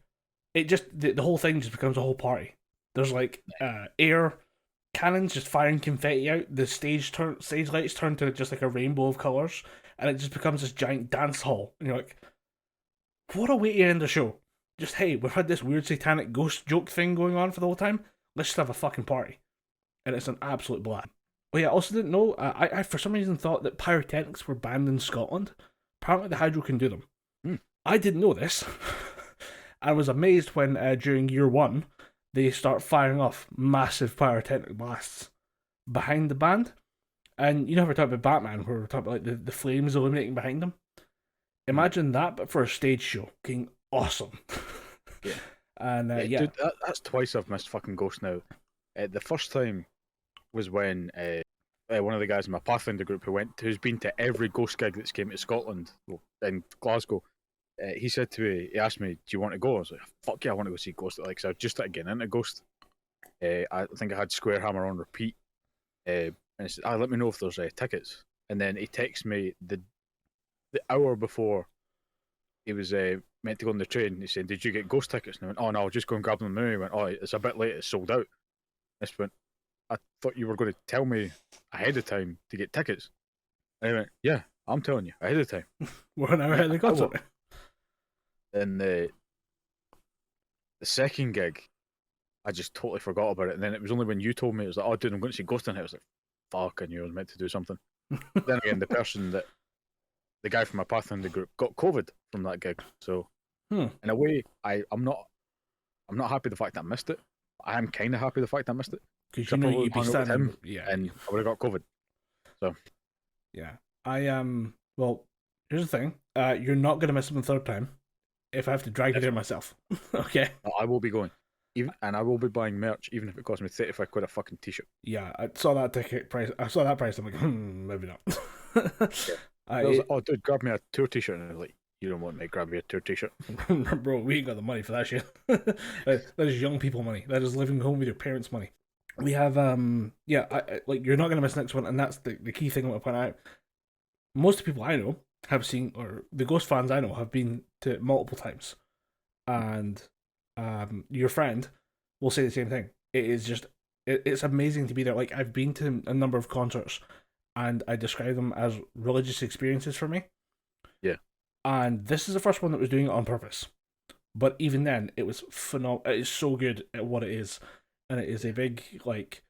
it just, the whole thing just becomes a whole party. There's like air cannons just firing confetti out, the stage lights turn to just like a rainbow of colours, and it just becomes this giant dance hall, and you're like, what a way to end the show. Just, hey, we've had this weird satanic ghost joke thing going on for the whole time. Let's just have a fucking party. And it's an absolute blast. Oh yeah, I also didn't know, I for some reason thought that pyrotechnics were banned in Scotland. Apparently the Hydro can do them. I didn't know this. I was amazed when, during year one, they start firing off massive pyrotechnic blasts behind the band. And you know how we're talking about Batman, where we're talking about like the flames illuminating behind them? Imagine that, but for a stage show. Being awesome. Yeah. And yeah. Dude, that's twice I've missed fucking Ghost now. The first time was when one of the guys in my Pathfinder group who's been to every Ghost gig that's came to Scotland, in Glasgow, he said to me, he asked me, do you want to go? I was like, fuck yeah, I want to go see Ghost. Like, so I just started getting into Ghost. I think I had Square Hammer on repeat. And he said, let me know if there's tickets. And then he texted me the hour before he was meant to go on the train. He said, did you get Ghost tickets? And I went, oh no, I'll just go and grab them now. He went, oh, it's a bit late, it's sold out. I just went, I thought you were going to tell me ahead of time to get tickets. And he went, yeah, I'm telling you, ahead of time. We're an hour ahead of the concert. Then the second gig, I just totally forgot about it. And then it was only when you told me, it was like, oh dude, I'm going to see Ghost in it. I was like, fuck, I knew I was meant to do something. Then again, the guy from my Pathfinder group got COVID from that gig. So in a way, I'm not happy the fact that I missed it. I am kind of happy the fact that I missed it. Because you know you'd be standing, and I would have got COVID. So yeah, well, here's the thing. You're not gonna miss him the third time. If I have to drag you there myself, okay. I will be going, and I will be buying merch, even if it costs me 35 quid a fucking t-shirt. Yeah, I saw that ticket price. I saw that price. I'm like, maybe not. Yeah. I was like, oh, dude, grab me a tour t-shirt, and I was like, you don't want me to grab you a tour t-shirt, bro. We ain't got the money for that shit. That is young people money. That is living home with your parents' money. We have like you're not gonna miss the next one, and that's the key thing I want to point out. Most people I know have seen, or the Ghost fans I know have been to multiple times, and your friend will say the same thing. It is just it's amazing to be there. Like, I've been to a number of concerts, and I describe them as religious experiences for me. Yeah. And this is the first one that was doing it on purpose, but even then, it was phenomenal. It is so good at what it is. And it is a big, like,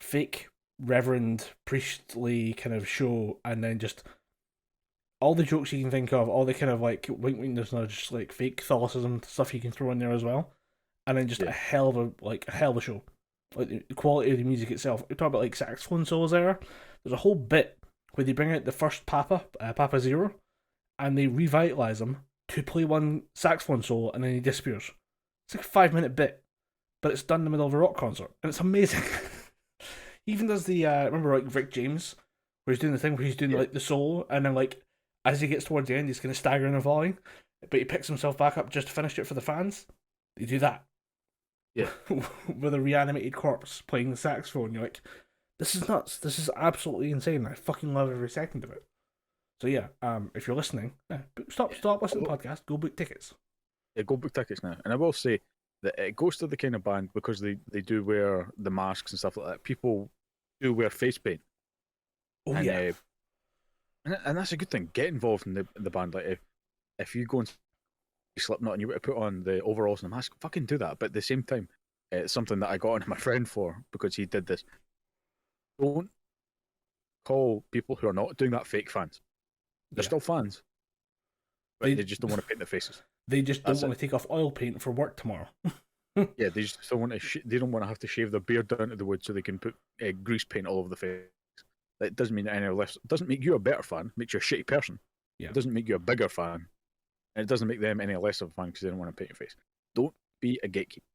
fake reverend priestly kind of show, and then just all the jokes you can think of, all the kind of like wink wink, there's no just like fake Catholicism stuff you can throw in there as well, and then just a hell of a show. Like, the quality of the music itself. We talk about like saxophone solos there. There's a whole bit where they bring out the first Papa Zero, and they revitalize him to play one saxophone solo, and then he disappears. It's like a 5-minute bit. But it's done in the middle of a rock concert, and it's amazing. He even does the remember like Rick James, where he's doing the thing where he's doing like the solo, and then like as he gets towards the end, he's kind of staggering and falling, but he picks himself back up just to finish it for the fans. They do that, with a reanimated corpse playing the saxophone. You're like, this is nuts. This is absolutely insane. I fucking love every second of it. So yeah, if you're listening, stop listening to the podcast. Go book tickets. Yeah, go book tickets now. And I will say, it goes to the kind of band, because they do wear the masks and stuff like that. People do wear face paint. Oh, and, yeah. And that's a good thing. Get involved in the band. Like, if you go and Slipknot and you were to put on the overalls and the mask, fucking do that. But at the same time, it's something that I got on my friend for, because he did this. Don't call people who are not doing that fake fans. They're still fans, but they just don't want to paint their faces. They just don't want to take off oil paint for work tomorrow. Yeah, they just don't want to. They don't want to have to shave their beard down to the wood so they can put grease paint all over the face. That doesn't mean any less. It doesn't make you a better fan. It makes you a shitty person. Yeah. It doesn't make you a bigger fan, and it doesn't make them any less of a fan because they don't want to paint your face. Don't be a gatekeeper.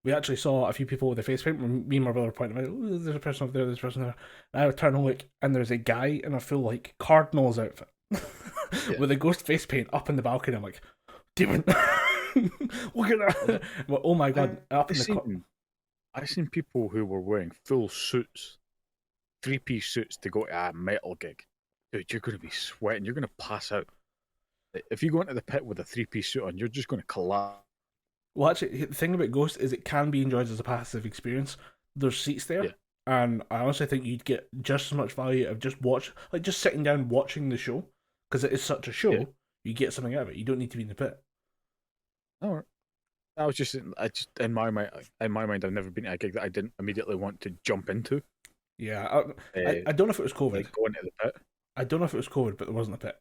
We actually saw a few people with their face paint. Me and my brother pointed out, oh, there's a person over there, there's a person there. And I would turn and look, and there's a guy in a full like Cardinals outfit with a ghost face paint up in the balcony. I'm like, demon. Look at that. Well, oh my god. I've seen people who were wearing full suits, 3-piece suits to go to a metal gig. Dude, you're going to be sweating. You're going to pass out. If you go into the pit with a 3-piece suit on, you're just going to collapse. Well, actually, the thing about Ghost is it can be enjoyed as a passive experience. There's seats there, And I honestly think you'd get just as much value of just sitting down watching the show, because it is such a show. Yeah. You get something out of it. You don't need to be in the pit. No, I just in my mind, I've never been to a gig that I didn't immediately want to jump into. Yeah, Uh, I don't know if it was COVID. like going to the pit. I don't know if it was COVID, but there wasn't a pit.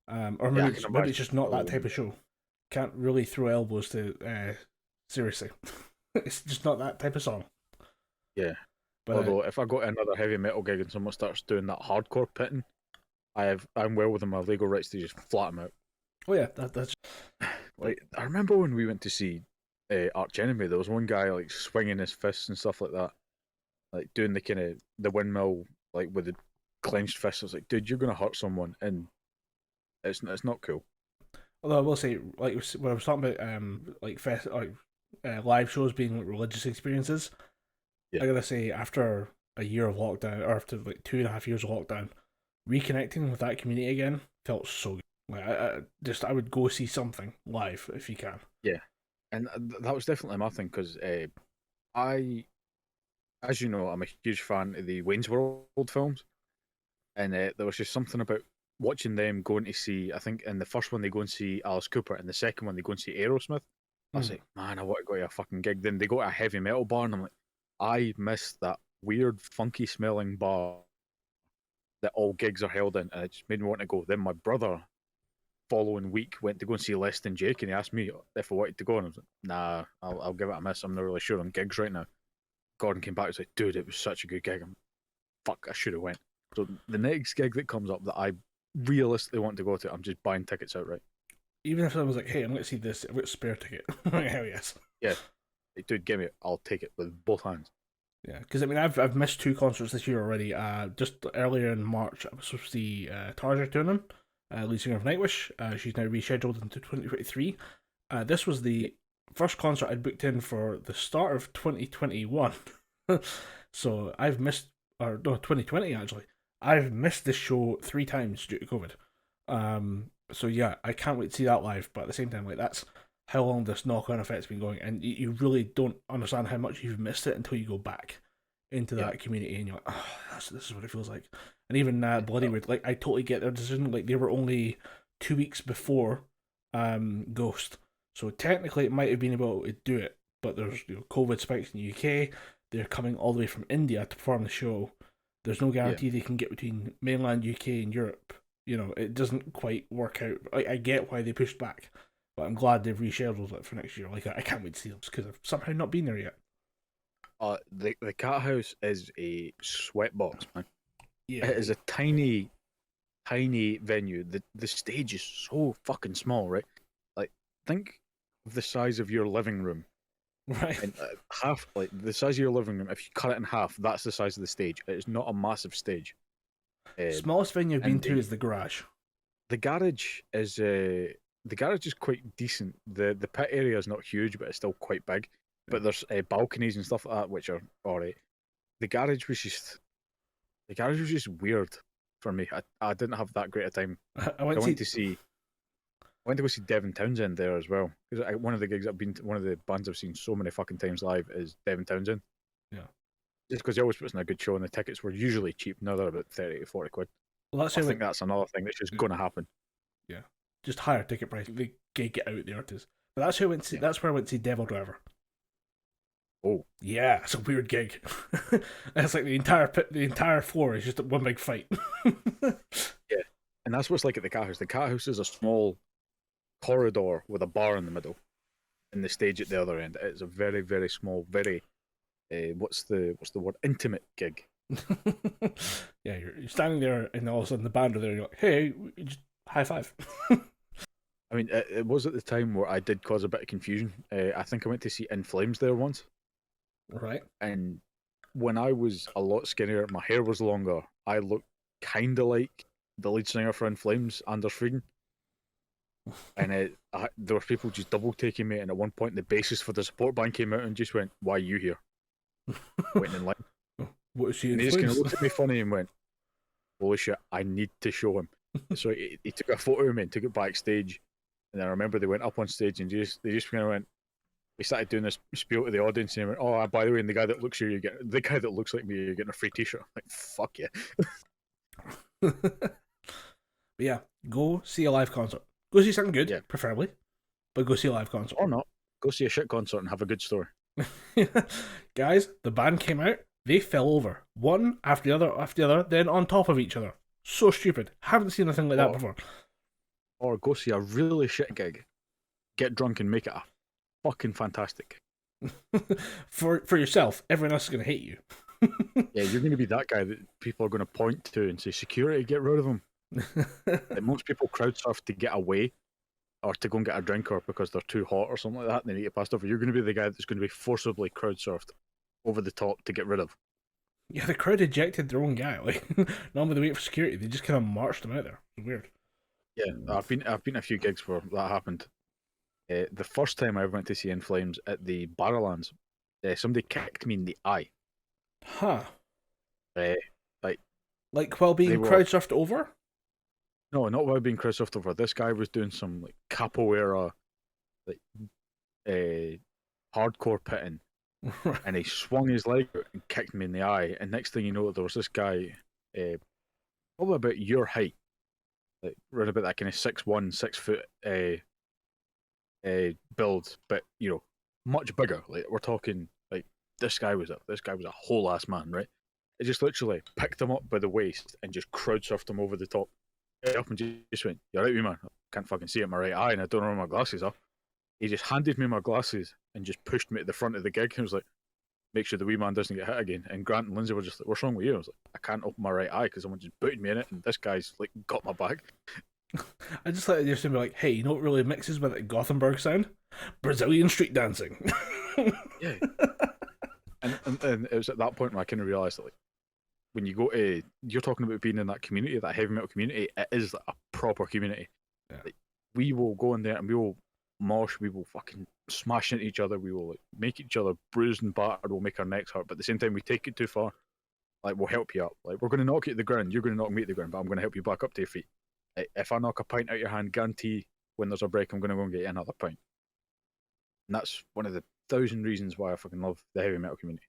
Or Yeah, I maybe can maybe it's imagine. just not that type of show. Can't really throw elbows to seriously. It's just not that type of song. Yeah. But Although if I go to another heavy metal gig and someone starts doing that hardcore pitting, I'm well within my legal rights to just flat them out. oh yeah, that's Like I remember when we went to see Arch Enemy, there was one guy like swinging his fists and stuff like that, like doing the kind of the windmill like with the clenched fist. I was like, dude, you're gonna hurt someone, and it's not cool. Although I will say, like when I was talking about live shows being like religious experiences, Yeah. I gotta say after a year of lockdown, or after like 2.5 years of lockdown, reconnecting with that community again felt so good. Like I would go see something live if you can. Yeah, and that was definitely my thing because I, as you know, I'm a huge fan of the Wayne's World films, and there was just something about watching them going to see. I think in the first one they go and see Alice Cooper, and the second one they go and see Aerosmith. I was like, man, I want to go to a fucking gig. Then they go to a heavy metal bar, and I'm like, I miss that weird, funky smelling bar that all gigs are held in, and it just made me want to go. Then my brother, following week, went to go and see Less Than Jake, and he asked me if I wanted to go, and I was like, nah, I'll give it a miss. I'm not really sure on gigs right now. Gordon came back and was like, dude, it was such a good gig. I'm fuck, I should have went. So the next gig that comes up that I realistically want to go to, I'm just buying tickets outright. Even if someone was like, "Hey, I'm going to see this. I've got a spare ticket." Hell yes. Yeah, like, dude, give me it. I'll take it with both hands. Yeah, because I mean, I've missed 2 concerts this year already. Just earlier in March, I was supposed to see Tarja Tunen, lead singer of Nightwish. She's now rescheduled into 2023. This was the first concert I'd booked in for the start of 2021. So I've missed, or no, 2020 actually. I've missed this show 3 times due to COVID. So yeah, I can't wait to see that live. But at the same time, like that's how long this knock-on effect's been going, and you really don't understand how much you've missed it until you go back into that community, and you're like, oh, this is what it feels like. And even Bloodywood, like I totally get their decision. Like they were only 2 weeks before Ghost, so technically it might have been able to do it, but there's COVID spikes in the UK. They're coming all the way from India to perform the show. There's no guarantee they can get between mainland UK and Europe. It doesn't quite work out. I get why they pushed back, but I'm glad they've rescheduled it for next year. Like I can't wait to see them because I've somehow not been there yet. The Cat House is a sweatbox, man. Yeah, It is a tiny venue. The stage is so fucking small, right? Like, think of the size of your living room. right. And half, like the size of your living room, if you cut it in half, that's the size of the stage. It is not a massive stage. Smallest venue I've been and to is the garage. The garage is quite decent. The pit area is not huge, but it's still quite big. But there's balconies and stuff like that, which are alright. The garage was just weird for me. I didn't have that great a time. I went to I went to go see Devin Townsend there as well, because one of the gigs I've been to, one of the bands I've seen so many fucking times live is Devin Townsend. Yeah. Just because he always puts in a good show, and the tickets were usually cheap. Now they're about 30 to 40 quid. Well, that's I how think that's another thing that's just going to happen. Yeah, just higher ticket price. They get out the artist. But that's how I went to. That's where I went to see Devil Driver. Oh yeah, it's a weird gig. It's like the entire floor is just one big fight. Yeah, and that's what's like at the Cat House. The Cat House is a small corridor with a bar in the middle, and the stage at the other end. It's a very, very small, very what's the word? Intimate gig. Yeah, you're standing there, and all of a sudden the band are there. And you're like, hey, just high five. I mean, it was at the time where I did cause a bit of confusion. I think I went to see In Flames there once. Right. And when I was a lot skinnier, my hair was longer, I looked kind of like the lead singer for In Flames, Anders Frieden. And there were people just double taking me, and at one point the bassist for the support band came out and just went, "Why are you here?" Waiting in line. What is she? And he just kind of looked at me funny and went, "Holy shit, I need to show him." So he took a photo of me and took it backstage. And I remember they went up on stage and they just kind of went, he started doing this spiel to the audience, and he went, "Oh, by the way, and the guy that looks like me, you're getting a free T-shirt." I'm like, fuck yeah. But yeah, go see a live concert. Go see something good, preferably, but go see a live concert. Or not. Go see a shit concert and have a good story. Guys, the band came out, they fell over. One after the other, then on top of each other. So stupid. Haven't seen anything like that before. Or go see a really shit gig, get drunk and make it a fucking fantastic. For yourself, everyone else is going to hate you. Yeah, you're going to be that guy that people are going to point to and say, "Security, get rid of him." Like, most people crowd surf to get away or to go and get a drink or because they're too hot or something like that and they need to pass over. You're going to be the guy that's going to be forcibly crowd surfed over the top to get rid of. Yeah, the crowd ejected their own guy. Like, normally they wait for security, they just kind of marched him out there. It's weird. Yeah, I've been a few gigs where that happened. The first time I ever went to see In Flames at the Barrowlands, somebody kicked me in the eye. Huh. Like while being crowd surfed over? No, not while being crowd surfed over. This guy was doing some like capoeira, like hardcore pitting, and he swung his leg out and kicked me in the eye. And next thing you know, there was this guy, probably about your height, like around about that kind of 6'1", 6 foot build, but you know, much bigger. Like we're talking, like this guy was a whole ass man, right? It just literally picked him up by the waist and just crowd surfed him over the top. Up and just went, "You're right, wee man. I can't fucking see it in my right eye, and I don't know where my glasses are." He just handed me my glasses and just pushed me to the front of the gig. He was like, "Make sure the wee man doesn't get hit again." And Grant and Lindsay were just like, "What's wrong with you?" I was like, "I can't open my right eye because someone just booted me in it, and this guy's like got my bag." I just like to be like, "Hey, you know what really mixes with that Gothenburg sound? Brazilian street dancing." Yeah. And it was at that point where I kind of realised that, like, when you go to, you're talking about being in that community, that heavy metal community, it is a proper community. Yeah. Like, we will go in there and we will mosh, we will fucking smash into each other, we will like make each other bruised and battered, we'll make our necks hurt, but at the same time we take it too far, like we'll help you up. Like we're going to knock you to the ground, you're going to knock me to the ground, but I'm going to help you back up to your feet. Like, if I knock a pint out your hand, guarantee when there's a break, I'm going to go and get you another pint. And that's one of the 1,000 reasons why I fucking love the heavy metal community.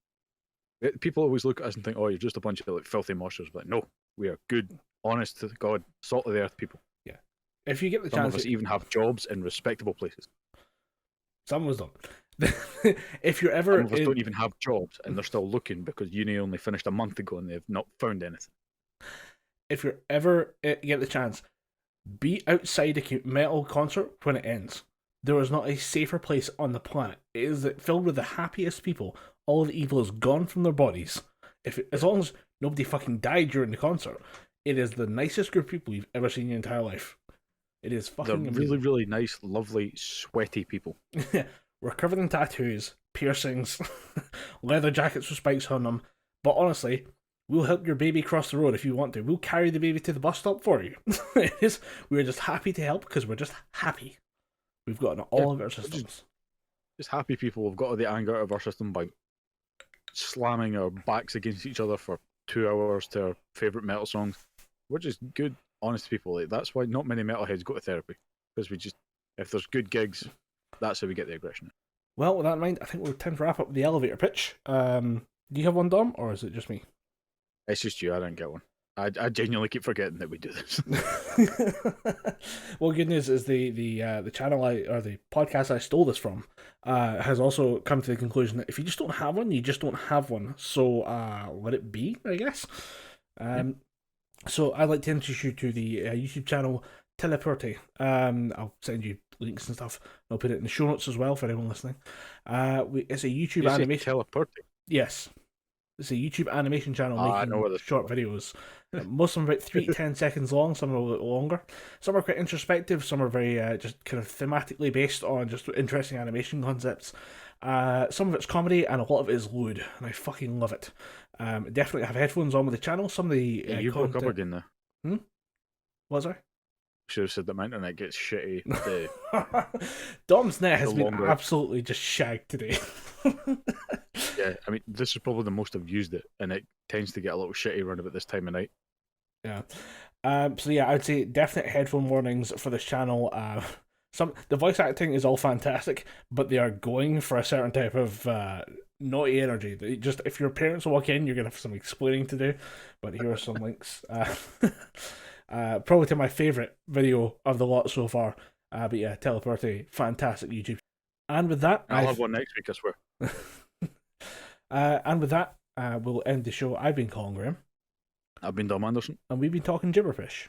People always look at us and think, "Oh, you're just a bunch of like filthy moshers," but no, we are good, honest to God, salt of the earth people. Yeah. If you get the Some chance, of us even have jobs in respectable places. Some of us don't. If you're ever, some of us don't even have jobs, and they're still looking because uni only finished a month ago and they've not found anything. If you're ever get the chance, be outside a metal concert when it ends. There is not a safer place on the planet. It is filled with the happiest people. All of the evil is gone from their bodies. As long as nobody fucking died during the concert, it is the nicest group of people you've ever seen in your entire life. It is fucking They're amazing. really, really nice, lovely, sweaty people. We're covered in tattoos, piercings, leather jackets with spikes on them. But honestly, we'll help your baby cross the road if you want to. We'll carry the baby to the bus stop for you. We're just happy to help because we're just happy. We've gotten all of our systems. Just happy people. We've got the anger out of our system by slamming our backs against each other for 2 hours to our favourite metal songs. We're just good, honest people. Like, that's why not many metalheads go to therapy. Because if there's good gigs, that's how we get the aggression. Well, with that in mind, I think we're time to wrap up the elevator pitch. Do you have one, Dom, or is it just me? It's just you, I don't get one. I genuinely keep forgetting that we do this. Well, good news is the channel or the podcast I stole this from has also come to the conclusion that if you just don't have one, you just don't have one. So let it be, I guess. So I'd like to introduce you to the YouTube channel Teleporte. I'll send you links and stuff. I'll put it in the show notes as well for anyone listening. It's a YouTube animation. Teleporte? Yes. It's a YouTube animation channel making short videos. Most of them about 3 to 10 seconds long, some are a little longer. Some are quite introspective, some are very just kind of thematically based on just interesting animation concepts. Some of it's comedy and a lot of it is lewd, and I fucking love it. Definitely have headphones on with the channel. Some of the you broke up again there. What, sorry? Should have said that my internet gets shitty. Dom's net has been absolutely just shagged today. Yeah, I mean, this is probably the most I've used it, and it tends to get a little shitty around about this time of night. Yeah. So yeah, I'd say definite headphone warnings for this channel. The voice acting is all fantastic, but they are going for a certain type of naughty energy. Just if your parents walk in, you're gonna have some explaining to do. But here are some links. Probably to my favorite video of the lot so far. But yeah, Teleporty, fantastic YouTube. And with that, I'll have one next week, I swear. And with that, we'll end the show. I've been Colin Graham. I've been Dom Anderson. And we've been talking gibberfish.